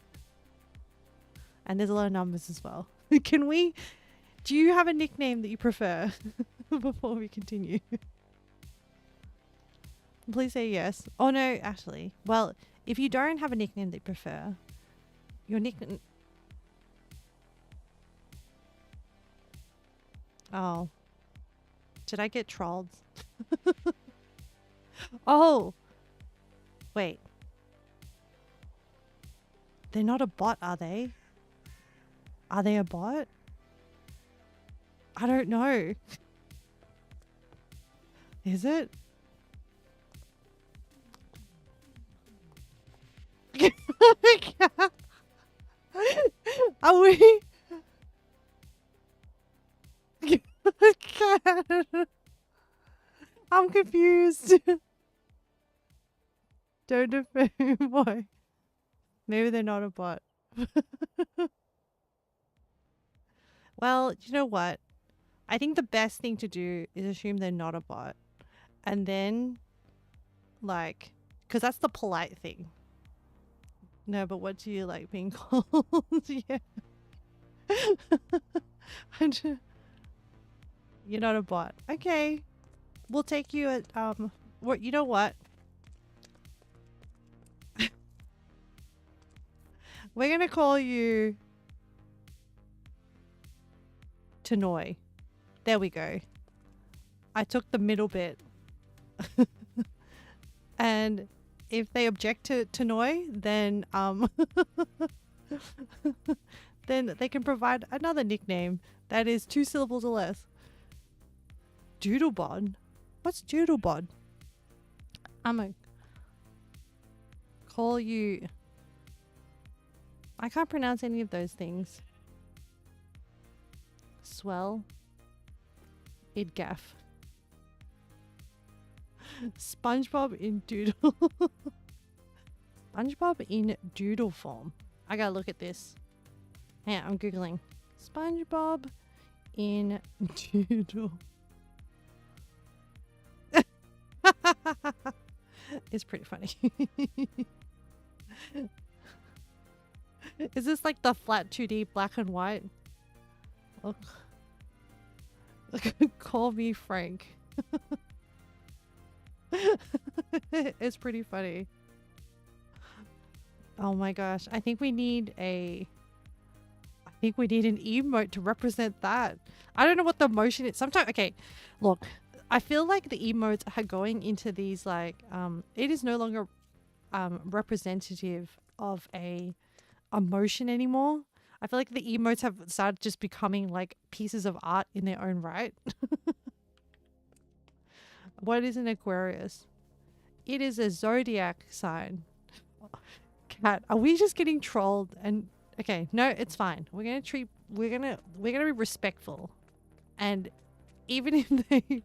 And there's a lot of numbers as well. Do you have a nickname that you prefer before we continue? Please say yes. Oh no, actually. Well, if you don't have a nickname that you prefer, your nickname... Oh. Did I get trolled? Oh. Wait. They're not a bot, are they? Are they a bot? I don't know. Is it? Are we? I'm confused. Don't defend boy. Maybe they're not a bot. Well, you know what? I think the best thing to do is assume they're not a bot. And then, like, because that's the polite thing. No, but what do you like being called? Yeah. You're not a bot. Okay. We'll take you at, what, you know what? We're going to call you Tanoi. There we go. I took the middle bit. And if they object to Tanoi, then then they can provide another nickname that is 2 syllables or less. Doodlebod? What's Doodlebod? I'm gonna call you... I can't pronounce any of those things. Swell. Idgaff. SpongeBob in doodle. SpongeBob in doodle form. I gotta look at this. Yeah, I'm googling. SpongeBob in doodle. It's pretty funny. Is this like the flat 2D black and white? Oh. Call me Frank. It's pretty funny. Oh my gosh. I think we need an emote to represent that. I don't know what the motion is. Sometimes, okay, look, I feel like the emotes are going into these like, it is no longer representative of a emotion anymore. I feel like the emotes have started just becoming like pieces of art in their own right. What is an Aquarius? It is a zodiac sign. Cat, are we just getting trolled? And okay, no, it's fine. We're gonna be respectful. And even if they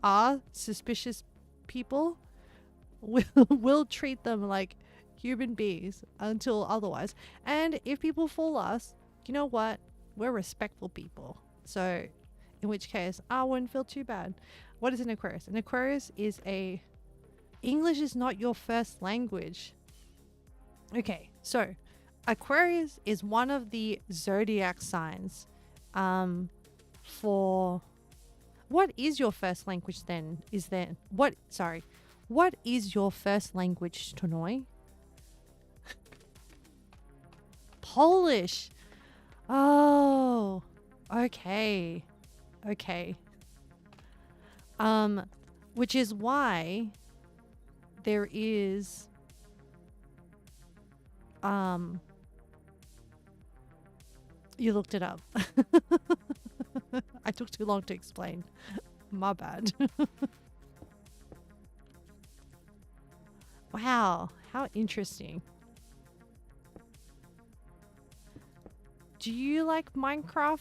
are suspicious people, we'll treat them like human beings until otherwise. And if people fool us, you know what? We're respectful people. So in which case, I wouldn't feel too bad. What is an Aquarius? An Aquarius is English is not your first language. Okay, so Aquarius is one of the zodiac signs. For what is your first language then? What is your first language, Tonoi? Polish. Oh, okay. Okay. Which is why there is you looked it up. I took too long to explain. My bad. Wow, how interesting. Do you like Minecraft,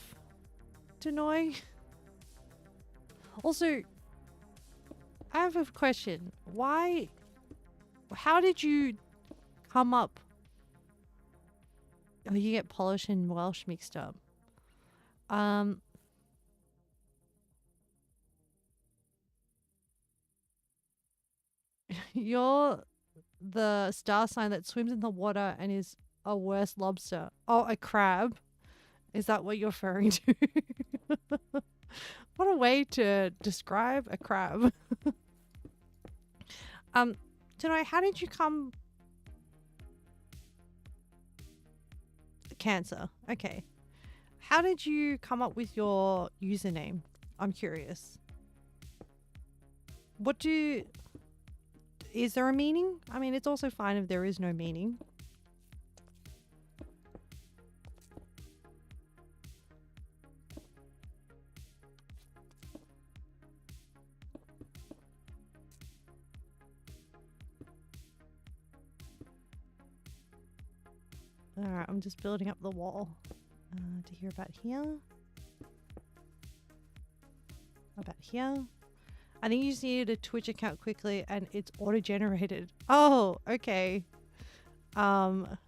Denoy? Also, I have a question. How did you come up? Oh, you get Polish and Welsh mixed up. You're the star sign that swims in the water and is a worse lobster. Oh, a crab? Is that what you're referring to? What a way to describe a crab. Tonight, how did you come? Cancer. Okay. How did you come up with your username? I'm curious. Is there a meaning? I mean, it's also fine if there is no meaning. Alright, I'm just building up the wall to hear about here. About here. I think you just needed a Twitch account quickly and it's auto-generated. Oh, okay. Fair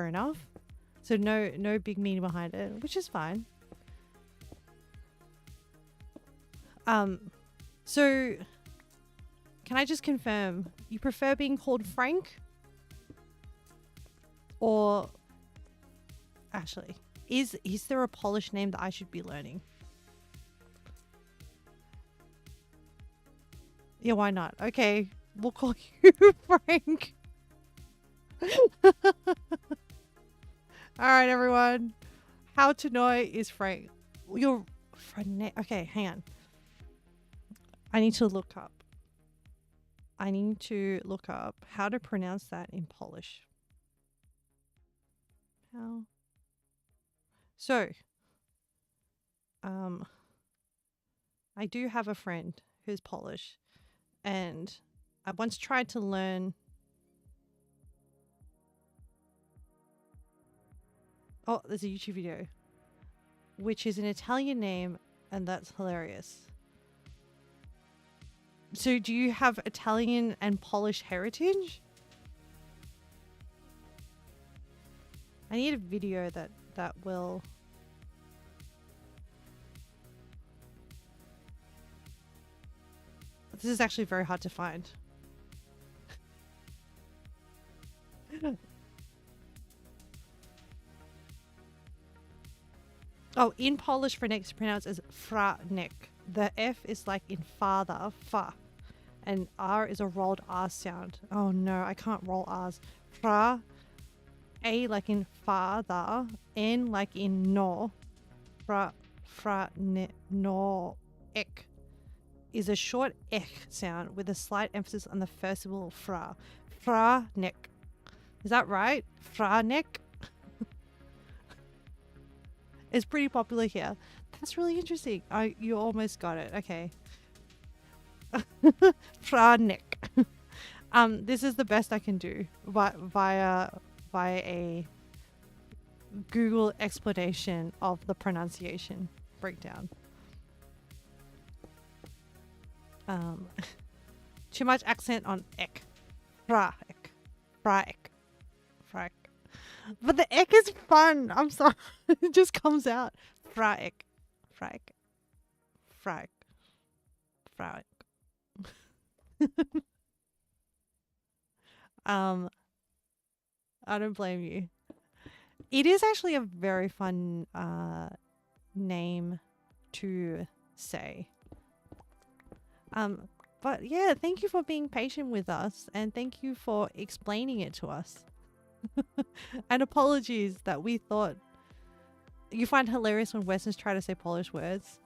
enough. So no big meaning behind it, which is fine. So can I just confirm, you prefer being called Frank? Or actually, is there a Polish name that I should be learning? Yeah, why not? Okay, we'll call you Frank. Alright, everyone. How to know is Frank. Your friend. Okay, hang on. I need to look up how to pronounce that in Polish. How? So, I do have a friend who's Polish, and I once tried to learn. Oh, there's a YouTube video, which is an Italian name, and that's hilarious. So, do you have Italian and Polish heritage? I need a video that will. This is actually very hard to find. Oh, in Polish, phonetics pronounced as franek. The F is like in father, fa. And R is a rolled R sound. Oh no, I can't roll R's. Fra, A like in father, N like in no. No, ek is a short ek sound with a slight emphasis on the first syllable fra. Franek. Is that right? Franek? It's pretty popular here. That's really interesting. You almost got it. Okay. Franek. This is the best I can do via a Google explanation of the pronunciation breakdown. Too much accent on ek. Fraek. Fraek. Fraek. But the ek is fun. I'm sorry. It just comes out. Fraek. Fraek. Fraek. Fraek. I don't blame you. It is actually a very fun name to say. But yeah, thank you for being patient with us, and thank you for explaining it to us. And apologies that we thought you find hilarious when Westerners try to say Polish words.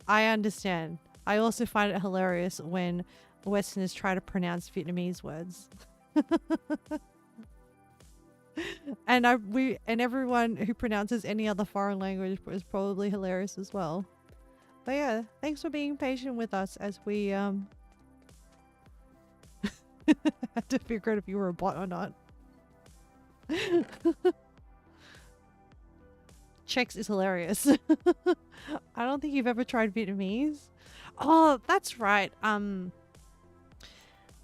I understand. I also find it hilarious when Westerners try to pronounce Vietnamese words. And everyone who pronounces any other foreign language is probably hilarious as well. But yeah, thanks for being patient with us as we had to figure out if you were a bot or not. Czechs is hilarious. I don't think you've ever tried Vietnamese. Oh, that's right.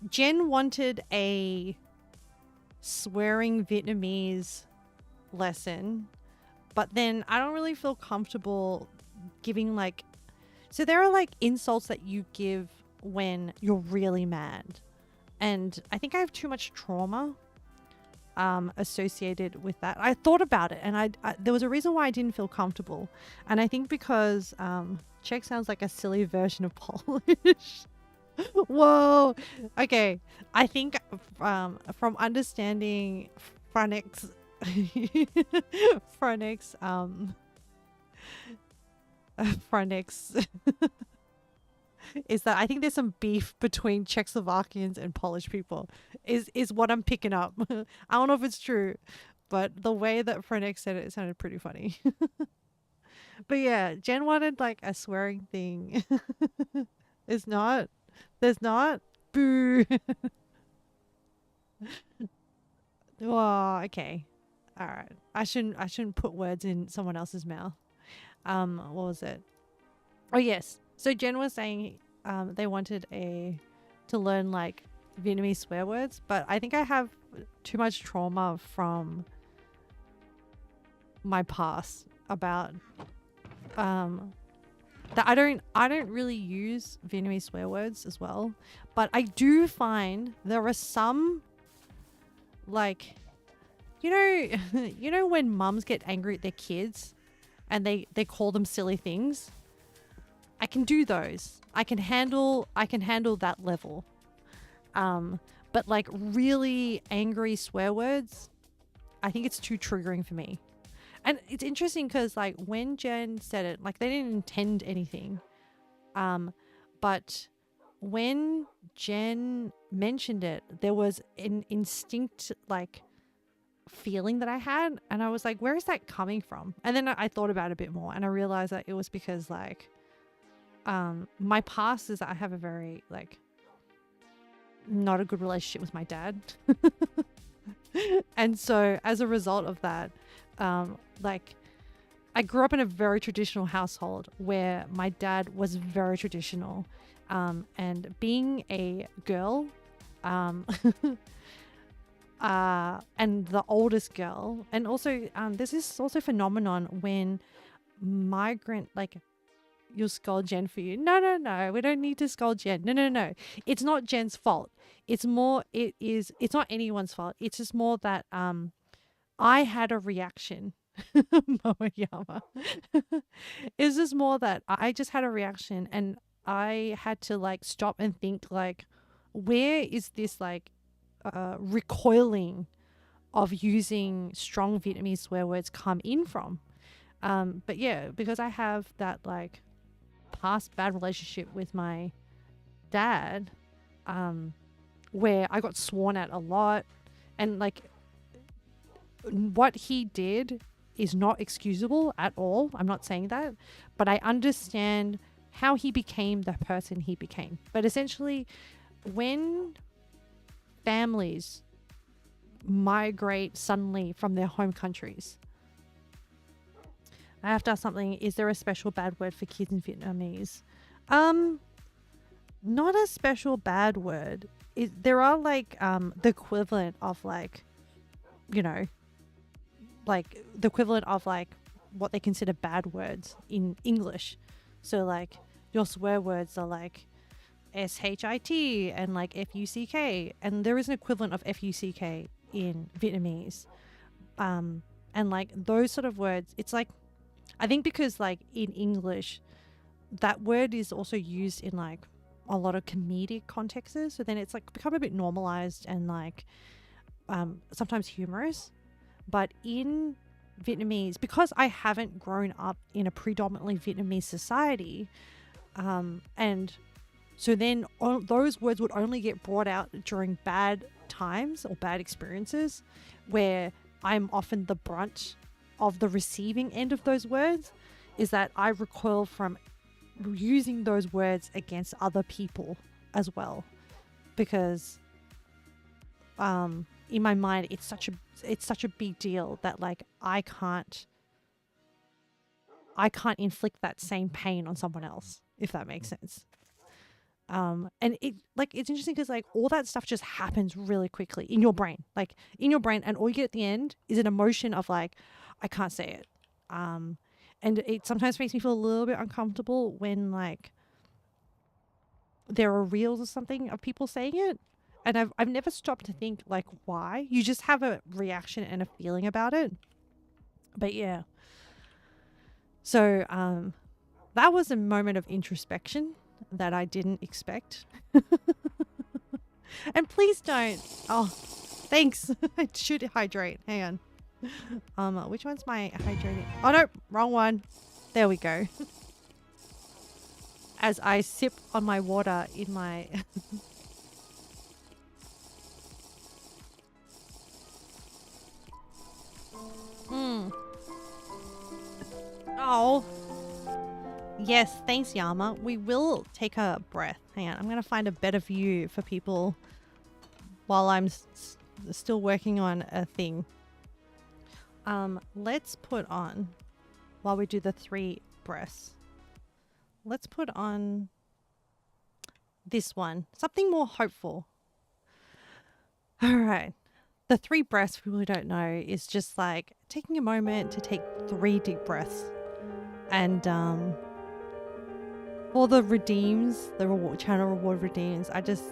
Jen wanted a swearing Vietnamese lesson, but then I don't really feel comfortable giving like, so there are like insults that you give when you're really mad, and I think I have too much trauma associated with that. I thought about it, and I there was a reason why I didn't feel comfortable, and I think because Czech sounds like a silly version of Polish. Whoa. Okay. I think from understanding phonics phonics is that I think there's some beef between Czechoslovakians and Polish people is what I'm picking up. I don't know if it's true, but the way that phonics said it sounded pretty funny. But yeah, Jen wanted like a swearing thing. It's not. There's not. Boo. Oh, okay. All right. I shouldn't put words in someone else's mouth. What was it? Oh yes. So Jen was saying they wanted to learn like Vietnamese swear words, but I think I have too much trauma from my past about that I don't really use Vietnamese swear words as well, but I do find there are some, like, you know when mums get angry at their kids and they call them silly things. I can do those. I can handle that level. But like really angry swear words, I think it's too triggering for me. And it's interesting because like when Jen said it, like they didn't intend anything. But when Jen mentioned it, there was an instinct like feeling that I had, and I was like, where is that coming from? And then I thought about it a bit more, and I realized that it was because like my past is that I have a very like not a good relationship with my dad. And so as a result of that, like I grew up in a very traditional household where my dad was very traditional, and being a girl and the oldest girl, and also there's this also phenomenon when migrant, like you'll scold Jen for you. No, no, no. We don't need to scold Jen. No, no, no. It's not Jen's fault. It's more, it's not anyone's fault. It's just more that I had a reaction. Momoyama. It's just more that I just had a reaction and I had to like stop and think like, where is this like recoiling of using strong Vietnamese swear words come in from? But yeah, because I have that like past bad relationship with my dad, where I got sworn at a lot, and like what he did is not excusable at all. I'm not saying that, but I understand how he became the person he became. But essentially, when families migrate suddenly from their home countries, I have to ask something. Is there a special bad word for kids in Vietnamese? Not a special bad word. There are like the equivalent of like, you know, like the equivalent of like what they consider bad words in English. So like your swear words are like shit and like fuck, and there is an equivalent of fuck in Vietnamese. And like those sort of words, it's like, I think because like in English, that word is also used in like a lot of comedic contexts. So then it's like become a bit normalized and like sometimes humorous. But in Vietnamese, because I haven't grown up in a predominantly Vietnamese society, and so then those words would only get brought out during bad times or bad experiences where I'm often the brunt of the receiving end of those words, is that I recoil from using those words against other people as well, because in my mind it's such a big deal that like I can't inflict that same pain on someone else, if that makes sense. And it's interesting because like all that stuff just happens really quickly in your brain, and all you get at the end is an emotion of like, I can't say it. And it sometimes makes me feel a little bit uncomfortable when like there are reels or something of people saying it. And I've never stopped to think like why. You just have a reaction and a feeling about it. But yeah. So that was a moment of introspection that I didn't expect. And please don't. Oh, thanks. I should hydrate. Hang on. Which one's my hydrating? Oh no, wrong one. There we go. As I sip on my water in my Oh. Yes, thanks, Yama. We will take a breath. Hang on, I'm going to find a better view for people while I'm still working on a thing. Let's put on, while we do the 3 breaths, let's put on this one. Something more hopeful. All right. The 3 breaths, for people who don't know, is just like taking a moment to take 3 deep breaths. And for the redeems, the channel reward redeems, I just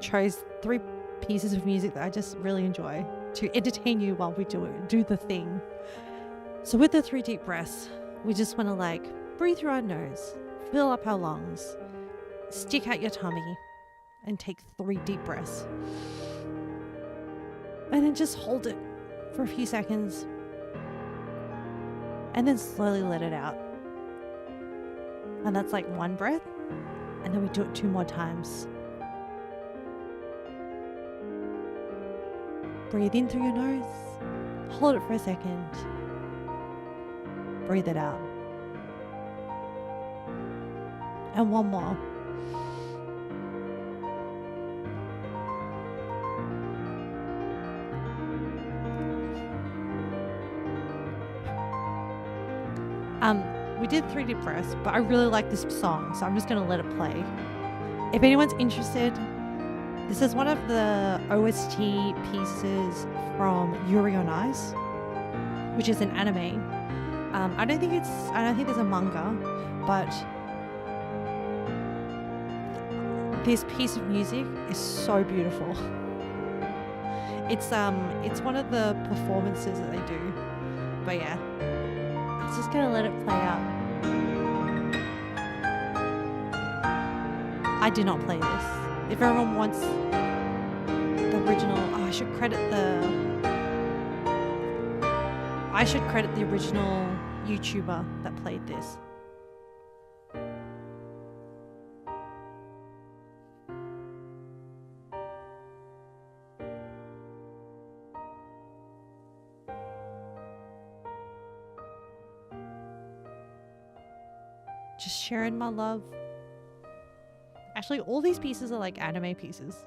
chose 3 pieces of music that I just really enjoy to entertain you while we do the thing. So with the 3 deep breaths, we just want to like breathe through our nose, fill up our lungs, stick out your tummy, and take 3 deep breaths. And then just hold it for a few seconds. And then slowly let it out. And that's like 1 breath. And then we do it 2 more times. Breathe in through your nose. Hold it for a second. Breathe it out. And 1 more. We did 3 deep breaths, but I really like this song, so I'm just going to let it play. If anyone's interested, this is one of the OST pieces from Yuri on Ice, which is an anime. I don't think there's a manga, but This piece of music is so beautiful. It's one of the performances that they do. But yeah, it's just gonna let it play out. I did not play this. If everyone wants the original, I should credit the original YouTuber that played this. Just sharing my love. Actually, all these pieces are like anime pieces.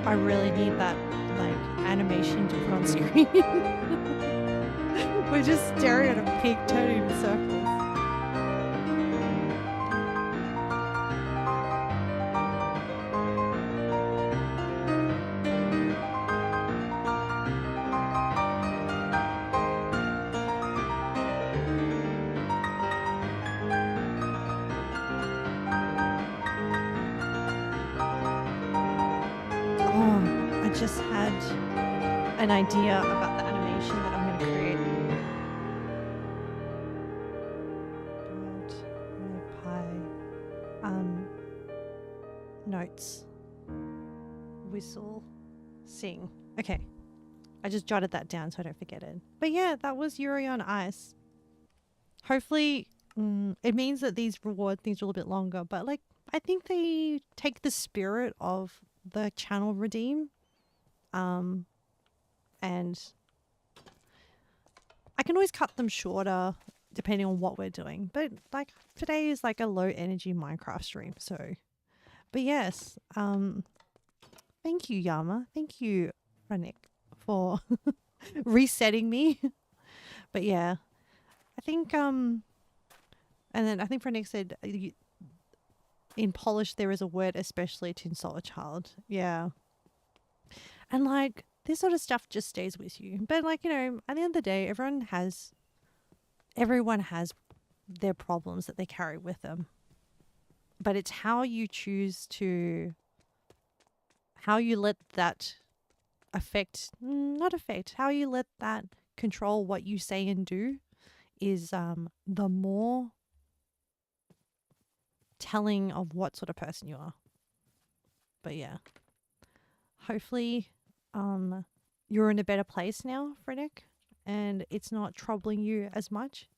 I really need that like animation to put on screen. We're just staring at a pig turning in circles. Just had an idea about the animation that I'm going to create. Notes. Whistle. Sing. Okay. I just jotted that down so I don't forget it. But yeah, that was Yuri on Ice. Hopefully, it means that these reward things are a little bit longer, but like, I think they take the spirit of the channel redeem. And I can always cut them shorter depending on what we're doing. But like today is like a low energy Minecraft stream. So, but yes, thank you, Yama. Thank you, Ranik, for resetting me. But yeah, I think, and then I think Ranik said in Polish there is a word especially to insult a child. Yeah. And like this sort of stuff just stays with you. But like, you know, at the end of the day, everyone has their problems that they carry with them. But it's how you choose to, how you let that how you let that control what you say and do is the more telling of what sort of person you are. But yeah. Hopefully you're in a better place now, Frenick, and it's not troubling you as much.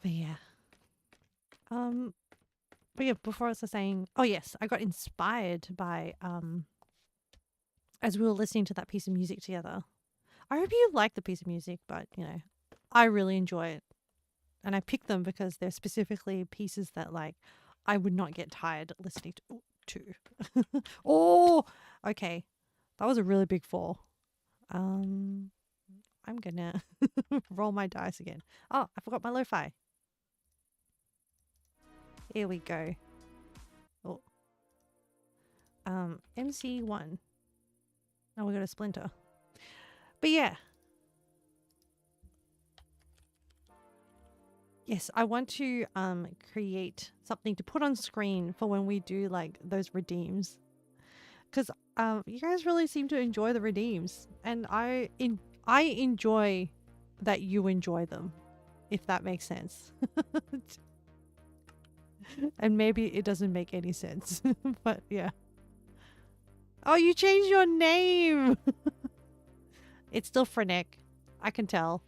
But yeah. But yeah, before I was saying, oh yes, I got inspired by as we were listening to that piece of music together. I hope you like the piece of music, but you know, I really enjoy it. And I picked them because they're specifically pieces that like I would not get tired listening to. Oh, okay. That was a really big fall. I'm gonna roll my dice again. Oh, I forgot my lo-fi. Here we go. Oh. MC1. Now we got a splinter. But yeah. Yes, I want to create something to put on screen for when we do like those redeems. Because you guys really seem to enjoy the redeems. And I enjoy that you enjoy them, if that makes sense. And maybe it doesn't make any sense. But yeah. Oh, you changed your name! It's still Frenek. I can tell.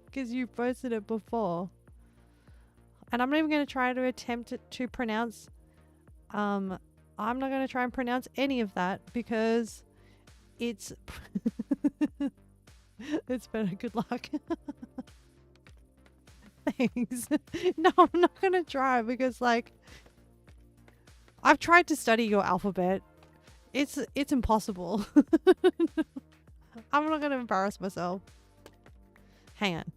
Because you posted it before. And I'm not even going to try to attempt to pronounce, I'm not going to try and pronounce any of that because it's, it's better. Good luck. Thanks. No, I'm not going to try because like, I've tried to study your alphabet. It's impossible. I'm not going to embarrass myself. Hang on.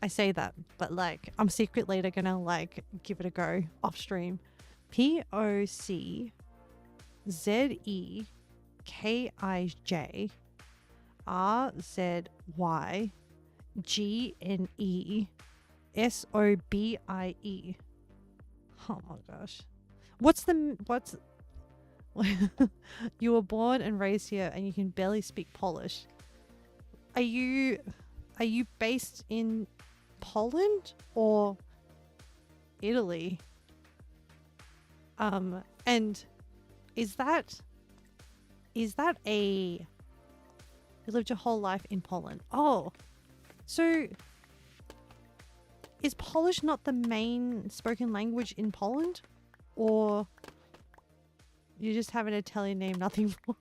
I say that, but like, I'm secretly gonna like give it a go off stream. POCZEKIJRZYGNESOBIE. Oh my gosh. What's you were born and raised here and you can barely speak Polish. Are you based in Poland or Italy? And is that you lived your whole life in Poland? Oh, so is Polish not the main spoken language in Poland, or you just have an Italian name, nothing more?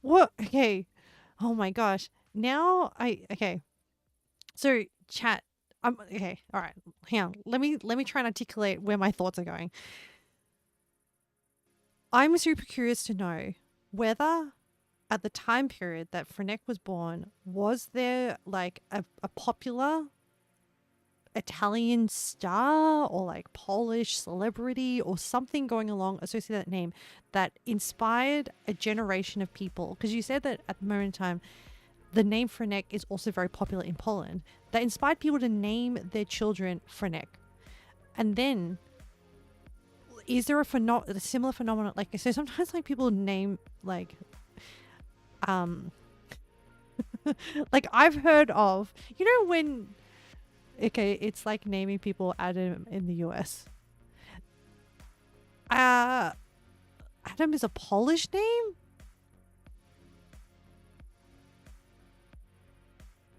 What? Okay. Oh my gosh. Now okay. So chat. Okay. All right. Hang on. Let me try and articulate where my thoughts are going. I'm super curious to know whether at the time period that Frenek was born, was there like a popular Italian star or like Polish celebrity or something going along associated with that name that inspired a generation of people? Because you said that at the moment in time, the name Frenek is also very popular in Poland. That inspired people to name their children Frenek. And then, is there a similar phenomenon? Like, so sometimes like people name like, like I've heard of, you know, when, okay, it's like naming people Adam in the US. Adam is a Polish name?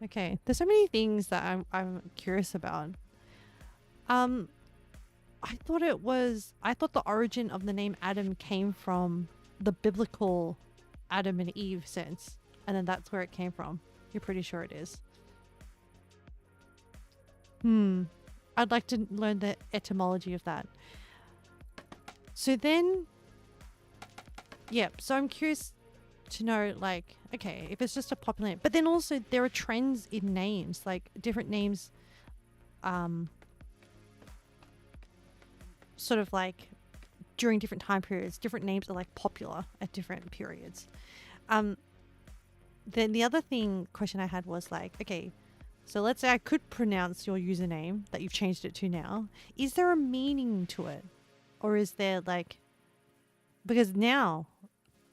Okay, there's so many things that I'm curious about. I thought the origin of the name Adam came from the biblical Adam and Eve sense, and then that's where it came from. You're pretty sure it is. I'd like to learn the etymology of that. So then, yeah, so I'm curious to know, like, okay, if it's just a popular name, but then also there are trends in names, like different names, sort of like during different time periods, different names are like popular at different periods. Then the other question I had was like, okay, so let's say I could pronounce your username that you've changed it to now. Is there a meaning to it? Or is there like, because now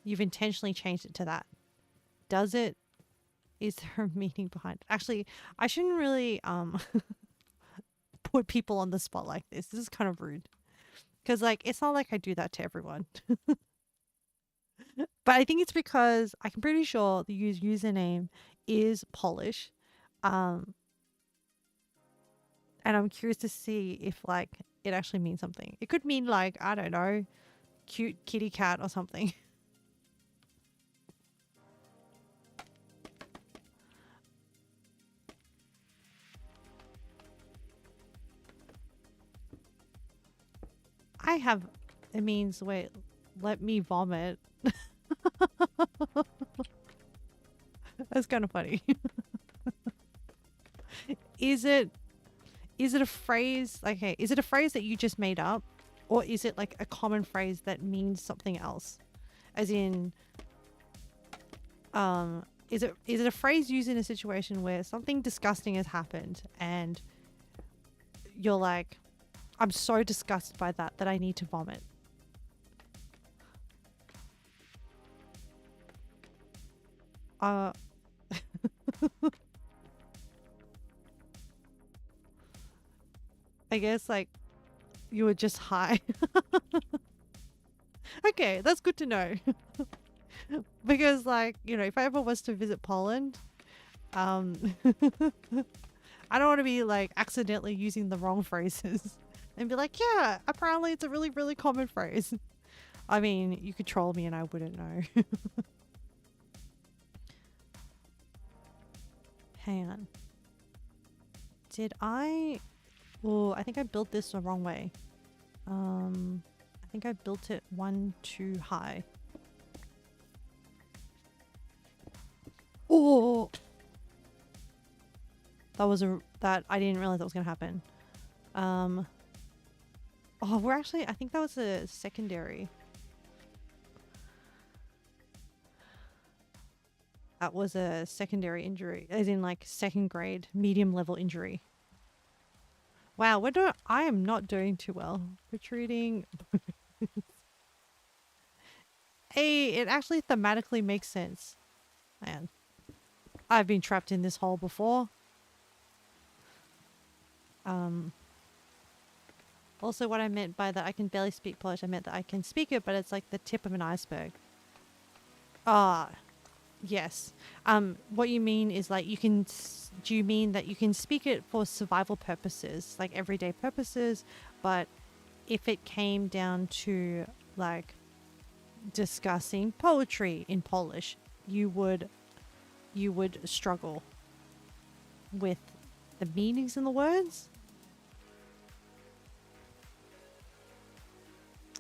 you've intentionally changed it to that. Is there a meaning behind it? Actually, I shouldn't really put people on the spot like this. This is kind of rude. Because like, it's not like I do that to everyone. But I think it's because I'm pretty sure the username is Polish. And I'm curious to see if like it actually means something. It could mean like, I don't know, cute kitty cat or something. It means, wait, let me vomit. That's kind of funny. Is it a phrase? Okay, is it a phrase that you just made up, or is it like a common phrase that means something else? As in, is it a phrase used in a situation where something disgusting has happened and you're like, I'm so disgusted by that I need to vomit? I guess like you were just high. Okay, that's good to know. Because like, you know, if I ever was to visit Poland, I don't want to be like accidentally using the wrong phrases and be like, yeah, apparently it's a really, really common phrase. I mean, you could troll me and I wouldn't know. Hang on. Did I... Oh, I think I built this the wrong way. I think I built it one too high. Oh! That I didn't realize that was gonna happen. Oh, we're actually, I think that was a secondary. That was a secondary injury, as in like second grade, medium level injury. Wow, I am not doing too well. Protruding. Hey, it actually thematically makes sense. Man, I've been trapped in this hole before. Also what I meant by that I can barely speak Polish, I meant that I can speak it, but it's like the tip of an iceberg. Ah, yes. What you mean is like do you mean that you can speak it for survival purposes, like everyday purposes, but if it came down to like discussing poetry in Polish, you would struggle with the meanings in the words?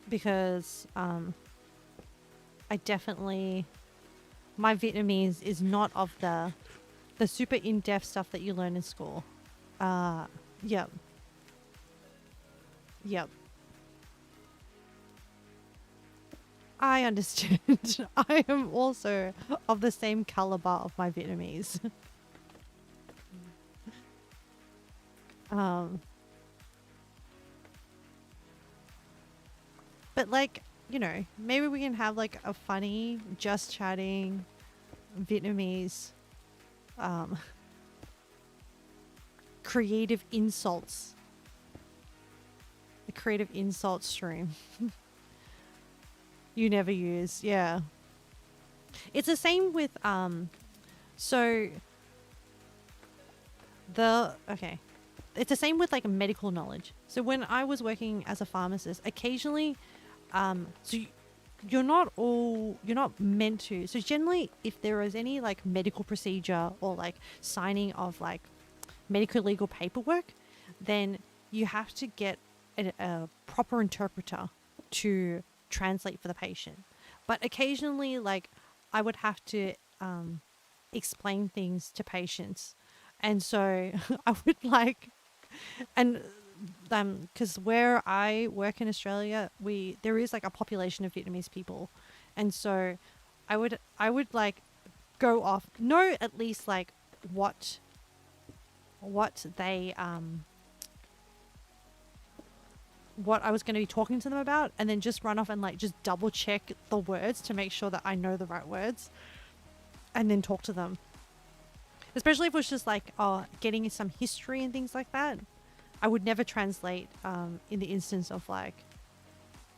Because I definitely, my Vietnamese is not of the super in-depth stuff that you learn in school. Yep. I understand. I am also of the same caliber of my Vietnamese. But like, you know, maybe we can have like a funny, just chatting Vietnamese creative insults. The creative insult stream. You never use, yeah. It's the same with it's the same with like medical knowledge. So when I was working as a pharmacist, occasionally you're not meant to. So generally, if there is any like medical procedure or like signing of like medical legal paperwork, then you have to get a proper interpreter to translate for the patient. But occasionally, like, I would have to explain things to patients, and so I would like, and because where I work in Australia, there is like a population of Vietnamese people, and so I would like go off, know at least like what they what I was going to be talking to them about, and then just run off and like just double check the words to make sure that I know the right words, and then talk to them. Especially if it was just like getting some history and things like that. I would never translate in the instance of like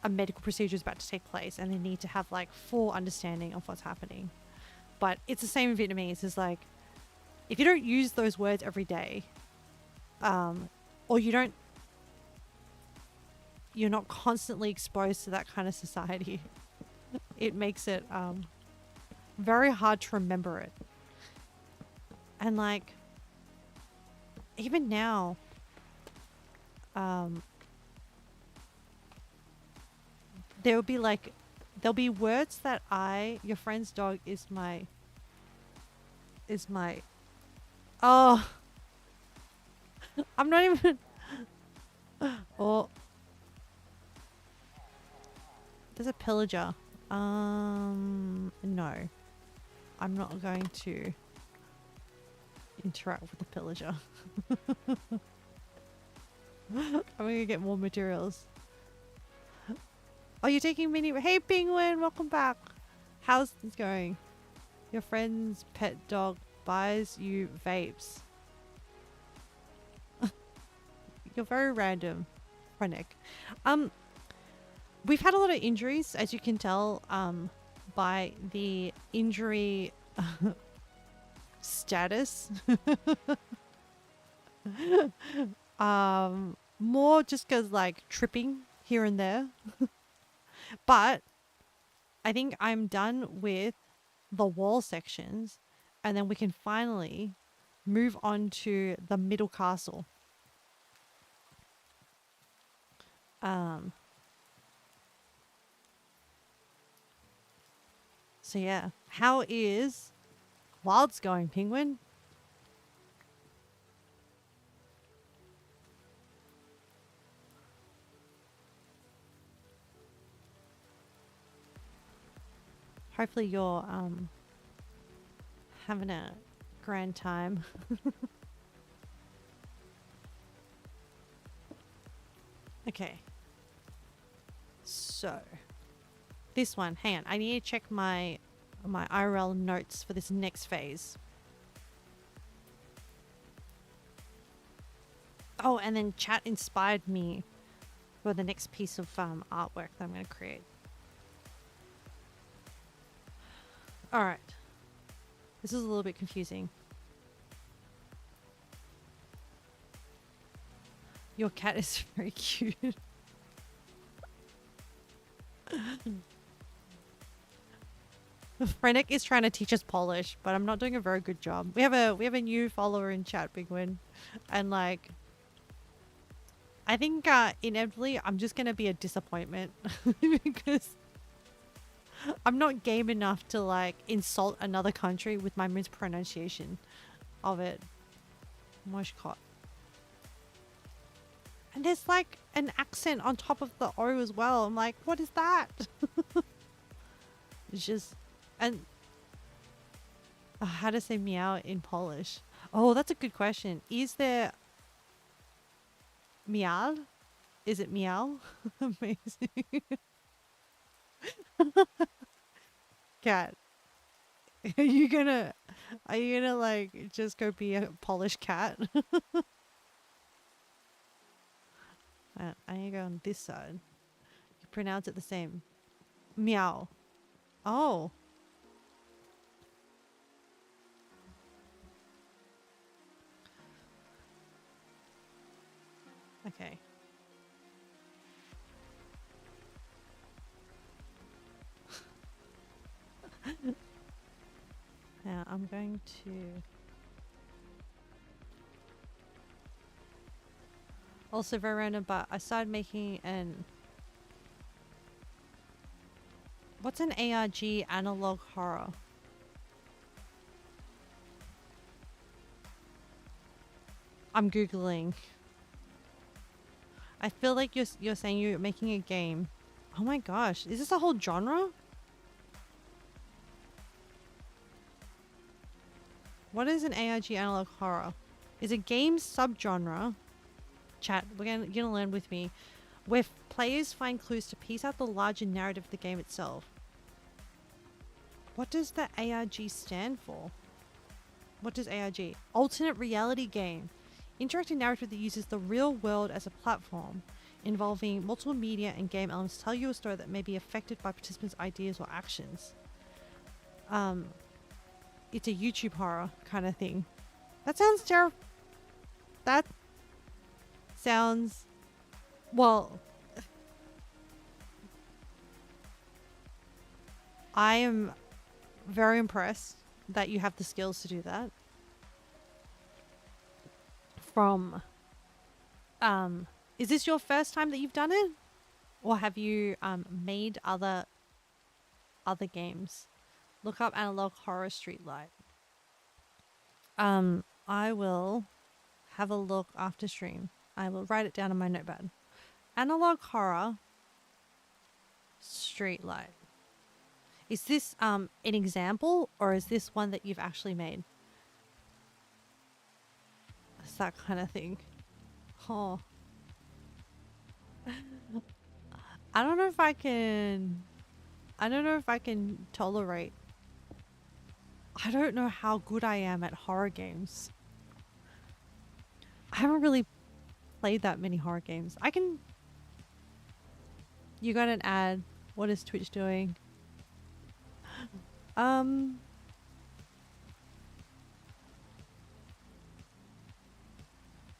a medical procedure is about to take place and they need to have like full understanding of what's happening. But it's the same in Vietnamese. It's like, if you don't use those words every day, or you're not constantly exposed to that kind of society, it makes it very hard to remember it. And like, even now, there'll be words that your friend's dog is my, oh, I'm not even, or, there's a pillager. No, I'm not going to interact with the pillager. I'm gonna get more materials. Oh, you're taking mini. Hey, Penguin, welcome back. How's this going? Your friend's pet dog buys you vapes. You're very random, Chronic. We've had a lot of injuries, as you can tell, by the injury status. More just because like tripping here and there. But I think I'm done with the wall sections, and then we can finally move on to the middle castle. Um, so yeah, how is Wilds going, Penguin? Hopefully you're having a grand time. Okay. So, this one, hang on. I need to check my IRL notes for this next phase. Oh, and then chat inspired me for the next piece of artwork that I'm going to create. All right. This is a little bit confusing. Your cat is very cute. Frenic is trying to teach us Polish, but I'm not doing a very good job. We have a new follower in chat, Big Win, and like, I think inevitably I'm just gonna be a disappointment because I'm not game enough to like insult another country with my mispronunciation of it. Moshkot. And there's like an accent on top of the O as well. I'm like, what is that? It's just, and how to say meow in Polish? Oh, that's a good question. Is there meow? Is it meow? Amazing. Cat, are you gonna like just go be a Polish cat? I need to go on this side. You pronounce it the same. Meow. Oh. Okay. Now I'm going to also very random, but I started making an what's an ARG analog horror? I'm googling. I feel like you're saying you're making a game. Oh my gosh, is this a whole genre? What is an ARG analog horror? Is a game subgenre. Chat, you're gonna learn with me, where players find clues to piece out the larger narrative of the game itself. What does the ARG stand for? What does ARG? Alternate reality game. Interactive narrative that uses the real world as a platform, involving multiple media and game elements to tell you a story that may be affected by participants' ideas or actions. It's a YouTube horror kind of thing. That sounds terrible. That sounds, well, I am very impressed that you have the skills to do that. From, is this your first time that you've done it? Or have you made other games? Look up analog horror streetlight. I will have a look after stream. I will write it down on my notepad. Analog horror streetlight. Is this an example, or is this one that you've actually made? It's that kind of thing. Oh. I don't know if I can tolerate. I don't know how good I am at horror games. I haven't really played that many horror games. You got an ad. What is Twitch doing? I, 'cause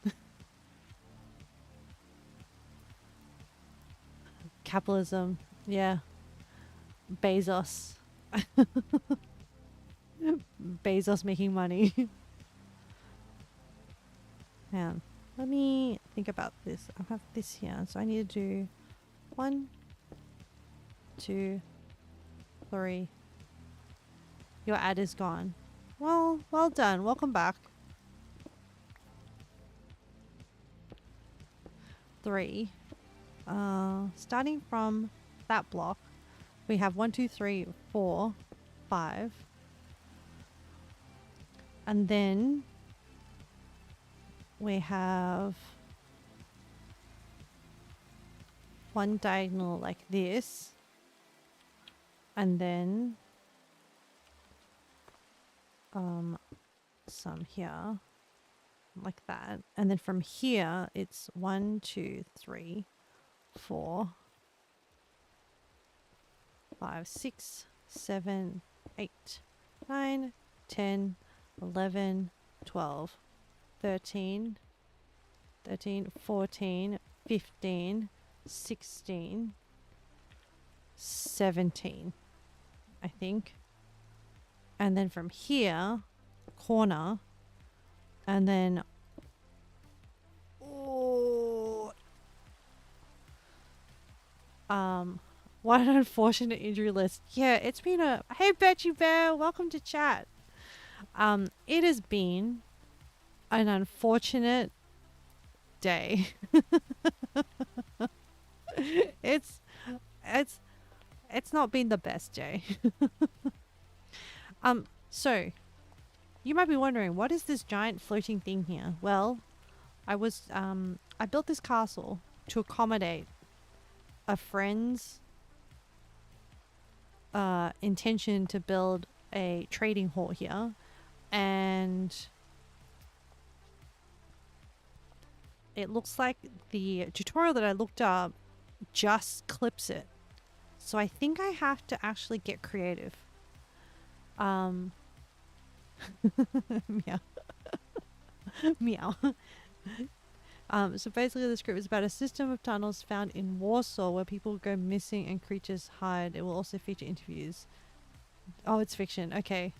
Capitalism. Yeah. Bezos. Bezos making money. Man, let me think about this. I have this here. So I need to do 1, 2, 3. Your ad is gone. Well done. Welcome back. 3. Starting from that block, we have 1, 2, 3, 4, 5. And then we have one diagonal like this. And then some here like that. And then from here, it's 1, 2, 3, 4, 5, 6, 7, 8, 9, 10, 11, 12, 13, 14, 15, 16, 17, I think. And then from here, corner, and then what an unfortunate injury list. Yeah, it's been a hey Betchy Bear, welcome to chat. It has been an unfortunate day. it's not been the best day. So you might be wondering, what is this giant floating thing here? Well, I built this castle to accommodate a friend's intention to build a trading hall here, and it looks like the tutorial that I looked up just clips it. So I think I have to actually get creative. Meow. Meow. So basically the script is about a system of tunnels found in Warsaw where people go missing and creatures hide. It will also feature interviews. Oh, it's fiction. Okay.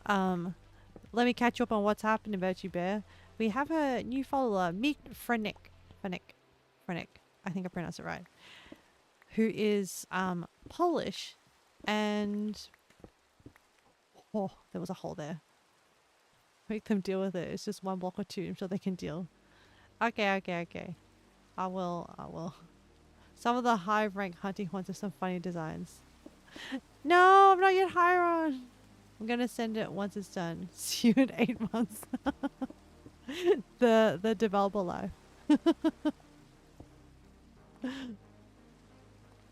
Let me catch you up on what's happening about you, Bear. We have a new follower, Meet Frenek. I think I pronounced it right. Who is Polish, and oh, there was a hole there. Make them deal with it. It's just 1 block or 2. I'm sure they can deal. Okay. I will. Some of the high rank hunting horns have some funny designs. No, I'm not yet higher on. I'm gonna send it once it's done. See you in 8 months. the developer life.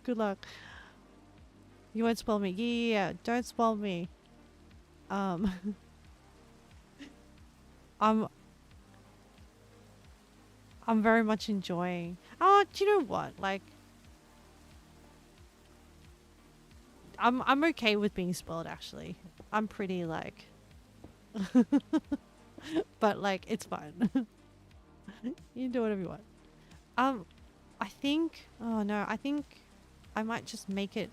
Good luck. You won't spoil me. Yeah. Don't spoil me. I'm very much enjoying. Oh, do you know what? Like, I'm okay with being spoiled. Actually, I'm pretty like, but like it's fine. You can do whatever you want. I think. Oh no, I think I might just make it.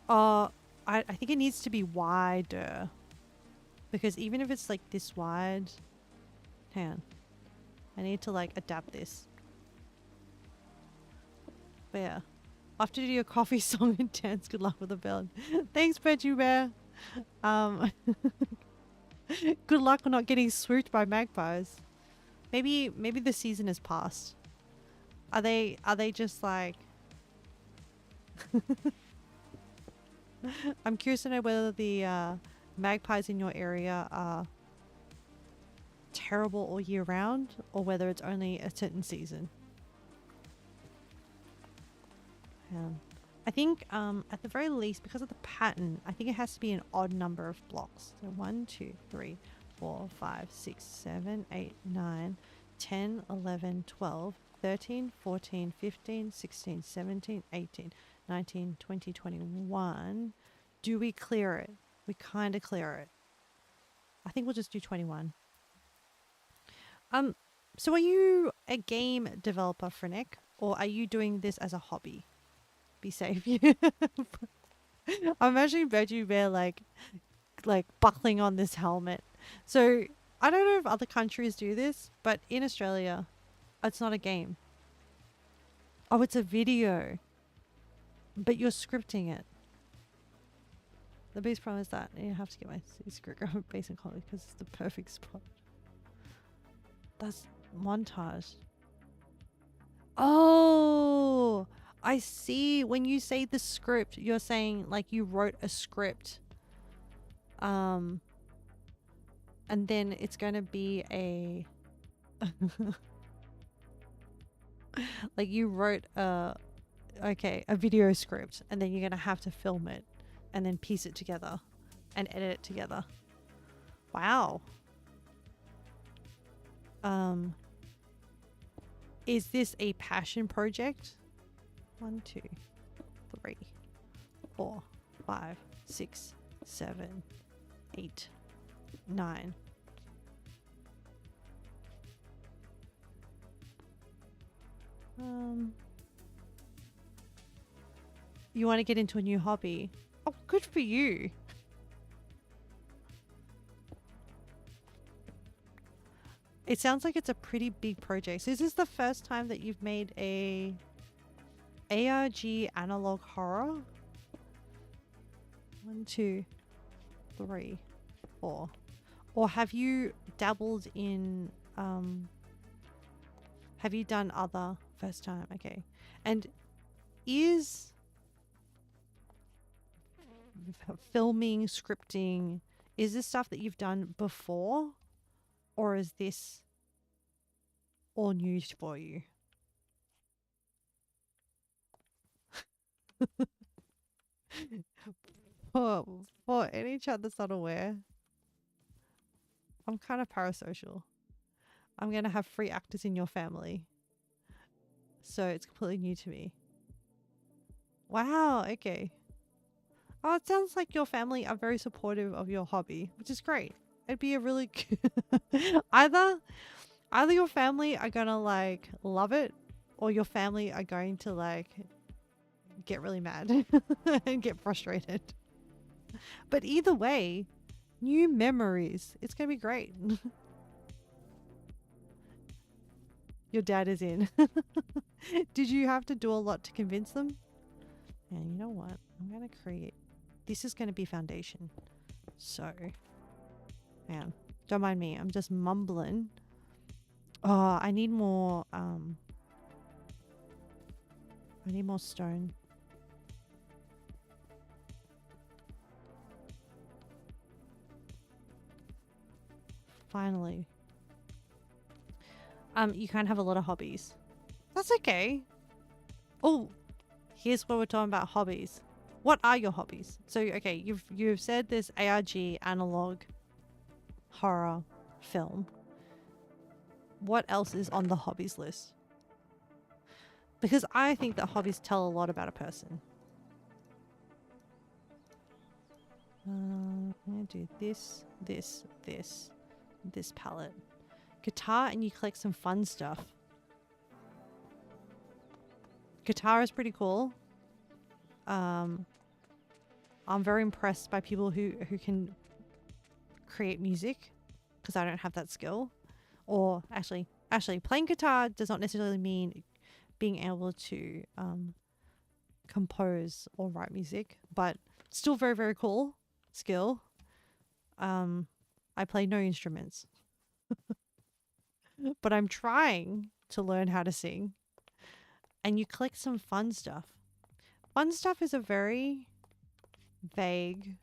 I think it needs to be wider. Because even if it's like this wide, hang on. I need to like adapt this. But yeah. I'll have to do your coffee song and dance. Good luck with the build. Thanks, Veggie Bear. Good luck with not getting swooped by magpies. Maybe the season has passed. Are they just like I'm curious to know whether the magpies in your area are terrible all year round or whether it's only a certain season. I think at the very least, because of the pattern, I think it has to be an odd number of blocks. So 1, 2, 3, 4, 5, 6, 7, 8, 9, 10, 11, 12, 13, 14, 15, 16, 17, 18, 19, 20, 21. Do we clear it? We kind of clear it. I think we'll just do 21. Um, so are you a game developer, Frenek, or are you doing this as a hobby? Be safe. I'm imagining Veggie Bear like buckling on this helmet. So I don't know if other countries do this, but in Australia, it's not a game. Oh, it's a video, but you're scripting it. The biggest problem is that you have to get my script base and color because it's the perfect spot. That's montage. Oh, I see. When you say the script, you're saying like you wrote a script. And then it's going to be a like you wrote a video script, and then you're going to have to film it and then piece it together and edit it together. Wow. Is this a passion project? 1, 2, 3, 4, 5, 6, 7, 8, 9. You want to get into a new hobby? Oh, good for you. It sounds like it's a pretty big project. So is this the first time that you've made a ARG analog horror? 1, 2, 3, 4. Or have you dabbled in have you done other first time? Okay. And is filming, scripting, is this stuff that you've done before, or is this all new for you? For any chat that's not aware, I'm kind of parasocial. I'm going to have 3 actors in your family. So it's completely new to me. Wow, okay. Oh, it sounds like your family are very supportive of your hobby, which is great. It'd be a really either your family are gonna like love it, or your family are going to like get really mad and get frustrated. But either way, new memories. It's gonna be great. Your dad is in. Did you have to do a lot to convince them? And you know what? I'm gonna create. This is gonna be foundation. So, man, don't mind me. I'm just mumbling. Oh, I need more. I need more stone. Finally. You can't have a lot of hobbies. That's okay. Oh, here's what we're talking about: hobbies. What are your hobbies? So, okay, you've said this ARG analog horror film. What else is on the hobbies list? Because I think that hobbies tell a lot about a person. I'm gonna do this palette. Guitar, and you collect some fun stuff. Guitar is pretty cool. I'm very impressed by people who can create music, because I don't have that skill. Or actually playing guitar does not necessarily mean being able to compose or write music, but still very, very cool skill. I play no instruments, but I'm trying to learn how to sing. And you collect some fun stuff. Fun stuff is a very vague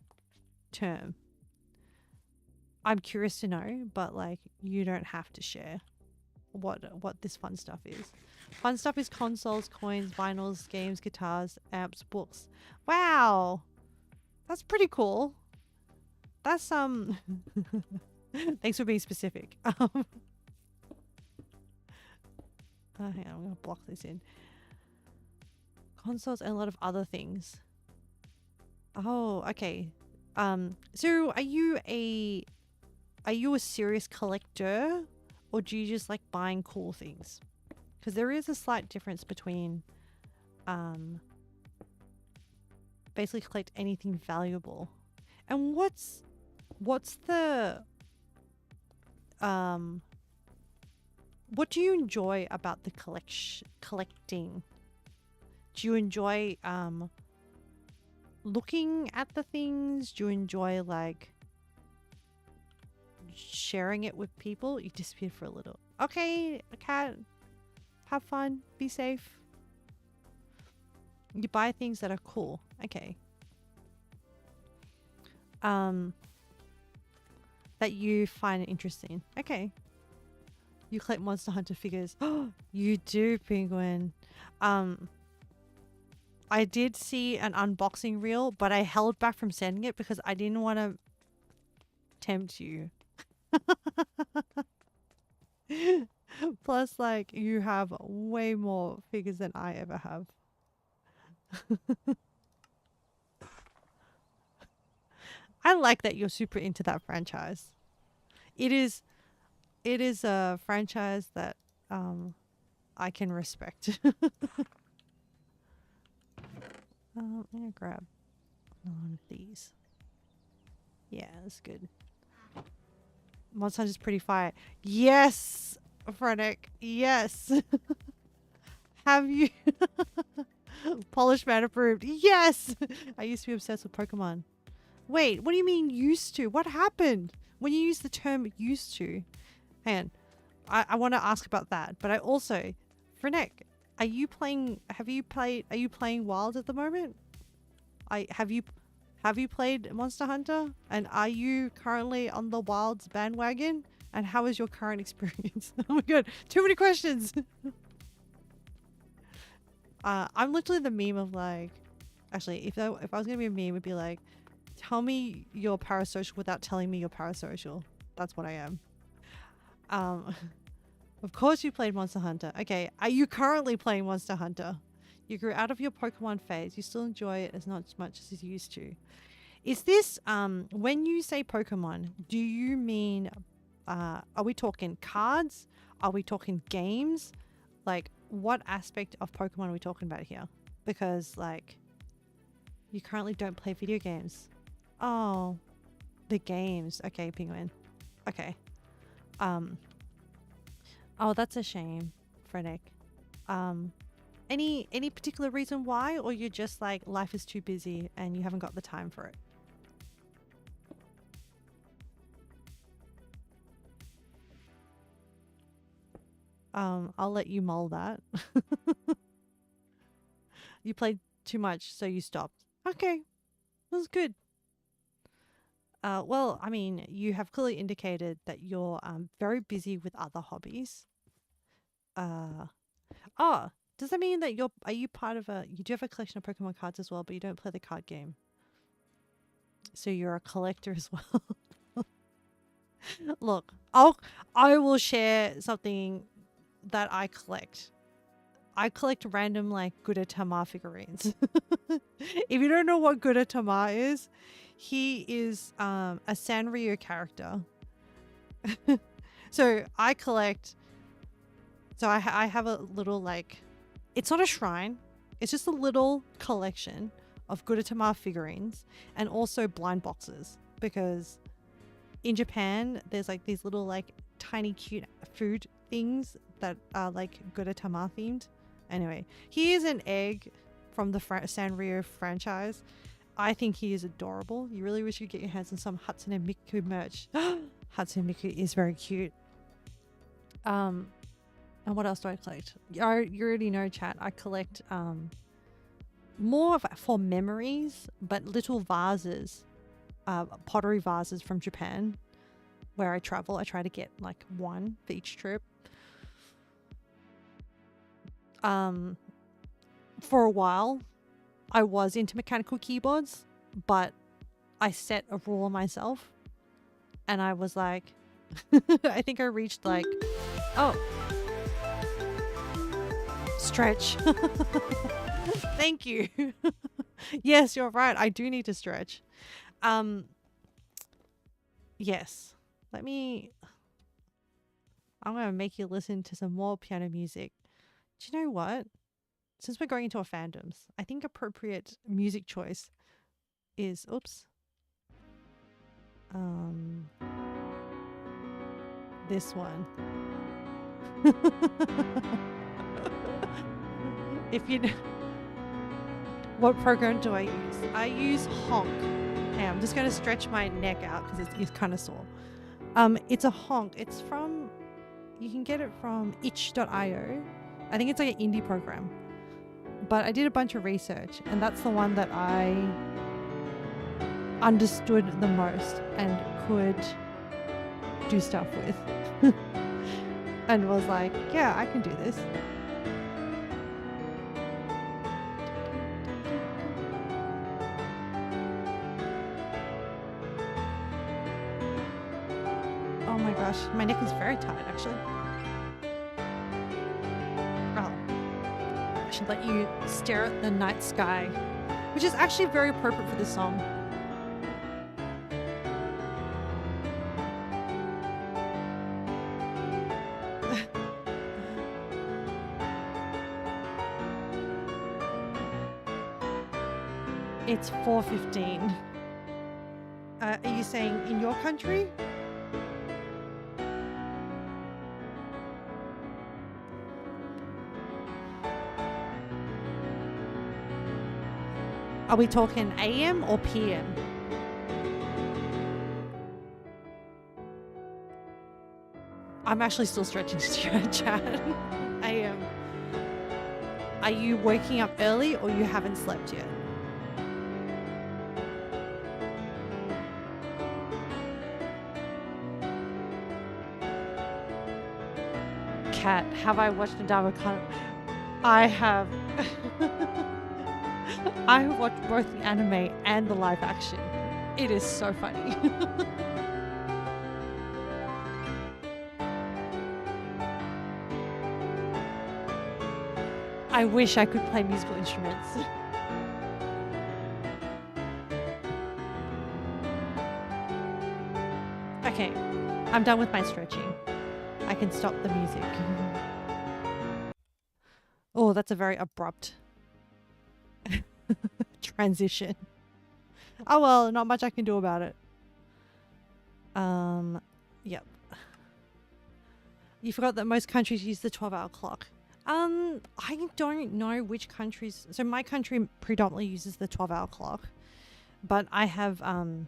term. I'm curious to know, but like you don't have to share what this fun stuff is. Fun stuff is consoles, coins, vinyls, games, guitars, amps, books. Wow, that's pretty cool. That's thanks for being specific. Hang on, I'm gonna block this in. Consoles and a lot of other things. Oh, okay. So are you a serious collector, Or do you just like buying cool things? Because there is a slight difference between basically collect anything valuable. And what's the what do you enjoy about the collecting? Do you enjoy looking at the things? Do you enjoy like sharing it with people? You disappeared for a little. Okay, cat. Have fun. Be safe. You buy things that are cool. Okay. That you find interesting. Okay. You collect Monster Hunter figures. Oh, you do, Penguin. I did see an unboxing reel, but I held back from sending it because I didn't want to tempt you. Plus, like, you have way more figures than I ever have. I like that you're super into that franchise. It is a franchise that I can respect. I'm gonna grab one of these. Yeah, that's good. Monster Hunter's pretty fire. Yes, Frenetic. Yes. Have you? Polished man approved. Yes. I used to be obsessed with Pokemon. Wait, what do you mean used to? What happened when you use the term used to? Hang on. I want to ask about that, but I also, Frenetic, are you playing? Are you playing Wild at the moment? Have you played Monster Hunter? And are you currently on the Wilds bandwagon? And how is your current experience? Oh my god, too many questions. I'm literally the meme of like, actually, if I was gonna be a meme, it would be like, tell me you're parasocial without telling me you're parasocial. That's what I am. Of course you played Monster Hunter. Okay, are you currently playing Monster Hunter? You grew out of your Pokemon phase. You still enjoy it as not as much as you used to. Is this, when you say Pokemon, do you mean, are we talking cards? Are we talking games? Like, what aspect of Pokemon are we talking about here? Because, like, you currently don't play video games. Oh, the games. Okay, Penguin. Okay. Oh, that's a shame, Frenetic. Any particular reason why, or you're just like life is too busy and you haven't got the time for it? I'll let you mull that. You played too much, so you stopped. Okay, that's good. Well, I mean, you have clearly indicated that you're very busy with other hobbies. Oh, does that mean that are you part of you do have a collection of Pokemon cards as well, but you don't play the card game? So you're a collector as well. Look, I will share something that I collect. I collect random like Gudetama figurines. If you don't know what Gudetama is, he is a Sanrio character. So I collect. So I have a little like, it's not a shrine. It's just a little collection of Gudetama figurines and also blind boxes, because in Japan there's like these little like tiny cute food things that are like Gudetama themed. Anyway, he is an egg from the Sanrio franchise. I think he is adorable. You really wish you could get your hands on some Hatsune Miku merch. Hatsune Miku is very cute. And what else do I collect? You already know, chat. I collect more for memories, but little vases, pottery vases from Japan. Where I travel, I try to get like one for each trip. For a while, I was into mechanical keyboards, but I set a rule on myself, and I was like, I think I reached like, oh, stretch. Thank you. Yes, you're right. I do need to stretch. Yes. Let me. I'm going to make you listen to some more piano music. Do you know what? Since we're going into our fandoms, I think appropriate music choice is, this one. If you know, what program do I use? I use Honk. Hey, I'm just going to stretch my neck out because it's kind of sore. It's a Honk. It's from, you can get it from itch.io. I think it's like an indie program. But I did a bunch of research, and that's the one that I understood the most and could do stuff with. And was like, yeah, I can do this. Oh my gosh, my neck is very tight actually. Oh, I should let you stare at the night sky, which is actually very appropriate for this song. It's 4:15. Are you saying in your country? Are we talking AM or PM? I'm actually still stretching to chat. AM. Are you waking up early or you haven't slept yet? Cat, have I watched Adama Khan? I have. I have watched both the anime and the live action. It is so funny. I wish I could play musical instruments. Okay, I'm done with my stretching. I can stop the music. Oh, that's a very abrupt transition. Oh well, not much I can do about it. Yep. You forgot that most countries use the 12-hour clock. I don't know which countries. So my country predominantly uses the 12-hour clock, but I have I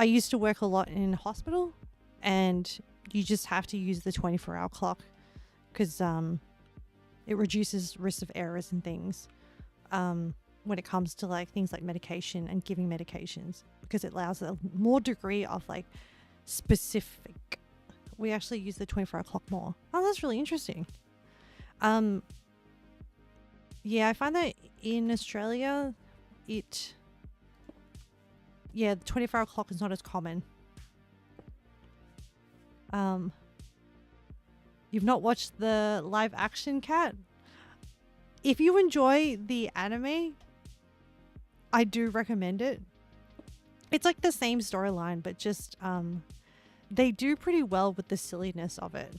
used to work a lot in hospital, and you just have to use the 24-hour clock because it reduces risk of errors and things when it comes to like things like medication and giving medications, because it allows a more degree of like specific. We actually use the 24-hour clock more. Oh, that's really interesting. Yeah, I find that in Australia, the 24-hour clock is not as common. You've not watched the live action, Cat? If you enjoy the anime, I do recommend it. It's like the same storyline, but just they do pretty well with the silliness of it.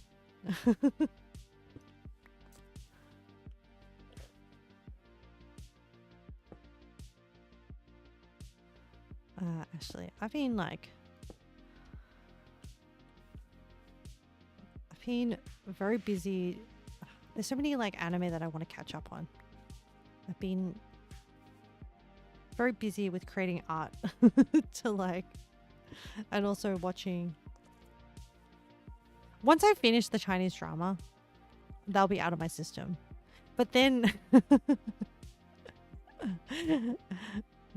Actually, I've been very busy. There's so many like anime that I want to catch up on. I've been very busy with creating art to like, and also watching. Once I finish the Chinese drama, they'll be out of my system. But then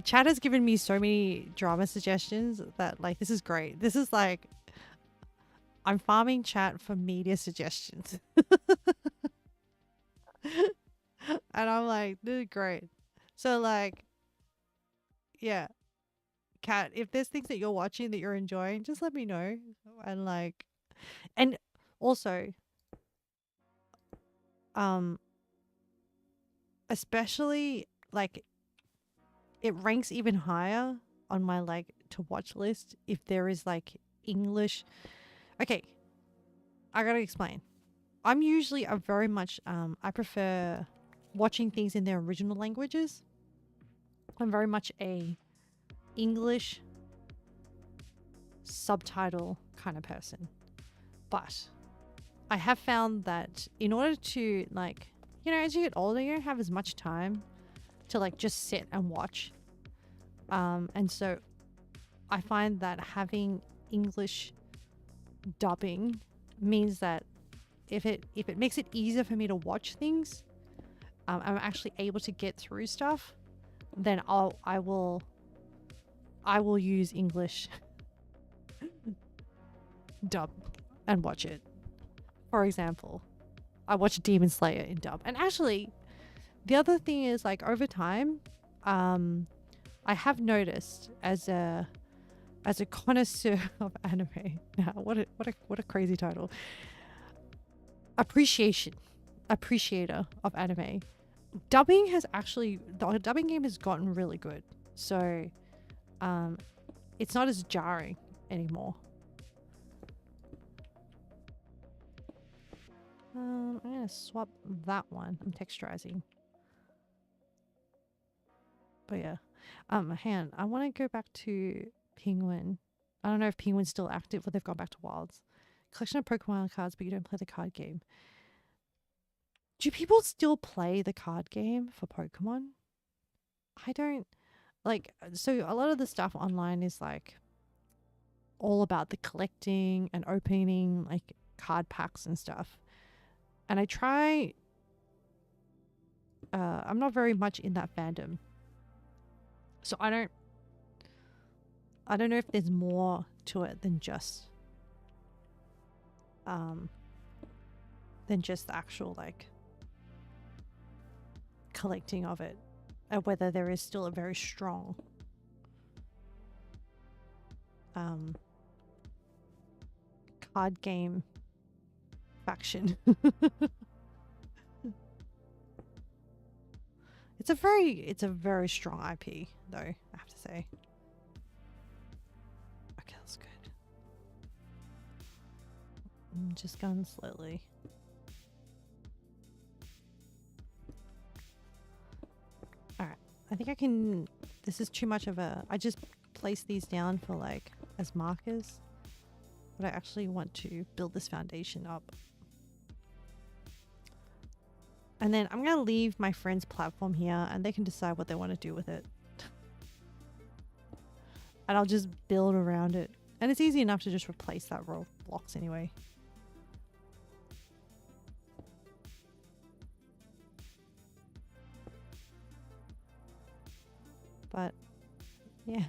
Chad has given me so many drama suggestions that like, this is great. This is like, I'm farming chat for media suggestions. And I'm like, this is great. So like, yeah, Kat, if there's things that you're watching that you're enjoying, just let me know. And like, and also, especially like, it ranks even higher on my like to watch list if there is like English. Okay, I gotta explain. I'm usually a very much I prefer watching things in their original languages. I'm very much a English subtitle kind of person. But I have found that in order to like, you know, as you get older, you don't have as much time to like just sit and watch. And so I find that having English dubbing means that if it makes it easier for me to watch things, I'm actually able to get through stuff. Then I will use English dub and watch it. For example, I watched Demon Slayer in dub, and actually, the other thing is like over time, I have noticed as a connoisseur of anime. Now, what a crazy title. Appreciator of anime. Dubbing has actually, the dubbing game has gotten really good. So, it's not as jarring anymore. I'm gonna swap that one. I'm texturizing. But yeah. Hang on. I want to go back to Penguin. I don't know if Penguin's still active or they've gone back to Wilds. Collection of Pokemon cards, but you don't play the card game. Do people still play the card game for Pokemon? I don't. Like, so a lot of the stuff online is like all about the collecting and opening like card packs and stuff. And I try. I'm not very much in that fandom. So I don't know if there's more to it than just the actual like collecting of it, and whether there is still a very strong card game faction. It's a very strong IP though, I have to say. Okay, that's good. I'm just going slowly. Alright, I think I can, this is too much of a, I just place these down for like as markers, but I actually want to build this foundation up. And then I'm going to leave my friend's platform here and they can decide what they want to do with it. And I'll just build around it. And it's easy enough to just replace that row of blocks anyway. But, yeah.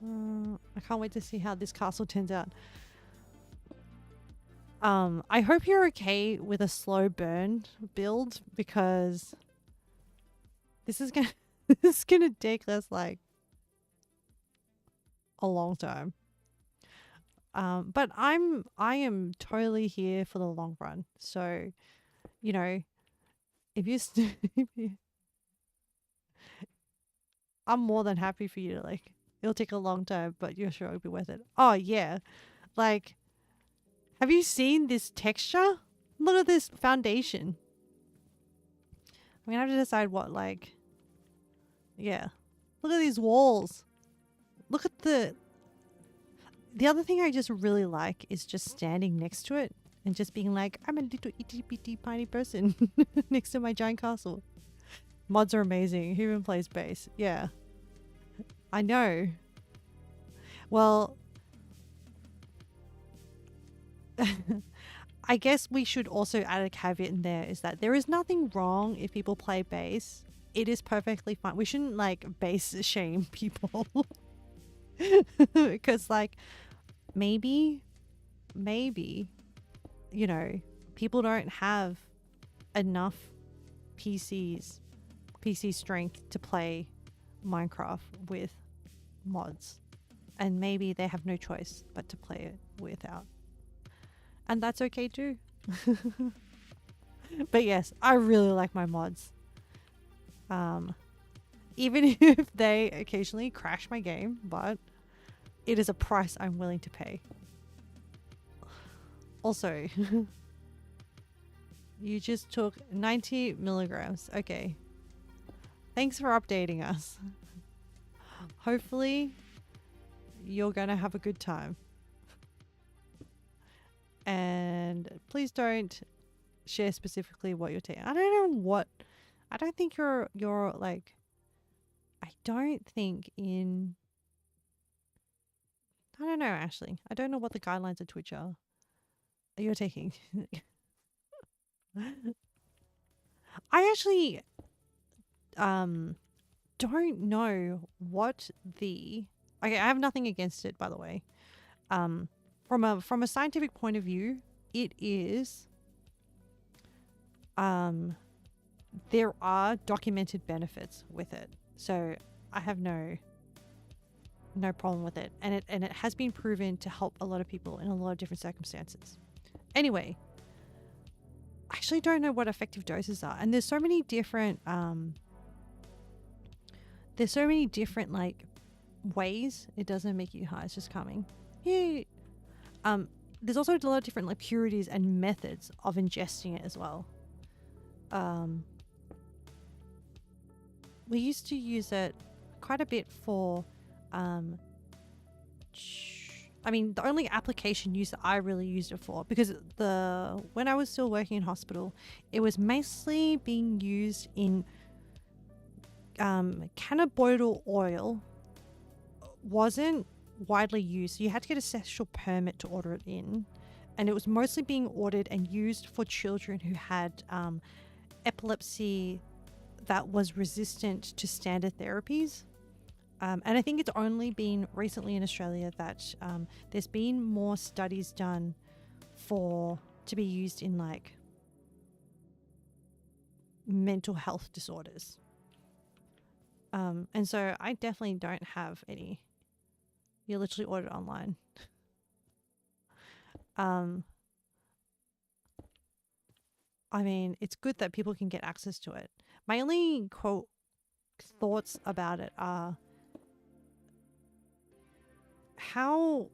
I can't wait to see how this castle turns out. I hope you're okay with a slow burn build because this is gonna take us like a long time. But I am totally here for the long run. So, you know, if you I'm more than happy for you to like, it'll take a long time, but you're sure it'll be worth it. Oh yeah. Like, have you seen this texture? Look at this foundation. I'm gonna have to decide what, like, yeah. Look at these walls. Look at the other thing I just really like is just standing next to it and just being like, I'm a little itty bitty tiny person next to my giant castle. Mods are amazing. Who even plays bass? Yeah. I know. Well, I guess we should also add a caveat in there is that there is nothing wrong if people play bass. It is perfectly fine. We shouldn't like bass shame people. Because like maybe, you know, people don't have enough PC strength to play Minecraft with mods. And maybe they have no choice but to play it without. And that's okay too. But yes, I really like my mods. Even if they occasionally crash my game, but It is a price I'm willing to pay. Also, you just took 90 milligrams. Okay. Thanks for updating us. Hopefully, you're going to have a good time. And please don't share specifically what you're taking. I don't know what. I don't think you're like. I don't think in. I don't know, Ashley. I don't know what the guidelines of Twitch are. You're taking. I actually don't know what the. Okay, I have nothing against it, by the way. From a scientific point of view, it is there are documented benefits with it. So I have no problem with it. And it has been proven to help a lot of people in a lot of different circumstances. Anyway, I actually don't know what effective doses are. And there's so many different like ways it doesn't make you high. It's just coming. Yeah. There's also a lot of different like purities and methods of ingesting it as well. We used to use it quite a bit for I mean, the only application use that I really used it for, because when I was still working in hospital, it was mostly being used in cannabinoid oil wasn't widely used. So you had to get a special permit to order it in, and it was mostly being ordered and used for children who had epilepsy that was resistant to standard therapies. And I think it's only been recently in Australia that there's been more studies done to be used in like mental health disorders. And so I definitely don't have any. You literally order it online. I mean, it's good that people can get access to it. My only quote thoughts about it are how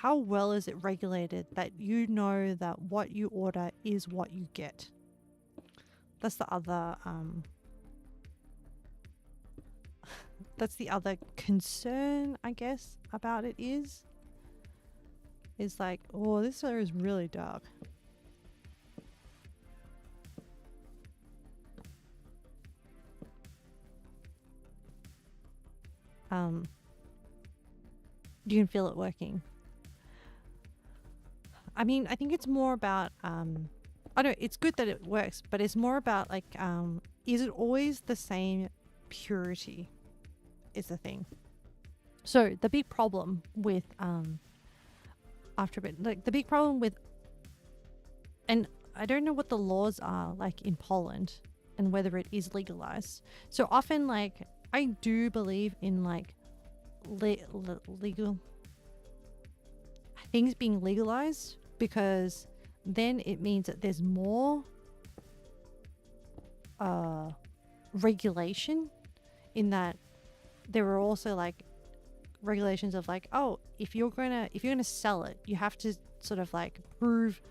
well is it regulated that you know that what you order is what you get? That's the other that's the other concern, I guess, about it is like, oh, this area is really dark. You can feel it working. I mean, I think it's more about I know it's good that it works, but it's more about like is it always the same purity is the thing. So the big problem with after a bit, like the big problem with, and I don't know what the laws are like in Poland and whether it is legalized. So often, like, I do believe in like legal things being legalized, because then it means that there's more regulation, in that there are also like regulations of like, oh, if you're gonna sell it, you have to sort of like prove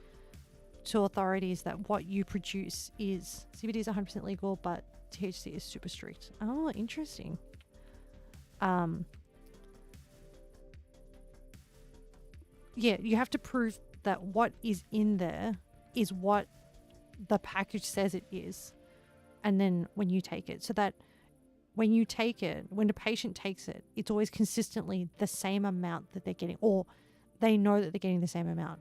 to authorities that what you produce is CBD is 100% legal, but THC is super strict. Oh, interesting. Yeah, you have to prove that what is in there is what the package says it is. And then when you take it, so that when you take it, when the patient takes it, it's always consistently the same amount that they're getting, or they know that they're getting the same amount.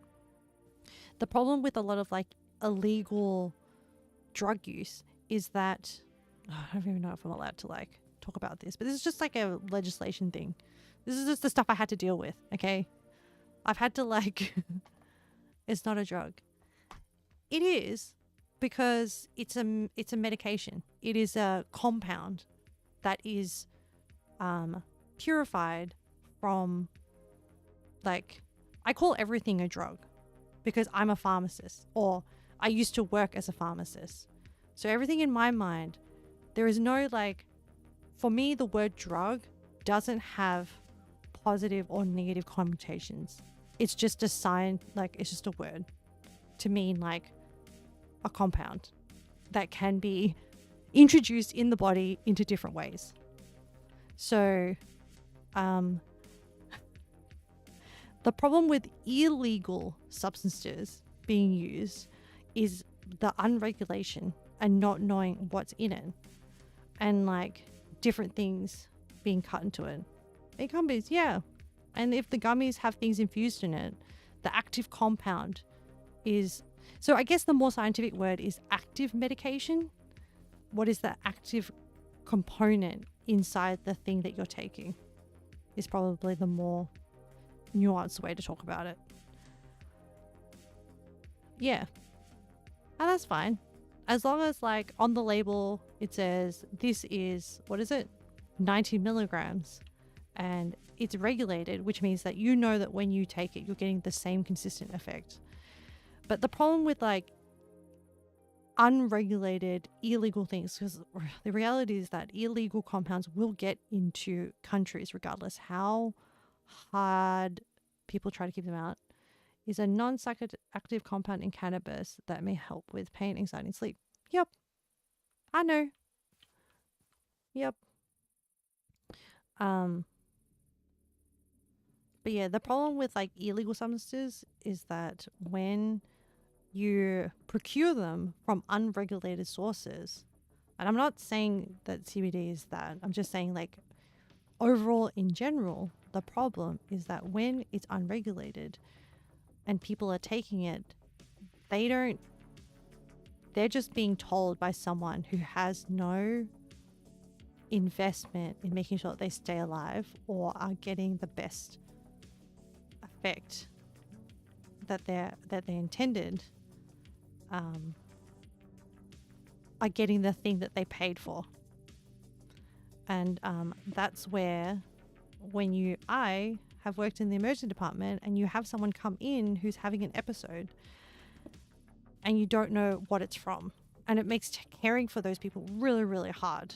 The problem with a lot of like illegal drug use is that, I don't even know if I'm allowed to like talk about this, but this is just like a legislation thing. This is just the stuff I had to deal with. Okay. I've had to like, it's not a drug. It is, because it's a medication. It is a compound that is purified from, like, I call everything a drug because I'm a pharmacist, or I used to work as a pharmacist. So everything in my mind, there is no like, for me, the word drug doesn't have positive or negative connotations. It's just a sign, like it's just a word to mean like a compound that can be introduced in the body into different ways. So, the problem with illegal substances being used is the unregulation and not knowing what's in it, and like different things being cut into it. It gummies, yeah. And if the gummies have things infused in it, the active compound is, so I guess the more scientific word is active medication. What is the active component inside the thing that you're taking is probably the more nuanced way to talk about it. Yeah. And that's fine. As long as like on the label it says this is, what is it? 90 milligrams. And it's regulated, which means that you know that when you take it, you're getting the same consistent effect. But the problem with like unregulated illegal things, because the reality is that illegal compounds will get into countries regardless how hard people try to keep them out, is a non-psychoactive compound in cannabis that may help with pain, anxiety, and sleep. Yep. I know. Yep. But yeah, the problem with like illegal substances is that when you procure them from unregulated sources, and I'm not saying that CBD is that, I'm just saying like overall in general, the problem is that when it's unregulated and people are taking it, they're just being told by someone who has no investment in making sure that they stay alive or are getting the best effect that they intended, are getting the thing that they paid for. And that's where I have worked in the emergency department and you have someone come in who's having an episode and you don't know what it's from, and it makes caring for those people really, really hard.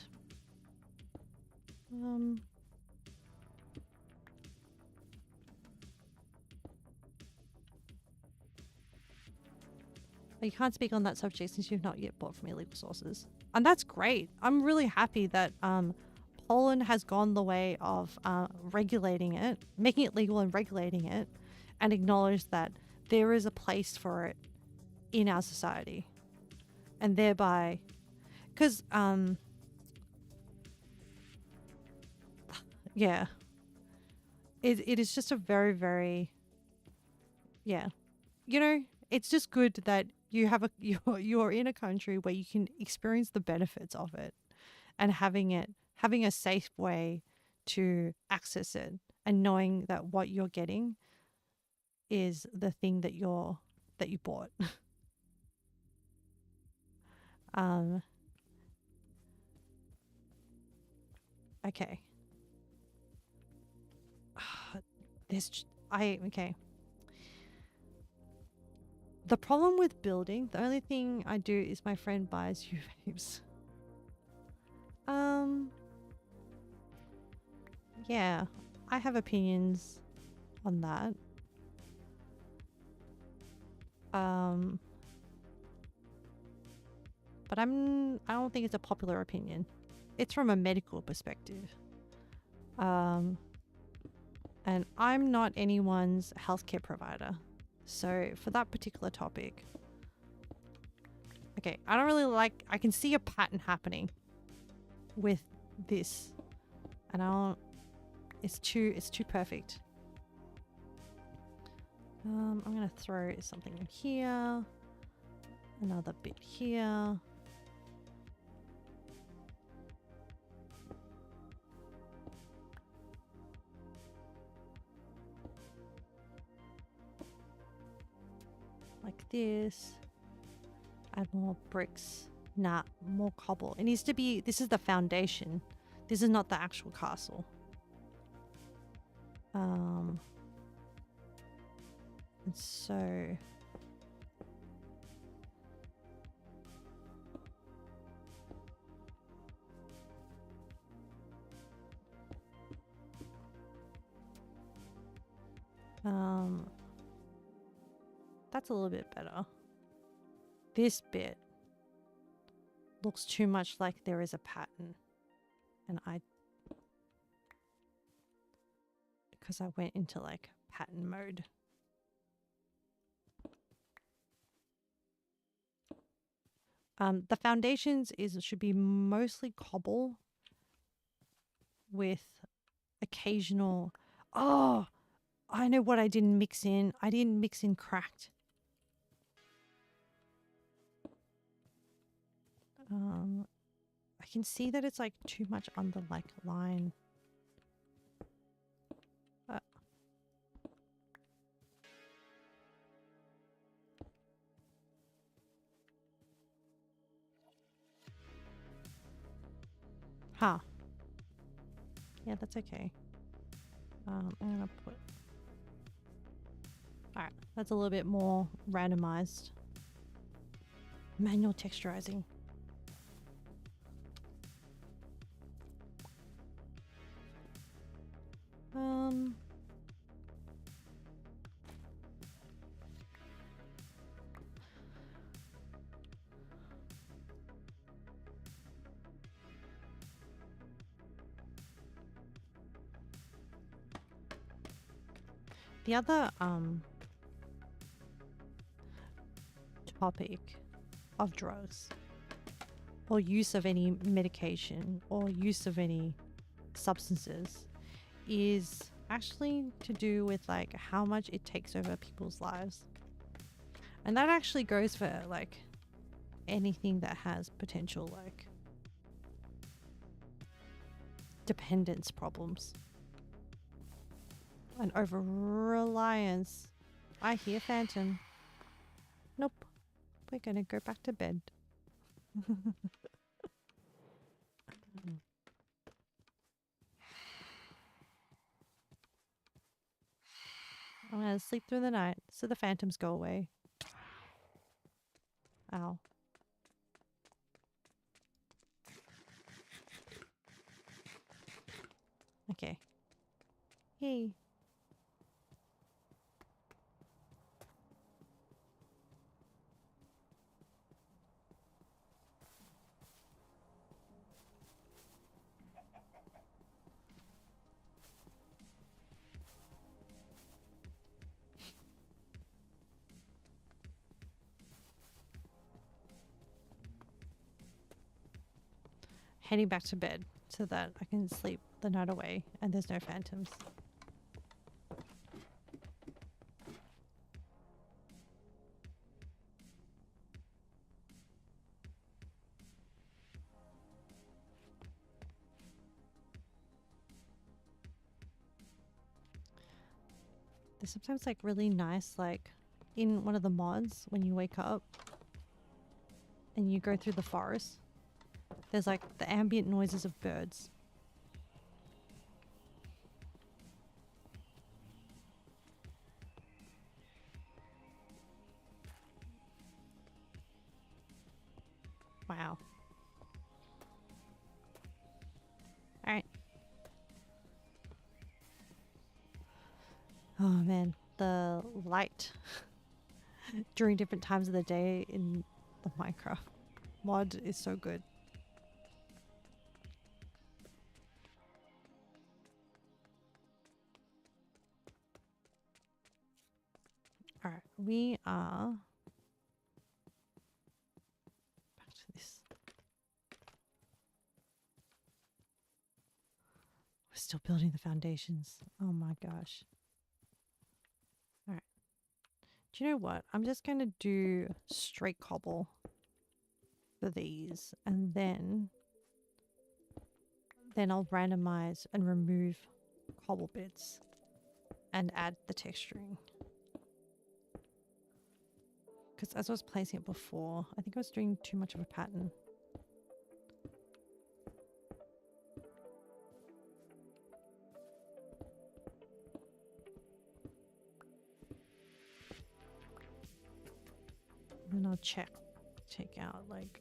You can't speak on that subject since you've not yet bought from illegal sources. And that's great. I'm really happy that Poland has gone the way of regulating it, making it legal and regulating it, and acknowledged that there is a place for it in our society. And thereby, because, yeah, it is just a very, very, yeah, it's just good that you're in a country where you can experience the benefits of it, and having a safe way to access it, and knowing that what you're getting is the thing that you bought. Okay. Okay. The problem with building, the only thing I do is my friend buys you vapes. Yeah, I have opinions on that. But I don't think it's a popular opinion. It's from a medical perspective. And I'm not anyone's healthcare provider. So for that particular topic, okay, I don't really like, I can see a pattern happening with this, and it's too perfect. I'm gonna throw something in here, another bit here. Like this. Add more bricks. Nah, more cobble. It needs to be, this is the foundation. This is not the actual castle. And so That's a little bit better. This bit looks too much like there is a pattern. And because I went into like pattern mode. The foundations should be mostly cobble with occasional. Oh, I know what I didn't mix in. I didn't mix in cracked. I can see that it's like too much on the like line. Huh. Yeah, that's okay. I'm gonna put. Alright, that's a little bit more randomized. Manual texturizing. The other topic of drugs or use of any medication or use of any substances is actually to do with like how much it takes over people's lives. And that actually goes for like anything that has potential like dependence problems and over reliance. I hear Phantom. Nope. We're gonna go back to bed. I'm gonna sleep through the night so the phantoms go away. Ow. Okay. Hey. Heading back to bed so that I can sleep the night away and there's no phantoms. There's sometimes like really nice, like in one of the mods when you wake up and you go through the forest, there's like the ambient noises of birds. Wow. Alright. Oh man, the light during different times of the day in the Minecraft mod is so good. Alright, we are back to this. We're still building the foundations. Oh my gosh. Alright. Do you know what? I'm just going to do straight cobble for these and then I'll randomize and remove cobble bits and add the texturing. Because as I was placing it before, I think I was doing too much of a pattern. And then I'll take out like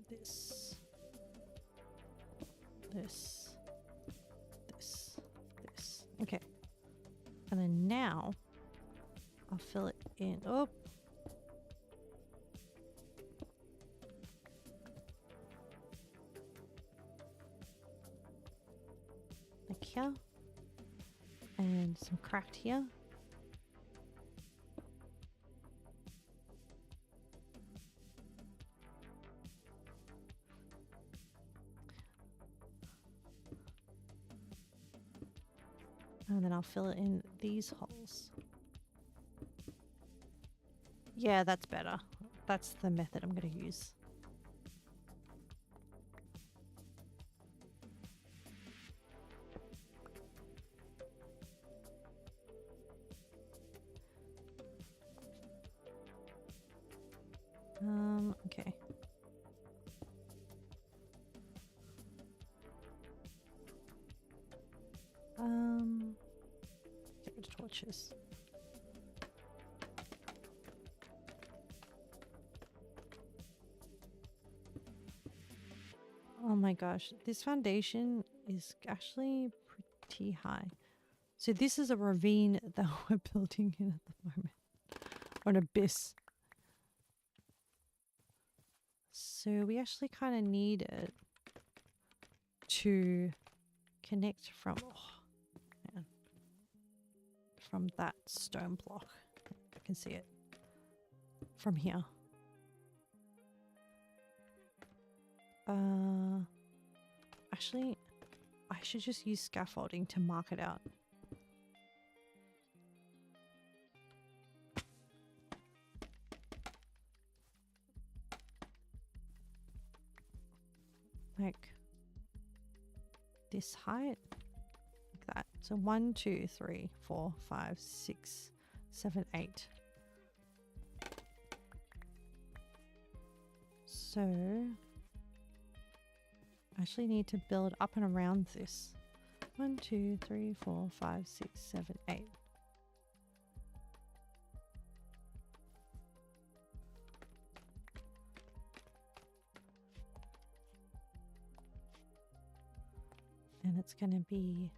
this, this, this, this. Okay. And then now I'll fill it in. Oh. Like here. And some cracked here. And then I'll fill it in these holes. Yeah, that's better. That's the method I'm going to use. Okay. Get rid of torches. Oh my gosh, this foundation is actually pretty high. So this is a ravine that we're building in at the moment. Or an abyss. So we actually kind of need it to connect from from that stone block. I can see it from here. Actually, I should just use scaffolding to mark it out. Like this height, like that. So 1, 2, 3, 4, 5, 6, 7, 8. So I actually need to build up and around this. 1, 2, 3, 4, 5, 6, 7, 8. And it's going to be,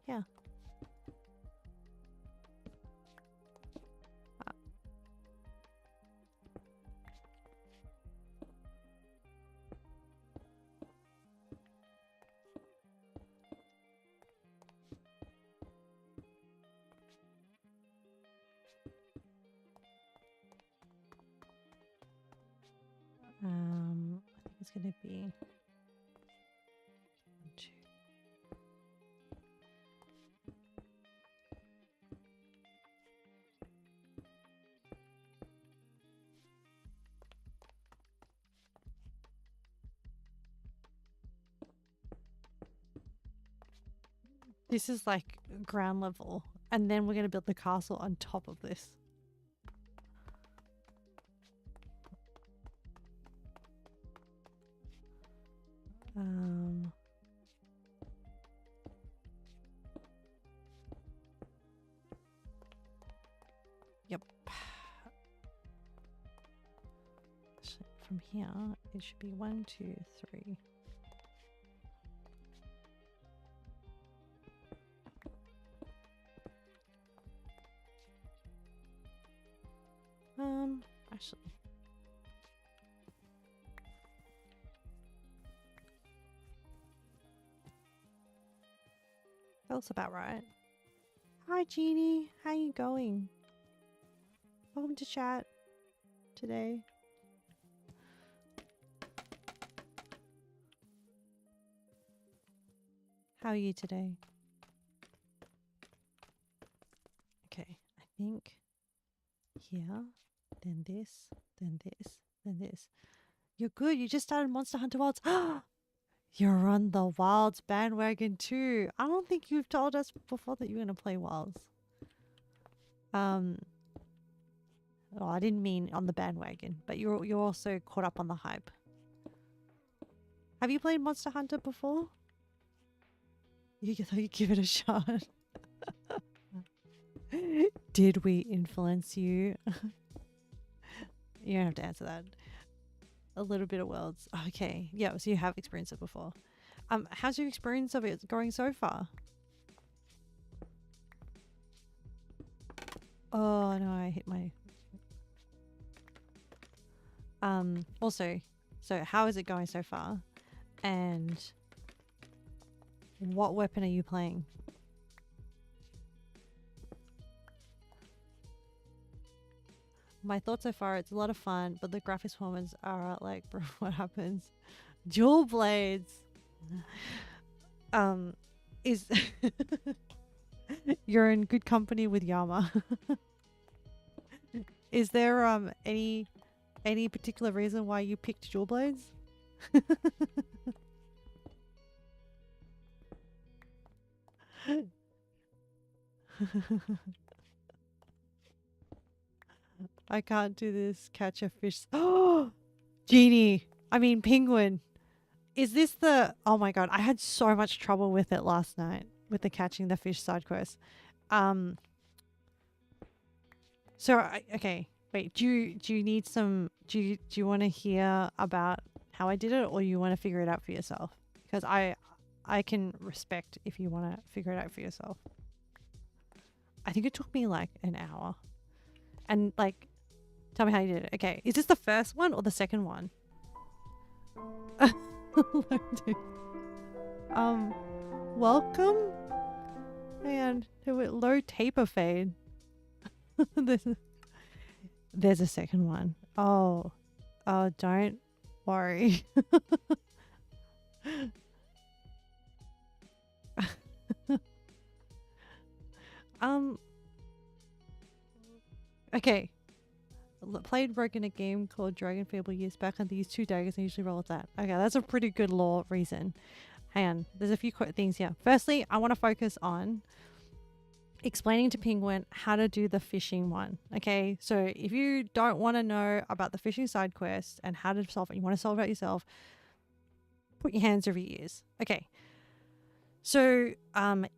yeah. I think it's going to be 1, 2. This is like ground level, and then we're going to build the castle on top of this. Yep. So from here, it should be 1, 2, 3. Actually. That's about right. Hi, Jeannie. How you going? Welcome to chat today. How are you today? Okay, I think here, then this, then this, then this. You're good. You just started Monster Hunter Wilds. You're on the Wilds bandwagon too. I don't think you've told us before that you're going to play Wilds. Oh, I didn't mean on the bandwagon, but you're also caught up on the hype. Have you played Monster Hunter before? You give it a shot. Did we influence you? You don't have to answer that. A little bit of Worlds. Okay. Yeah, so you have experienced it before. How's your experience of it going so far? Oh no, I hit my also, so how is it going so far? And what weapon are you playing? My thoughts so far, it's a lot of fun, but the graphics performance are like, bro, what happens? Dual blades. Is you're in good company with Yama. Is there any particular reason why you picked dual blades? I can't do this. Catch a fish. Oh, genie. I mean, penguin. Is this the... Oh my god, I had so much trouble with it last night with the catching the fish side quest. Okay, wait. Do you need some? Do you want to hear about how I did it, or you want to figure it out for yourself? Because I can respect if you want to figure it out for yourself. I think it took me like an hour, and like, tell me how you did it. Okay, is this the first one or the second one? Welcome, and low taper fade. There's a second one. Oh, don't worry. Okay. Played Rogue in a game called Dragon Fable years back, and they use 2 daggers and usually roll with that. Okay, that's a pretty good lore reason. Hang on, there's a few things here. Firstly, I want to focus on explaining to Penguin how to do the fishing one. Okay, so if you don't want to know about the fishing side quest and how to solve it, you want to solve it yourself, put your hands over your ears. Okay. So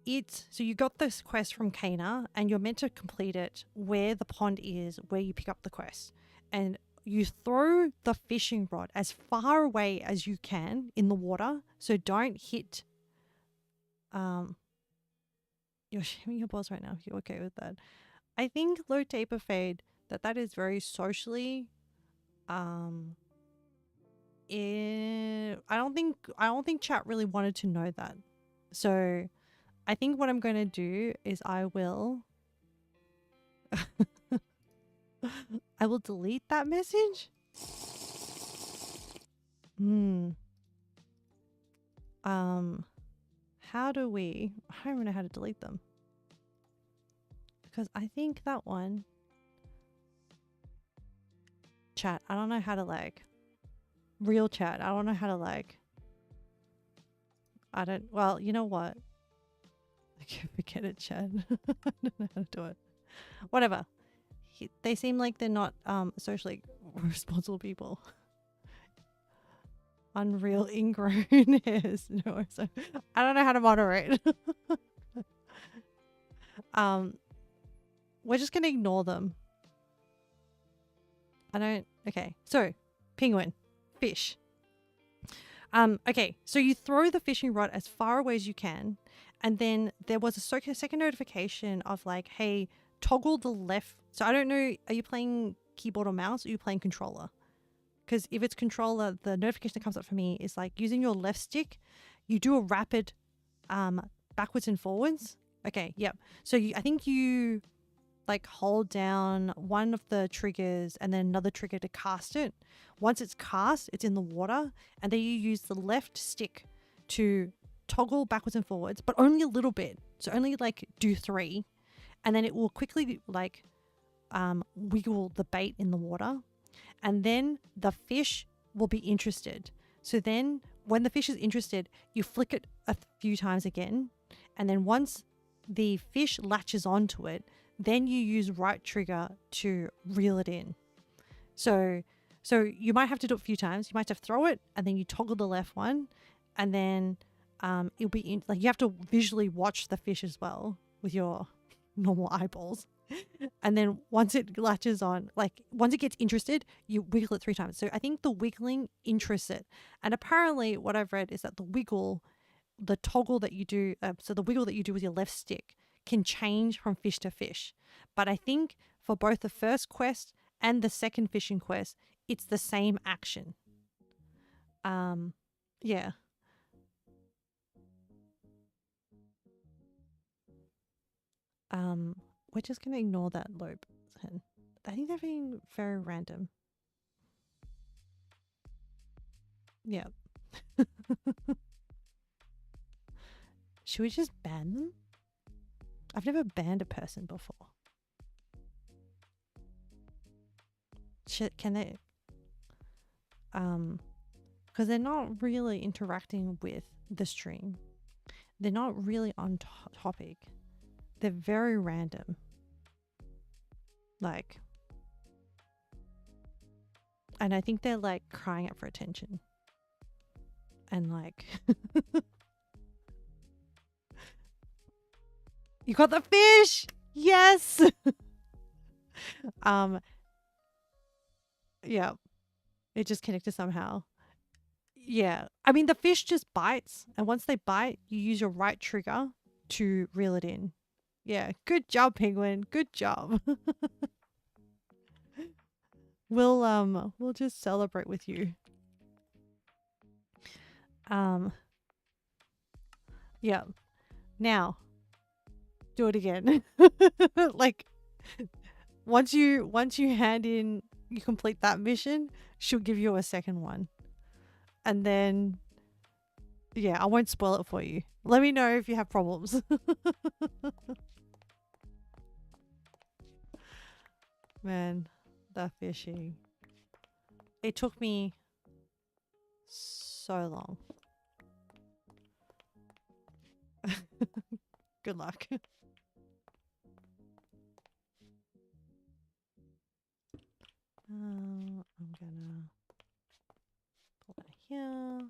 you got this quest from Kana, and you're meant to complete it where the pond is, where you pick up the quest. And you throw the fishing rod as far away as you can in the water. So don't hit you're shaming your boss right now if you're okay with that. I think low taper fade that is very socially I don't think chat really wanted to know that. So I think what I'm going to do is I will delete that message. How do we... I don't even know how to delete them. Because I think that one... Chat, I don't know how to like... Real chat, I don't know how to like... Well, you know what? I can forget it, chat. I don't know how to do it. Whatever. They seem like they're not socially responsible people. Unreal ingrown hairs. No, so I don't know how to moderate. We're just gonna ignore them. Okay, so penguin, fish. Okay, so you throw the fishing rod as far away as you can, and then there was a second notification of like, hey, toggle the left. So I don't know, are you playing keyboard or mouse, or are you playing controller? Because if it's controller, the notification that comes up for me is like using your left stick, you do a rapid backwards and forwards. Okay, yep. So I think you like hold down one of the triggers and then another trigger to cast it. Once it's cast, it's in the water, and then you use the left stick to toggle backwards and forwards, but only a little bit. So only like do 3, and then it will quickly like wiggle the bait in the water, and then the fish will be interested. So then when the fish is interested, you flick it a few times again, and then once the fish latches onto it, then you use right trigger to reel it in. So you might have to do it a few times. You might have to throw it, and then you toggle the left one, and then it'll be like you have to visually watch the fish as well with your normal eyeballs. And then once it latches on, like once it gets interested, you wiggle it 3 times. So I think the wiggling interests it. And apparently what I've read is that the toggle that you do, so the wiggle that you do with your left stick can change from fish to fish. But I think for both the first quest and the second fishing quest, it's the same action. Yeah. We're just gonna ignore that lobe. I think they're being very random. Yeah. Should we just ban them? I've never banned a person before. Can they? Because they're not really interacting with the stream. They're not really on topic. They're very random. Like, and I think they're like crying out for attention. And like, you got the fish! Yes! Yeah. It just connected somehow. Yeah. I mean, the fish just bites. And once they bite, you use your right trigger to reel it in. Yeah. Good job, Penguin. Good job. We'll just celebrate with you. Yeah. Now, do it again. Like, once you hand in, you complete that mission, she'll give you a second one. And then, yeah, I won't spoil it for you. Let me know if you have problems. Man, the fishing. It took me so long. Good luck. I'm gonna pull that here.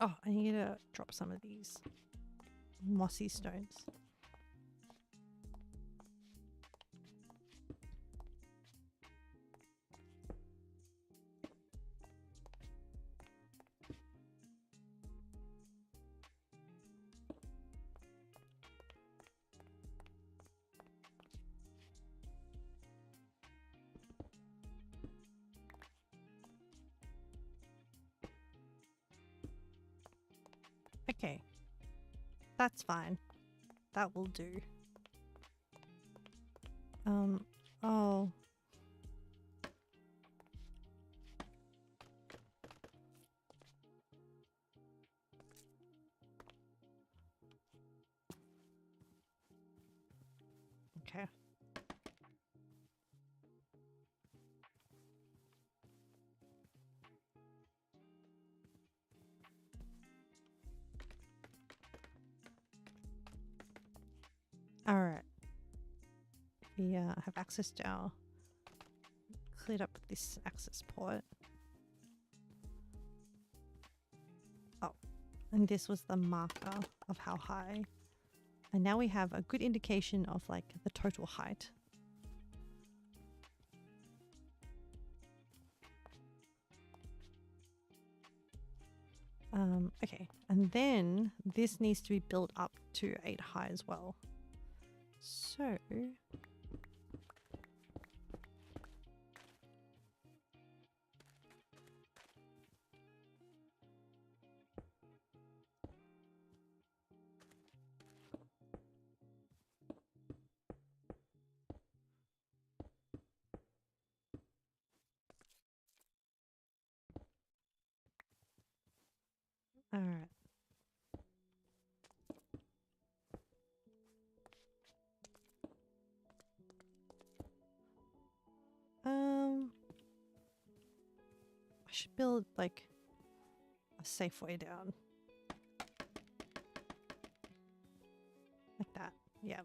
Oh, I need to drop some of these mossy stones. Okay. That's fine. That will do. Oh. Okay. All right. We have access to our cleared up this access port. Oh, and this was the marker of how high. And now we have a good indication of like the total height. Okay, and then this needs to be built up to 8 high as well. So all right. I should build like a safe way down. Like that. Yeah.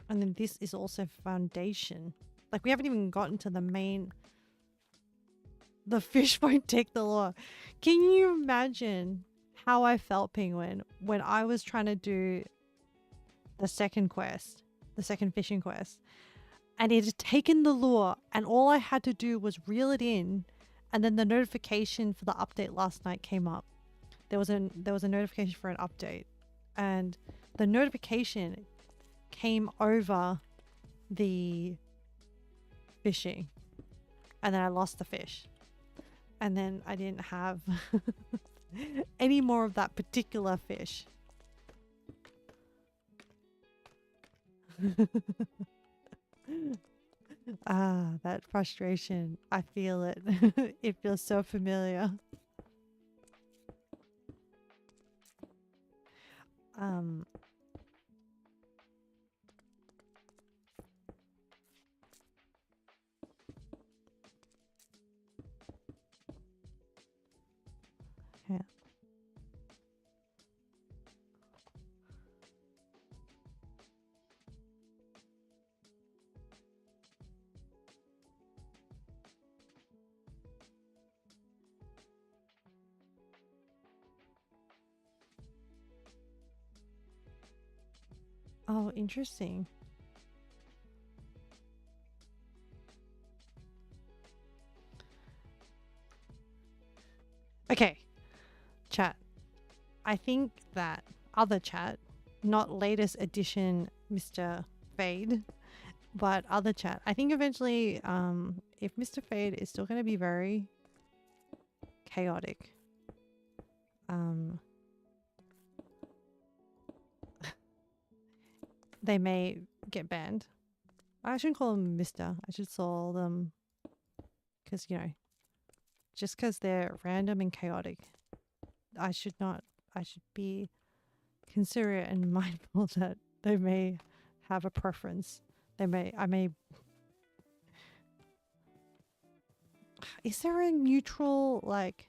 And then this is also foundation. Like we haven't even gotten to the main. The fish won't take the lure. Can you imagine how I felt, Penguin, when I was trying to do the second quest, the second fishing quest, and it had taken the lure, and all I had to do was reel it in, and then the notification for the update last night came up. There was a notification for an update, and the notification came over the fishing, and then I lost the fish, and then I didn't have any more of that particular fish. That frustration. I feel it. It feels so familiar. Yeah. Oh, interesting. Okay, chat. I think that other chat, not latest edition Mr. Fade, but other chat. I think eventually, if Mr. Fade is still going to be very chaotic, they may get banned. I shouldn't call them Mr. I should call them, because, you know, just because they're random and chaotic, I should be considerate and mindful that they may have a preference. I may. Is there a neutral, like?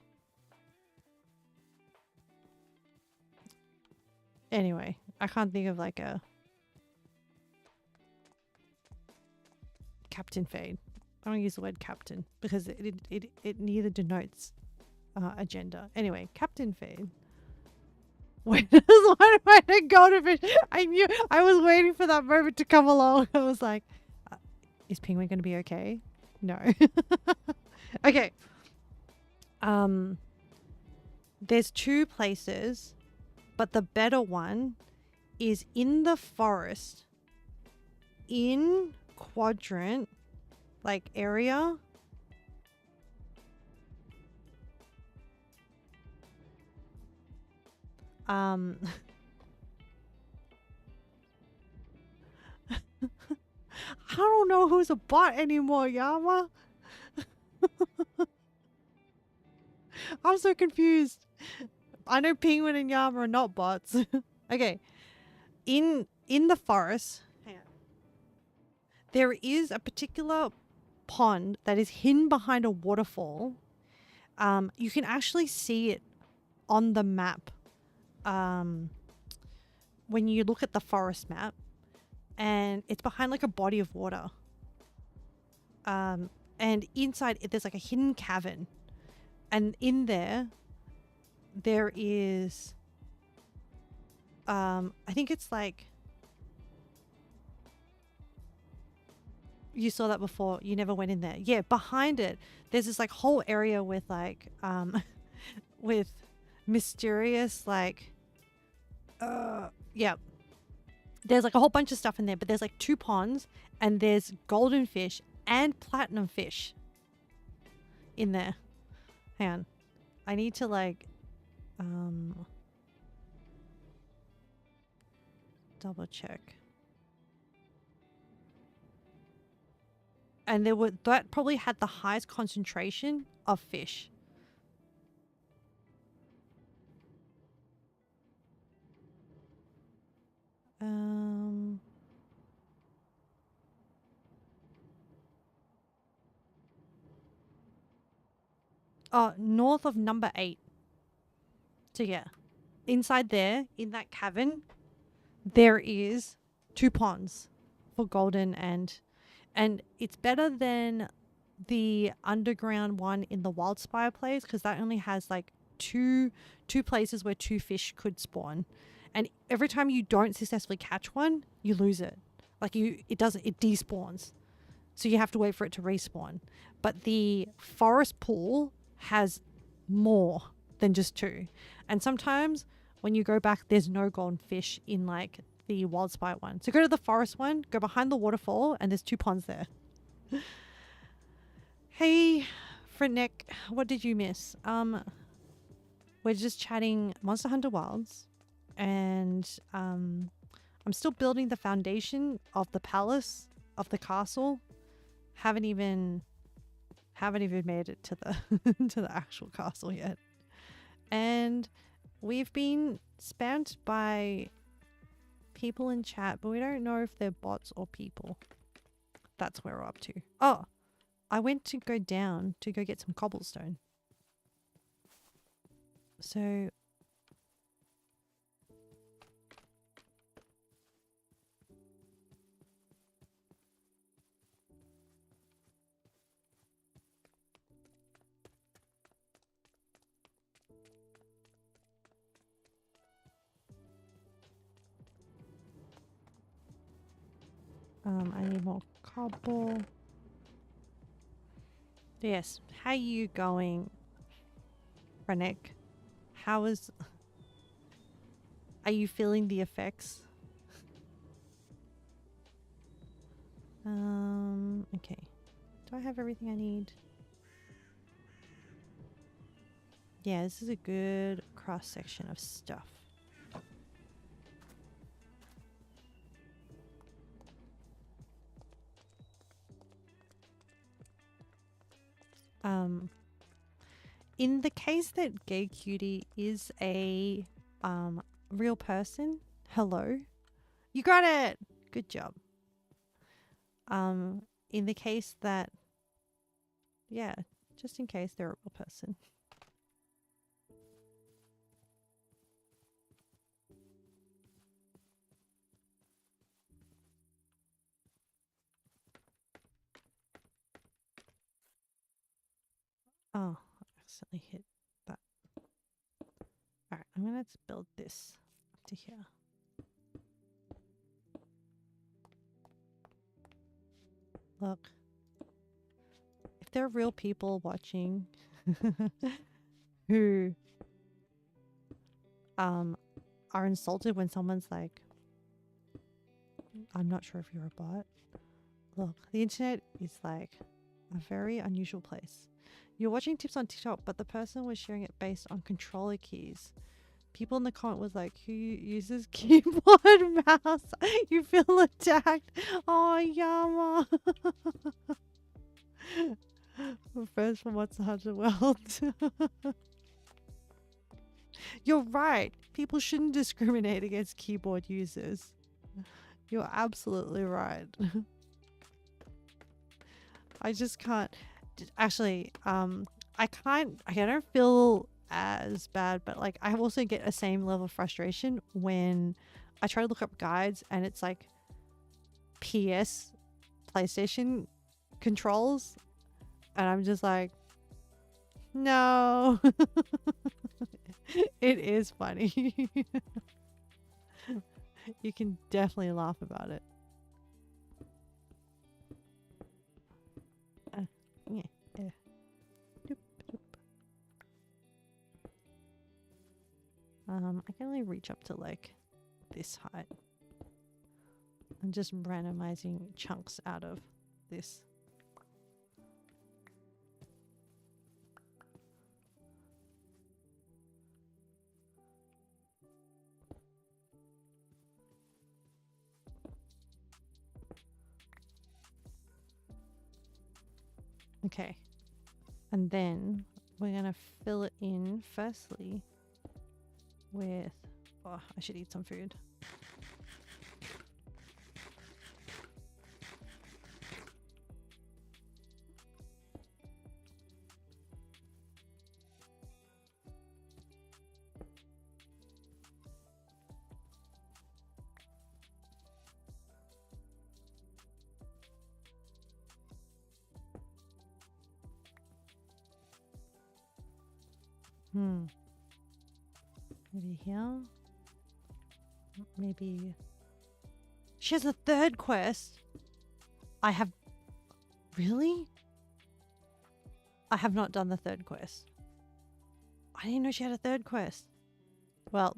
Anyway, I can't think of like a Captain Fade. I don't use the word captain because it neither denotes agenda. Anyway, Captain Fade. Where does one way to go to fish? I knew I was waiting for that moment to come along. I was like, is Penguin going to be okay? No. Okay. There's two places, but the better one is in the forest in quadrant like area. I don't know who's a bot anymore, Yama. I'm so confused. I know Penguin and Yama are not bots. Okay. In the forest, there is a particular pond that is hidden behind a waterfall. You can actually see it on the map when you look at the forest map, and it's behind like a body of water. And inside it, there's like a hidden cavern, and in there is I think it's like, you saw that before, you never went in there. Yeah, behind it there's this like whole area with like with mysterious like yeah, there's like a whole bunch of stuff in there, but there's like two ponds and there's golden fish and platinum fish in there. Hang on, I need to like double check. And that probably had the highest concentration of fish. Oh, north of number 8. So yeah, inside there, in that cavern, there is 2 ponds for golden, and it's better than the underground one in the Wildspire place because that only has like two places where 2 fish could spawn, and every time you don't successfully catch one, you lose it. Like it despawns, so you have to wait for it to respawn. But the forest pool has more than just 2, and sometimes when you go back, there's no golden fish in like the wild spite one. So go to the forest one, go behind the waterfall, and there's 2 ponds there. Hey, Frednick, what did you miss? We're just chatting Monster Hunter Wilds, and I'm still building the foundation of the palace, of the castle. Haven't even made it to the to the actual castle yet. And we've been spammed by people in chat, but we don't know if they're bots or people. That's where we're up to. Oh, I went to go down to go get some cobblestone. So I need more cobble. Yes, how you going, Renek? Are you feeling the effects? Okay. Do I have everything I need? Yeah, this is a good cross section of stuff. In the case that Gay Cutie is a real person, hello. You got it. Good job. In the case that, yeah, just in case they're a real person. Oh, I accidentally hit that. Alright, I'm gonna build this up to here. Look. If there are real people watching who are insulted when someone's like, I'm not sure if you're a bot. Look, the internet is like a very unusual place. You're watching tips on TikTok, but the person was sharing it based on controller keys. People in the comment was like, who uses keyboard mouse? You feel attacked. Oh, Yama. First from Monster Hunter World. You're right. People shouldn't discriminate against keyboard users. You're absolutely right. I just can't. Actually, I don't feel as bad, but like I also get a same level of frustration when I try to look up guides and it's like PS PlayStation controls, and I'm just like, no. It is funny. You can definitely laugh about it. Yeah. Doop, doop. I can only reach up to like this height. I'm just randomizing chunks out of this. Okay. And then we're going to fill it in firstly with, oh, I should eat some food. Maybe here. Maybe. She has a third quest. I have. Really? I have not done the third quest. I didn't know she had a third quest. Well.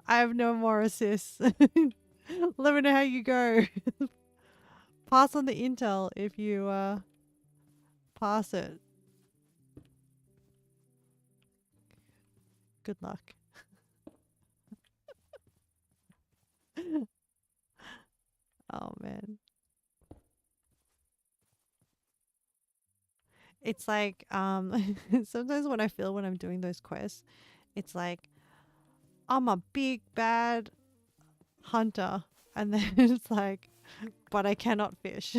I have no more assists. Let me know how you go. Pass on the intel if you pass it. Good luck. Oh man. It's like sometimes when I feel when I'm doing those quests, it's like I'm a big bad hunter, and then it's like, but I cannot fish.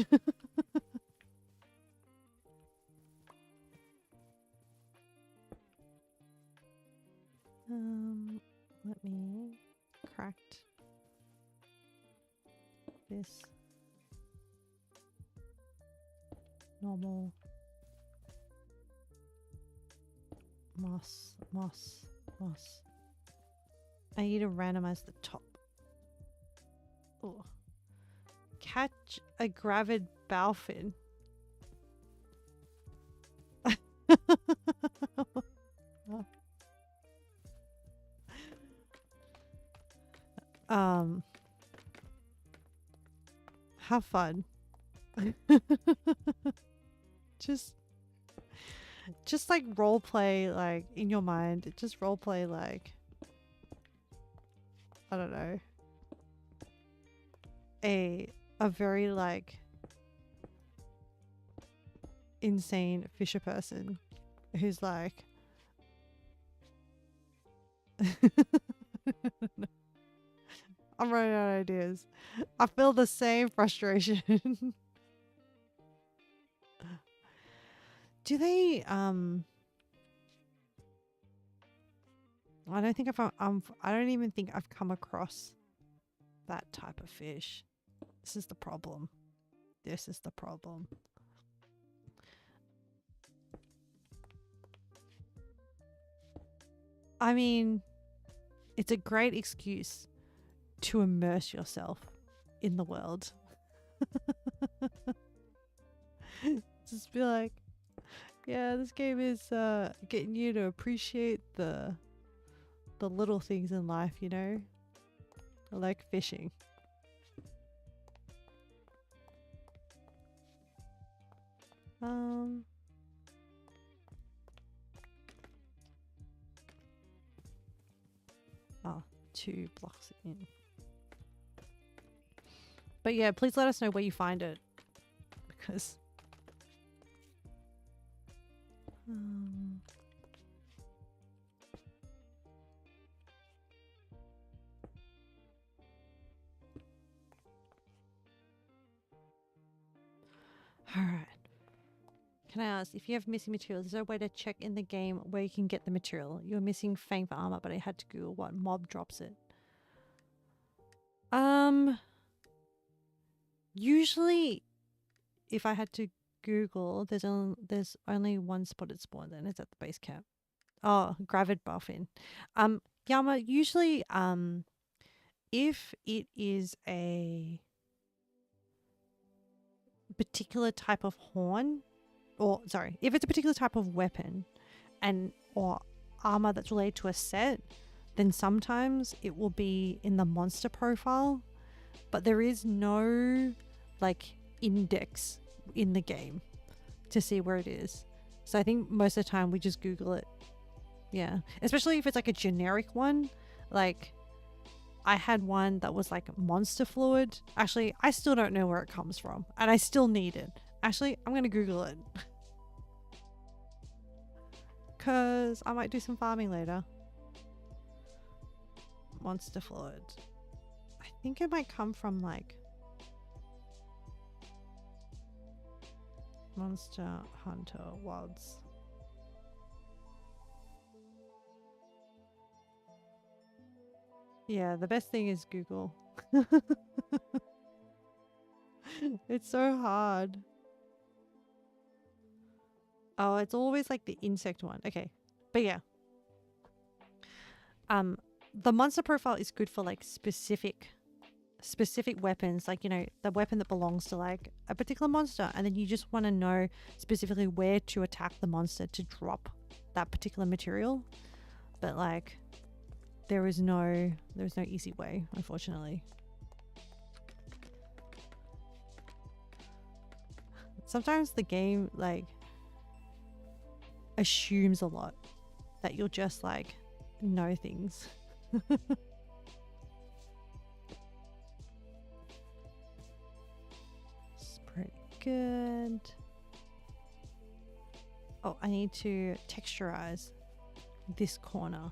Let me cracked this normal moss. I need to randomize the top. Oh. Catch a gravid bowfin. Have fun. just like role play, like in your mind. Just role play, like, I don't know, a very like insane fisher person who's like I'm running out of ideas. I feel the same frustration. Do they I don't think I don't even think I've come across that type of fish. This is the problem. This is the problem. I mean, it's a great excuse to immerse yourself in the world. Just be like, yeah, this game is getting you to appreciate the little things in life, you know? I like fishing. Oh, 2 blocks in. But yeah, please let us know where you find it, because alright. Can I ask, if you have missing materials, is there a way to check in the game where you can get the material? You're missing Fang for armor, but I had to Google what mob drops it. Usually, if I had to Google, there's only one spot it spawns, and it's at the base camp. Oh, gravid buffin. Yama, usually, if it is a particular type of horn, or sorry, if it's a particular type of weapon and or armor that's related to a set, then sometimes it will be in the monster profile, but there is no like index in the game to see where it is. So I think most of the time we just Google it. Yeah, especially if it's like a generic one. Like I had one that was like monster fluid. Actually, I still don't know where it comes from, and I still need it. Actually, I'm gonna Google it because I might do some farming later. Monster fluid. I think it might come from like Monster Hunter Wilds. Yeah, the best thing is Google. It's so hard. Oh, it's always like the insect one. Okay. But yeah. The monster profile is good for like specific weapons, like, you know, the weapon that belongs to like a particular monster, and then you just want to know specifically where to attack the monster to drop that particular material. But like there's no easy way, unfortunately. Sometimes the game like assumes a lot that you'll just like know things. It's pretty good. Oh, I need to texturize this corner.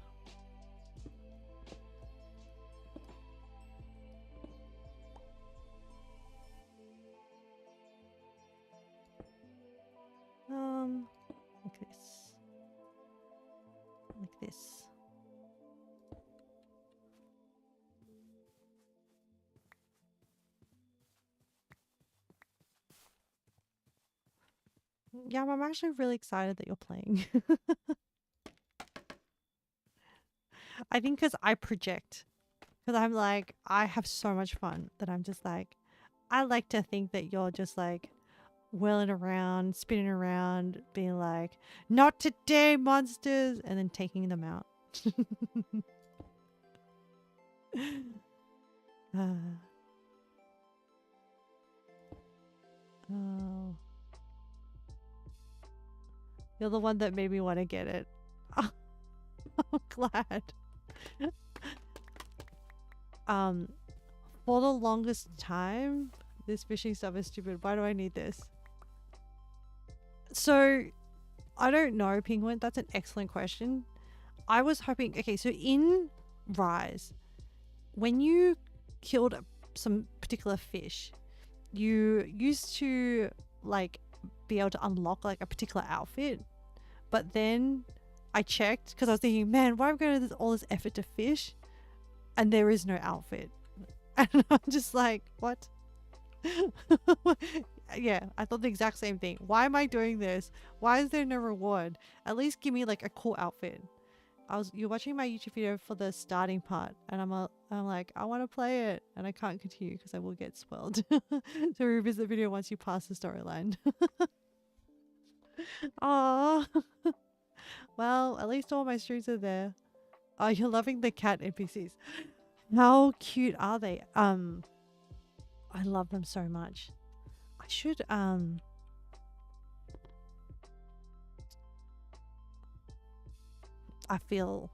Like this. Like this. Yeah, I'm actually really excited that you're playing. I think because I project. Because I'm like, I have so much fun that I'm just like, I like to think that you're just like whirling around, spinning around, being like, not today, monsters, and then taking them out. Oh. You're the one that made me want to get it. I'm glad. For the longest time, this fishing stuff is stupid. Why do I need this? So, I don't know, Penguin. That's an excellent question. I was hoping... Okay, so in Rise, when you killed some particular fish, you used to, like, be able to unlock, like, a particular outfit. But then I checked, because I was thinking, man, why am I going to all this effort to fish? And there is no outfit. And I'm just like, what? Yeah, I thought the exact same thing. Why am I doing this? Why is there no reward? At least give me like a cool outfit. You're watching my YouTube video for the starting part, and I'm like, I want to play it, and I can't continue because I will get spoiled. So revisit the video once you pass the storyline. Aww. Well, at least all my streams are there. Oh, you're loving the cat NPCs. How cute are they? I love them so much. I should I feel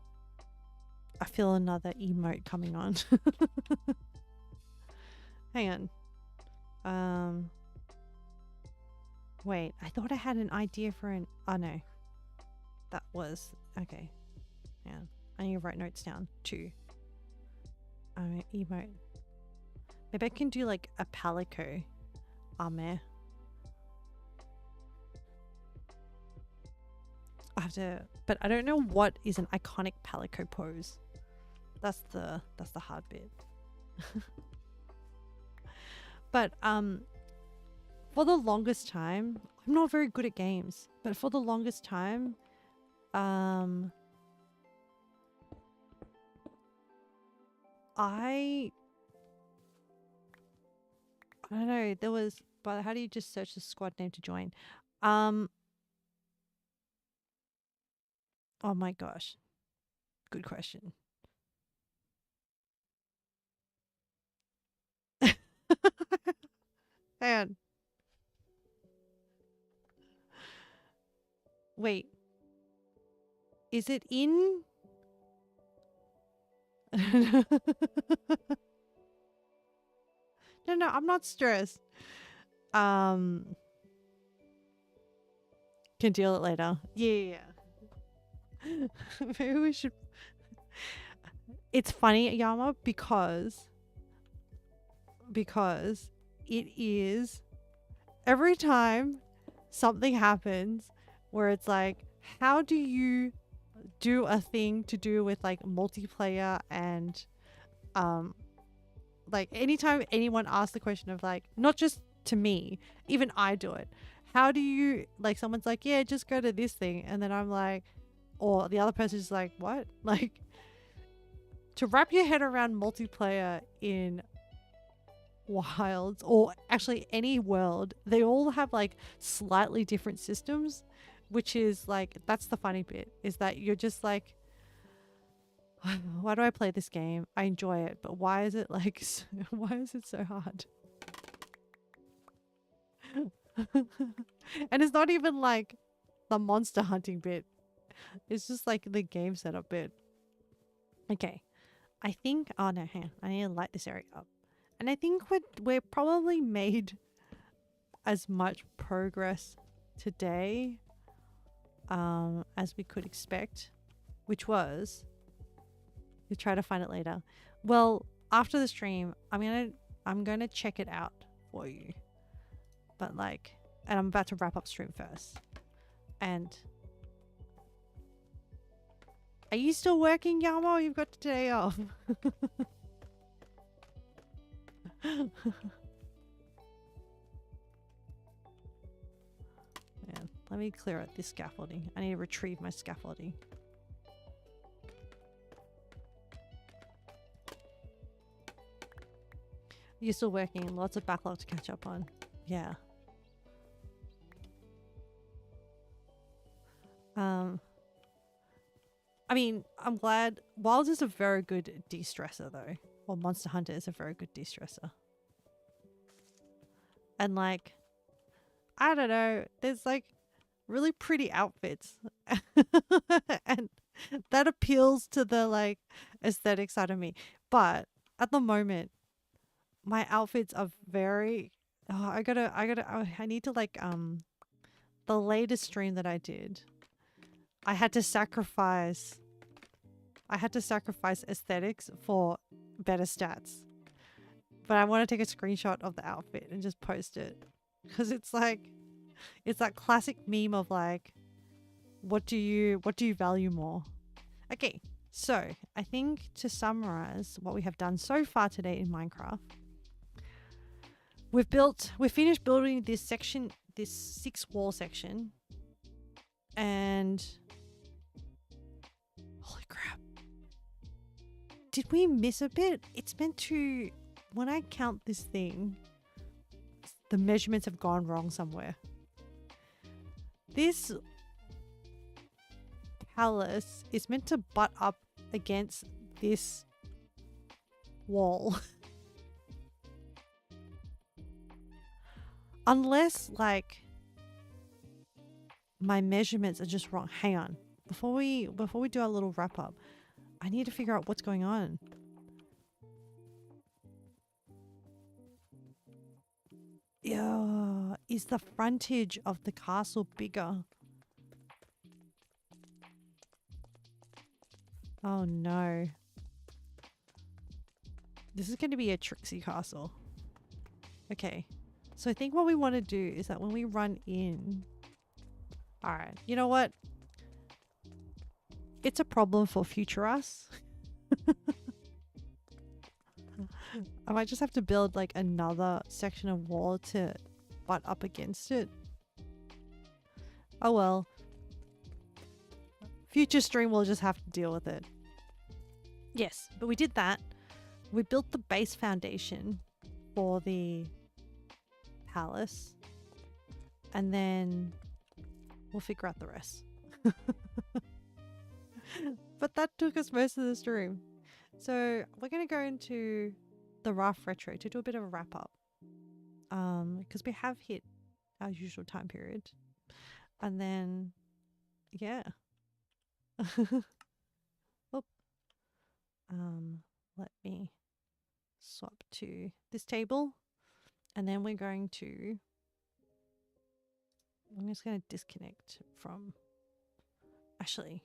another emote coming on. Hang on. Wait, I thought I had an idea for an... Oh no. That was... Okay. Yeah. I need to write notes down too. Emote. Maybe I can do like a palico armor. I have to... But I don't know what is an iconic palico pose. That's the hard bit. But for the longest time, I'm not very good at games, but for the longest time, I don't know, there was, but how do you just search the squad name to join? Oh my gosh. Good question. Hang on. Wait. Is it in? No, I'm not stressed. Can deal it later. Yeah. Maybe we should... It's funny, Yama, because it is every time something happens where it's like, how do you do a thing to do with like multiplayer and like anytime anyone asks the question of like, not just to me, even I do it, how do you, like, someone's like, yeah, just go to this thing, and then I'm like, or the other person's like, what? Like, to wrap your head around multiplayer in Wilds, or actually any world, they all have like slightly different systems, which is like, that's the funny bit, is that you're just like, why do I play this game? I enjoy it, but why is it like, why is it so hard? And it's not even like the monster hunting bit. It's just like the game setup bit. Okay. I think, oh no, hang on. I need to light this area up. And I think we're probably made as much progress today as we could expect, which was, you try to find it later. Well, after the stream, I'm gonna check it out for you. But like, and I'm about to wrap up stream first. And are you still working, Yamo? You've got today off. Man, let me clear out this scaffolding. I need to retrieve my scaffolding. You're still working. Lots of backlog to catch up on. Yeah. I mean, I'm glad. Wilds is a very good de-stressor though. Or Monster Hunter is a very good de-stressor. And like, I don't know, there's like really pretty outfits. And that appeals to the like aesthetic side of me. But at the moment, my outfits are very, I need to like, the latest stream that I did, I had to sacrifice aesthetics for better stats. But I want to take a screenshot of the outfit and just post it. Because it's like, it's that classic meme of like, what do you value more? Okay, so I think to summarize what we have done so far today in Minecraft, we've finished building this section, this 6 wall section, and holy crap, did we miss a bit? It's meant to, when I count this thing, the measurements have gone wrong somewhere. This palace is meant to butt up against this wall. Unless like my measurements are just wrong. Hang on. Before we do our little wrap up, I need to figure out what's going on. Yeah, is the frontage of the castle bigger? Oh no. This is going to be a tricksy castle. Okay. So I think what we want to do is that when we run in... Alright, you know what? It's a problem for future us. I might just have to build like another section of wall to butt up against it. Oh well. Future stream will just have to deal with it. Yes, but we did that. We built the base foundation for the palace. And then we'll figure out the rest. But that took us most of the stream. So we're going to go into the Raft Retro to do a bit of a wrap up. Because we have hit our usual time period. And then, yeah. Oop. Let me swap to this table. And then we're going to... I'm just going to disconnect from... Actually...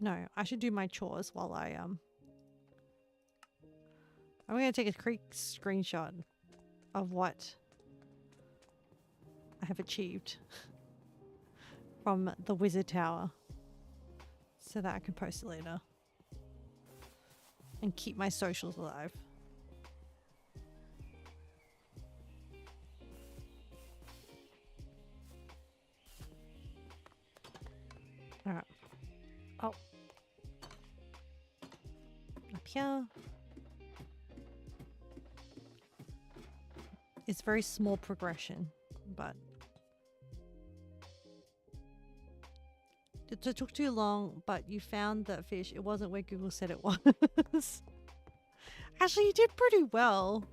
No, I should do my chores while I'm going to take a quick screenshot of what I have achieved from the Wizard Tower so that I can post it later and keep my socials alive. All right. Oh. Up here. It's very small progression, but it took too long, but you found that fish. It wasn't where Google said it was. Actually, you did pretty well.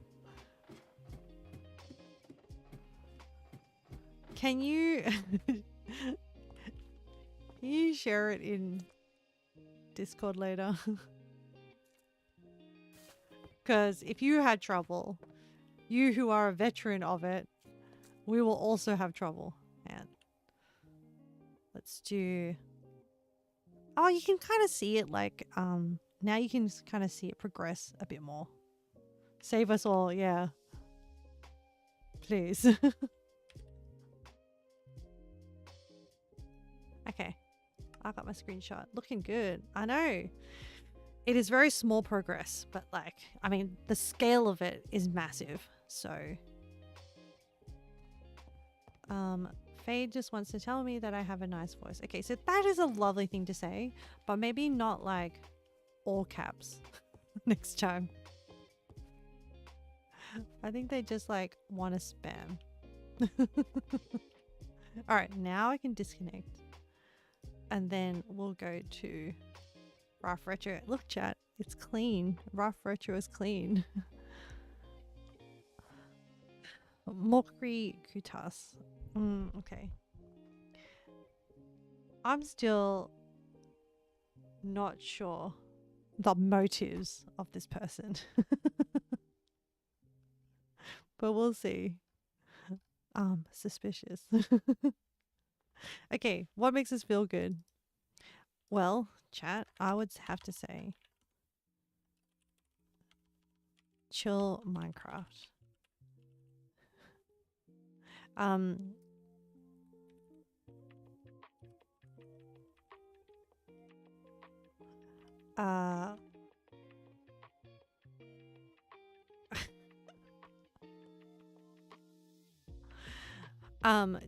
Can you can you share it in Discord later? Because if you had trouble, you who are a veteran of it, we will also have trouble. And let's do... Oh, you can kind of see it like, now you can kind of see it progress a bit more. Save us all, yeah. Please. Okay. I got my screenshot. Looking good. I know. It is very small progress, but like, I mean, the scale of it is massive. So, Faye just wants to tell me that I have a nice voice. Okay, so that is a lovely thing to say, but maybe not like all caps next time. I think they just like want to spam. All right, now I can disconnect. And then we'll go to Rough Retro. Look, chat, it's clean. Rough Retro is clean. Mokri Kutas. Okay. I'm still not sure the motives of this person. But we'll see. Suspicious. Okay, what makes us feel good? Well, chat, I would have to say chill Minecraft.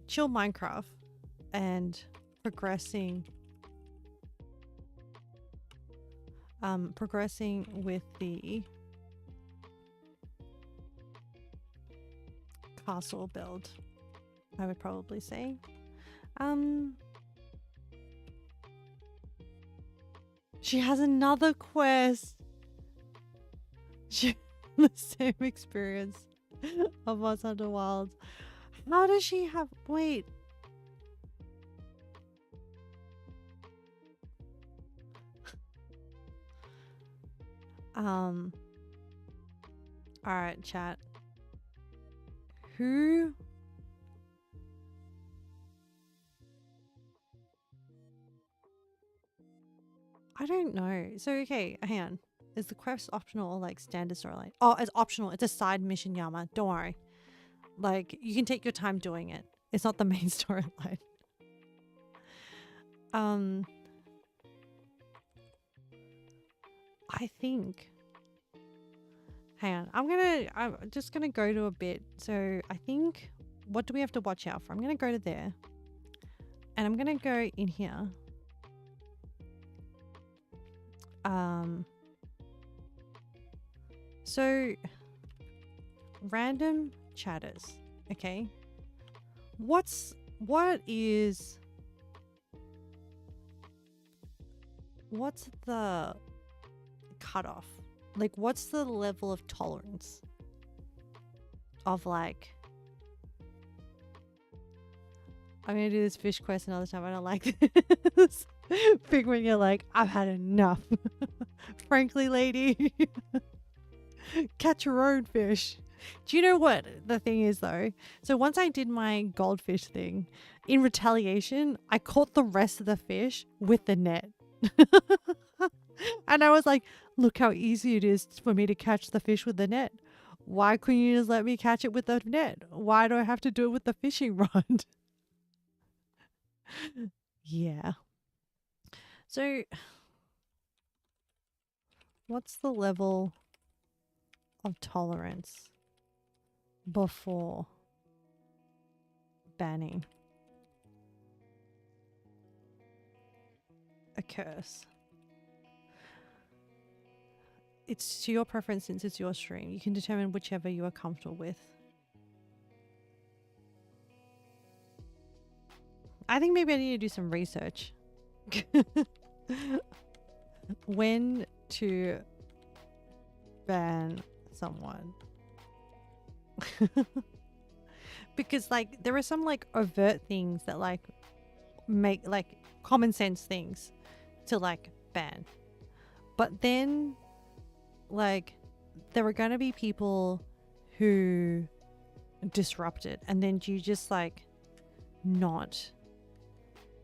Chill Minecraft and progressing with the castle build, I would probably say. She has another quest. She the same experience of Monster Hunter Wilds. How does she have... Wait. Alright, chat. Who... I don't know. So, okay, hang on. Is the quest optional or like standard storyline? Oh, it's optional. It's a side mission, Yama. Don't worry. Like, you can take your time doing it. It's not the main storyline. I think... Hang on. I'm just gonna go to a bit. So, I think... What do we have to watch out for? I'm gonna go to there. And I'm gonna go in here. So... Random chatters. Okay. What is... What's the cutoff? Like, what's the level of tolerance of like... I'm gonna do this fish quest another time. I don't like this. Figuring you're like, I've had enough. Frankly, lady. Catch your own fish. Do you know what the thing is though? So once I did my goldfish thing, in retaliation, I caught the rest of the fish with the net. And I was like, look how easy it is for me to catch the fish with the net. Why couldn't you just let me catch it with the net? Why do I have to do it with the fishing rod? Yeah. So, what's the level of tolerance before banning? a curse. It's to your preference since it's your stream. You can determine whichever you are comfortable with. I think maybe I need to do some research. When to ban someone. Because like there are some like overt things that like make like common sense things to like ban. But then like there are gonna be people who disrupt it, and then you just like not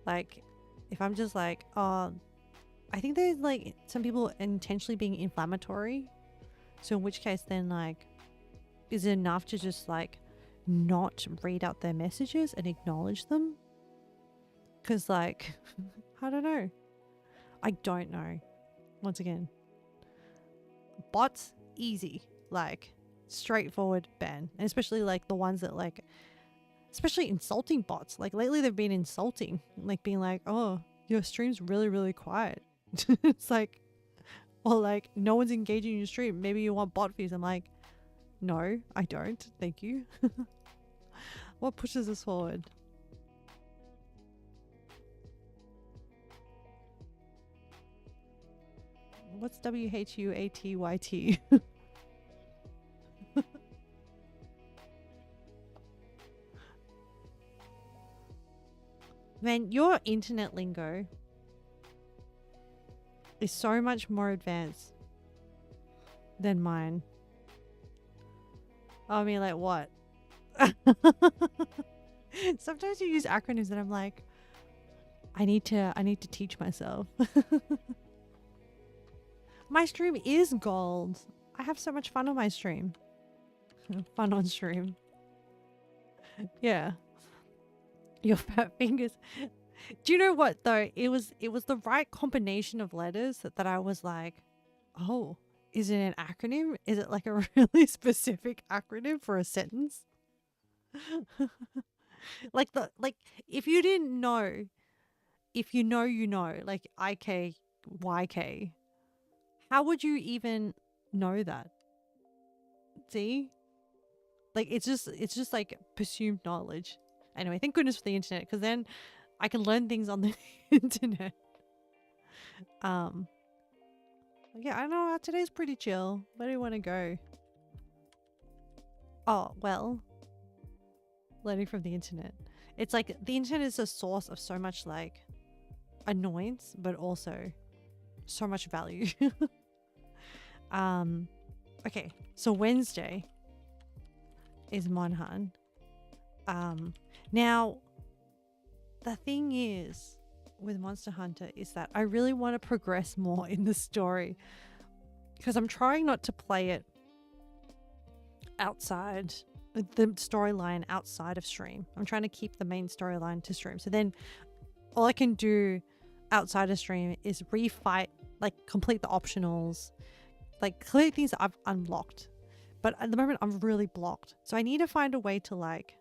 like, if I'm just like, oh, I think there's like some people intentionally being inflammatory, so in which case then like is it enough to just like not read out their messages and acknowledge them? Because like I don't know, once again, bots easy, like straightforward ban, and especially like the ones that like, especially insulting bots. Like lately they've been insulting, like being like, oh, your stream's really quiet. It's like, or like no one's engaging in your stream, maybe you want bot fees. I'm like, no, I don't, thank you. What pushes us forward? What's WHUATYT? Man, your internet lingo is so much more advanced than mine. I mean, like what? Sometimes you use acronyms that I'm like, I need to teach myself. My stream is gold. I have so much fun on my stream. Fun on stream. Yeah. Your fat fingers. Do you know what though? It was the right combination of letters that I was like, oh, is it an acronym? Is it like a really specific acronym for a sentence? like if you didn't know, if you know, you know, like IKYK, how would you even know that? See? Like it's just like presumed knowledge. Anyway, thank goodness for the internet, because then I can learn things on the internet. Yeah, I know today's pretty chill. Where do you want to go? Oh, well, learning from the internet. It's like the internet is a source of so much like annoyance, but also so much value. Okay, so Wednesday is Monhan. Now the thing is with Monster Hunter is that I really want to progress more in the story, because I'm trying not to play it outside the storyline outside of stream. I'm trying to keep the main storyline to stream. So then all I can do outside of stream is refight, like complete the optionals, like clear things that I've unlocked. But at the moment I'm really blocked. So I need to find a way to like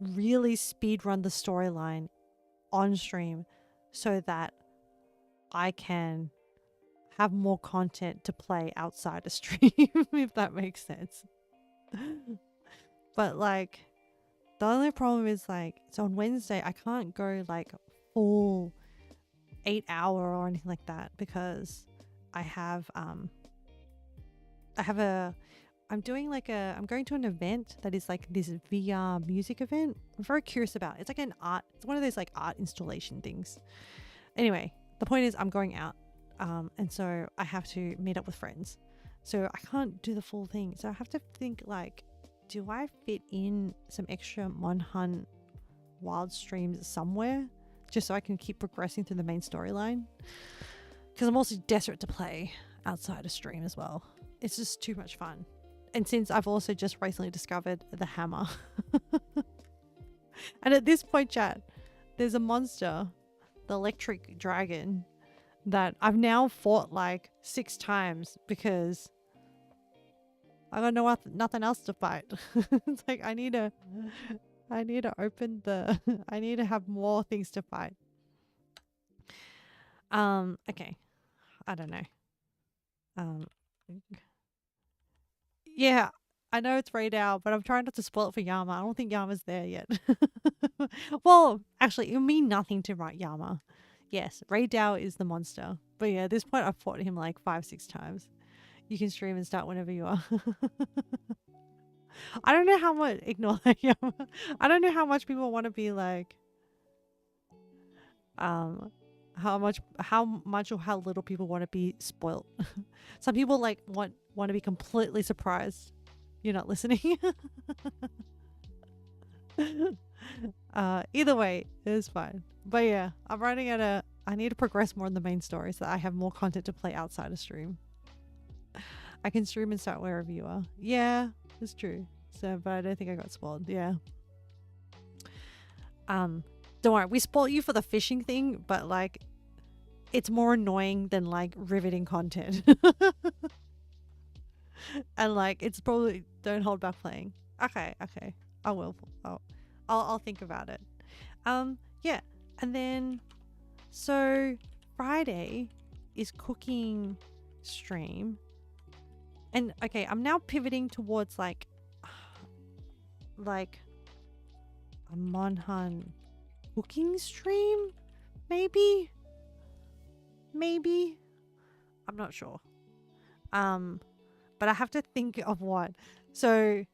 really speed run the storyline on stream so that I can have more content to play outside of stream, if that makes sense. But like the only problem is like, so on Wednesday I can't go like full 8 hour or anything like that, because I'm going to an event that is like this VR music event. I'm very curious about. It's like it's one of those like art installation things. Anyway, the point is I'm going out, and so I have to meet up with friends. So I can't do the full thing. So I have to think like, do I fit in some extra Monhan wild streams somewhere just so I can keep progressing through the main storyline? Because I'm also desperate to play outside of stream as well. It's just too much fun. And since I've also just recently discovered the hammer. And at this point, chat, there's a monster, the electric dragon, that I've now fought like 6 times because I got nothing else to fight. It's like I need to open I need to have more things to fight. Okay. I don't know. Um, yeah, I know it's Raid Hour, but I'm trying not to spoil it for Yama. I don't think Yama's there yet. Well, actually, it would mean nothing to write Yama. Yes, Raid Hour is the monster. But yeah, at this point, I've fought him like 5, 6 times. You can stream and start whenever you are. I don't know how much ignore Yama. I don't know how much people want to be like, um, how much or how little people want to be spoilt. Some people like want to be completely surprised you're not listening. Either way, it's fine. But yeah, I'm running at a. I need to progress more in the main story so that I have more content to play outside of stream. I can stream and start wherever you are. Yeah, it's true. So, but I don't think I got spoiled. Yeah. Don't worry, we spoiled you for the fishing thing, but like, it's more annoying than like riveting content. And like, it's probably don't hold back playing. Okay, okay, I will. I'll think about it. Yeah, and then so Friday is cooking stream, and okay, I'm now pivoting towards like a Monhan cooking stream, maybe. I'm not sure. But I have to think of what. So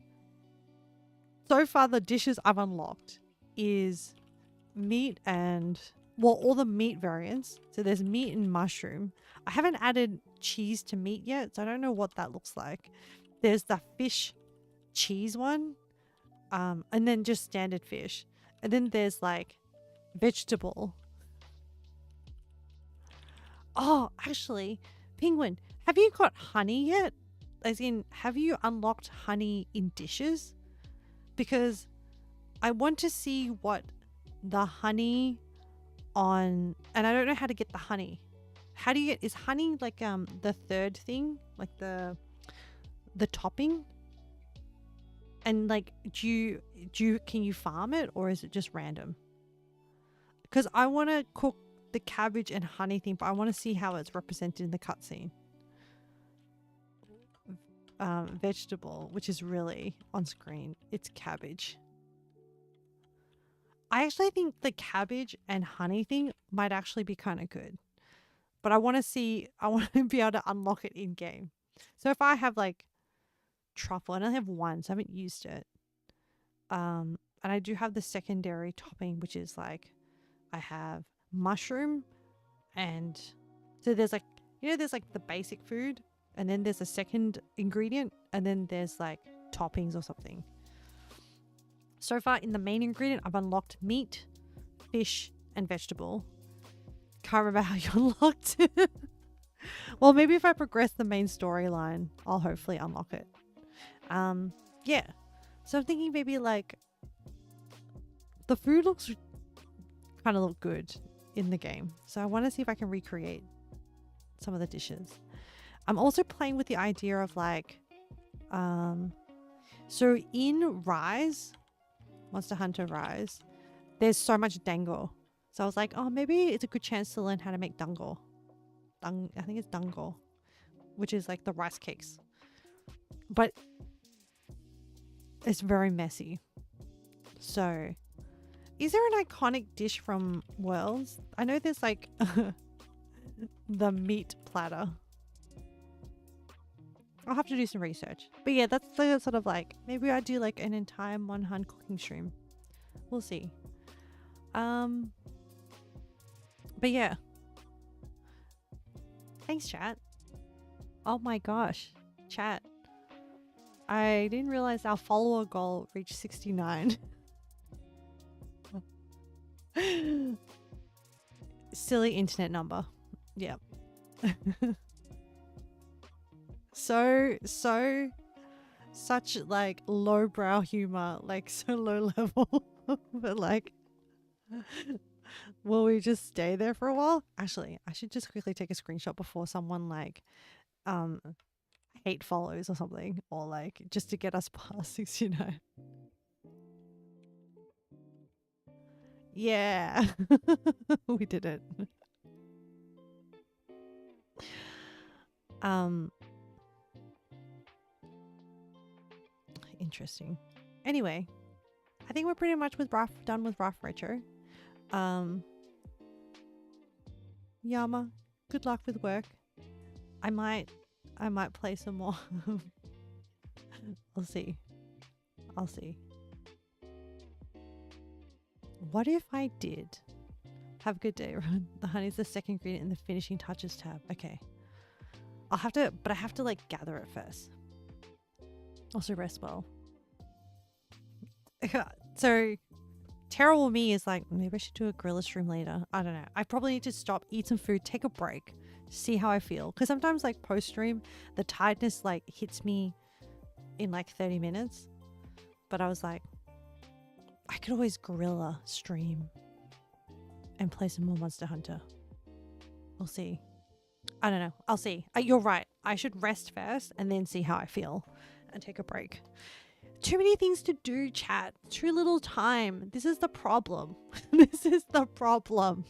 far the dishes I've unlocked is meat and all the meat variants. So there's meat and mushroom. I haven't added cheese to meat yet, so I don't know what that looks like. There's the fish cheese one, and then just standard fish. And then there's like vegetable. Oh, actually, Penguin, have you got honey yet? As in, have you unlocked honey in dishes? Because I want to see what the honey on, and I don't know how to get the honey. How do you get, is honey like the third thing, like the topping? And like, can you farm it, or is it just random? Because I want to cook the cabbage and honey thing, but I want to see how it's represented in the cutscene. Vegetable, which is really on screen, it's cabbage. I actually think the cabbage and honey thing might actually be kind of good, but I want to be able to unlock it in game. So if I have like truffle, and I only have one, so I haven't used it. And I do have the secondary topping, which is like I have mushroom, and so there's like, there's like the basic food, and then there's a second ingredient, and then there's like toppings or something. So far in the main ingredient, I've unlocked meat, fish, and vegetable. Can't remember how you unlocked it. Well, maybe if I progress the main storyline, I'll hopefully unlock it. Yeah. So I'm thinking maybe like the food looks kind of look good in the game. So I want to see if I can recreate some of the dishes. I'm also playing with the idea of like, so in Rise, Monster Hunter Rise, there's so much dango. So I was like, oh, maybe it's a good chance to learn how to make dango. I think it's dango, which is like the rice cakes. But it's very messy. So is there an iconic dish from Worlds? I know there's like the meat platter. I'll have to do some research. But yeah, that's the sort of like, maybe I do like an entire Monhan cooking stream. We'll see. But yeah. Thanks, chat. Oh my gosh. Chat. I didn't realize our follower goal reached 69. Silly internet number. Yep. Such like lowbrow humor, like so low level. But like, will we just stay there for a while? Actually, I should just quickly take a screenshot before someone like hate follows or something, or like just to get us past 69. Yeah. We did it. Interesting. Anyway, I think we're pretty much done with rough retro. Yama, good luck with work. I might play some more. I'll see. What if I did? Have a good day, Ron. The honey's the second ingredient in the finishing touches tab. Okay. I have to like gather it first. Also rest well. So terrible me is like, maybe I should do a gorilla stream later. I don't know. I probably need to stop, eat some food, take a break, see how I feel. Because sometimes like post stream, the tiredness like hits me in like 30 minutes. But I was like, I could always gorilla stream and play some more Monster Hunter. We'll see. I don't know. I'll see. You're right. I should rest first and then see how I feel and take a break. Too many things to do, chat. Too little time. This is the problem. This is the problem.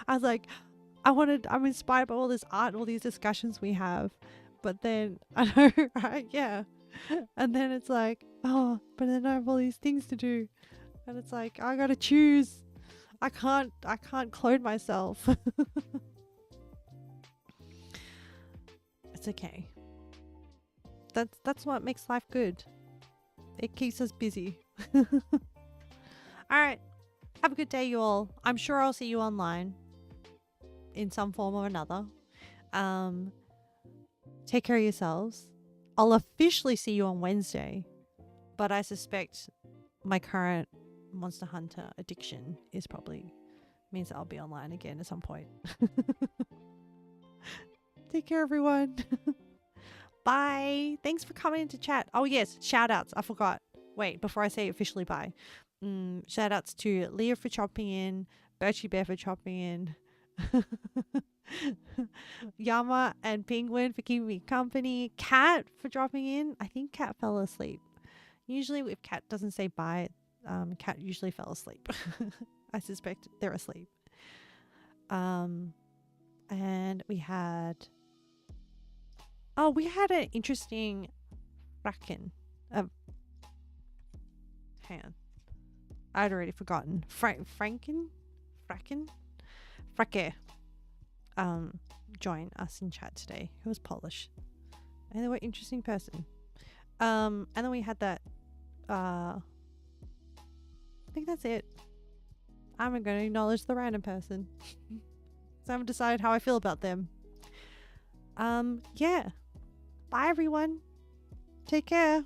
I was like, I'm inspired by all this art, all these discussions we have. But then, I know, right? Yeah. And then it's like, oh, but then I have all these things to do. And it's like, I gotta choose. I can't clone myself. It's okay. That's what makes life good. It keeps us busy. All right. Have a good day, you all. I'm sure I'll see you online in some form or another. Take care of yourselves. I'll officially see you on Wednesday, but I suspect my current Monster Hunter addiction is probably means I'll be online again at some point. Take care, everyone. Bye. Thanks for coming into chat. Oh yes, shout outs. I forgot. Wait, before I say officially bye. Shout outs to Leah for chopping in, Birchie Bear for chopping in, Yama and Penguin for keeping me company, Cat for dropping in. I think Cat fell asleep. Usually if Cat doesn't say bye, Cat usually fell asleep. I suspect they're asleep. And we had an interesting Fracken. Hang on. I'd already forgotten. Fracken? Fracke. Join us in chat today. He was Polish. And they were interesting person. And then we had that I think that's it. I'm going to acknowledge the random person. So I haven't decided how I feel about them. Yeah. Bye everyone. Take care.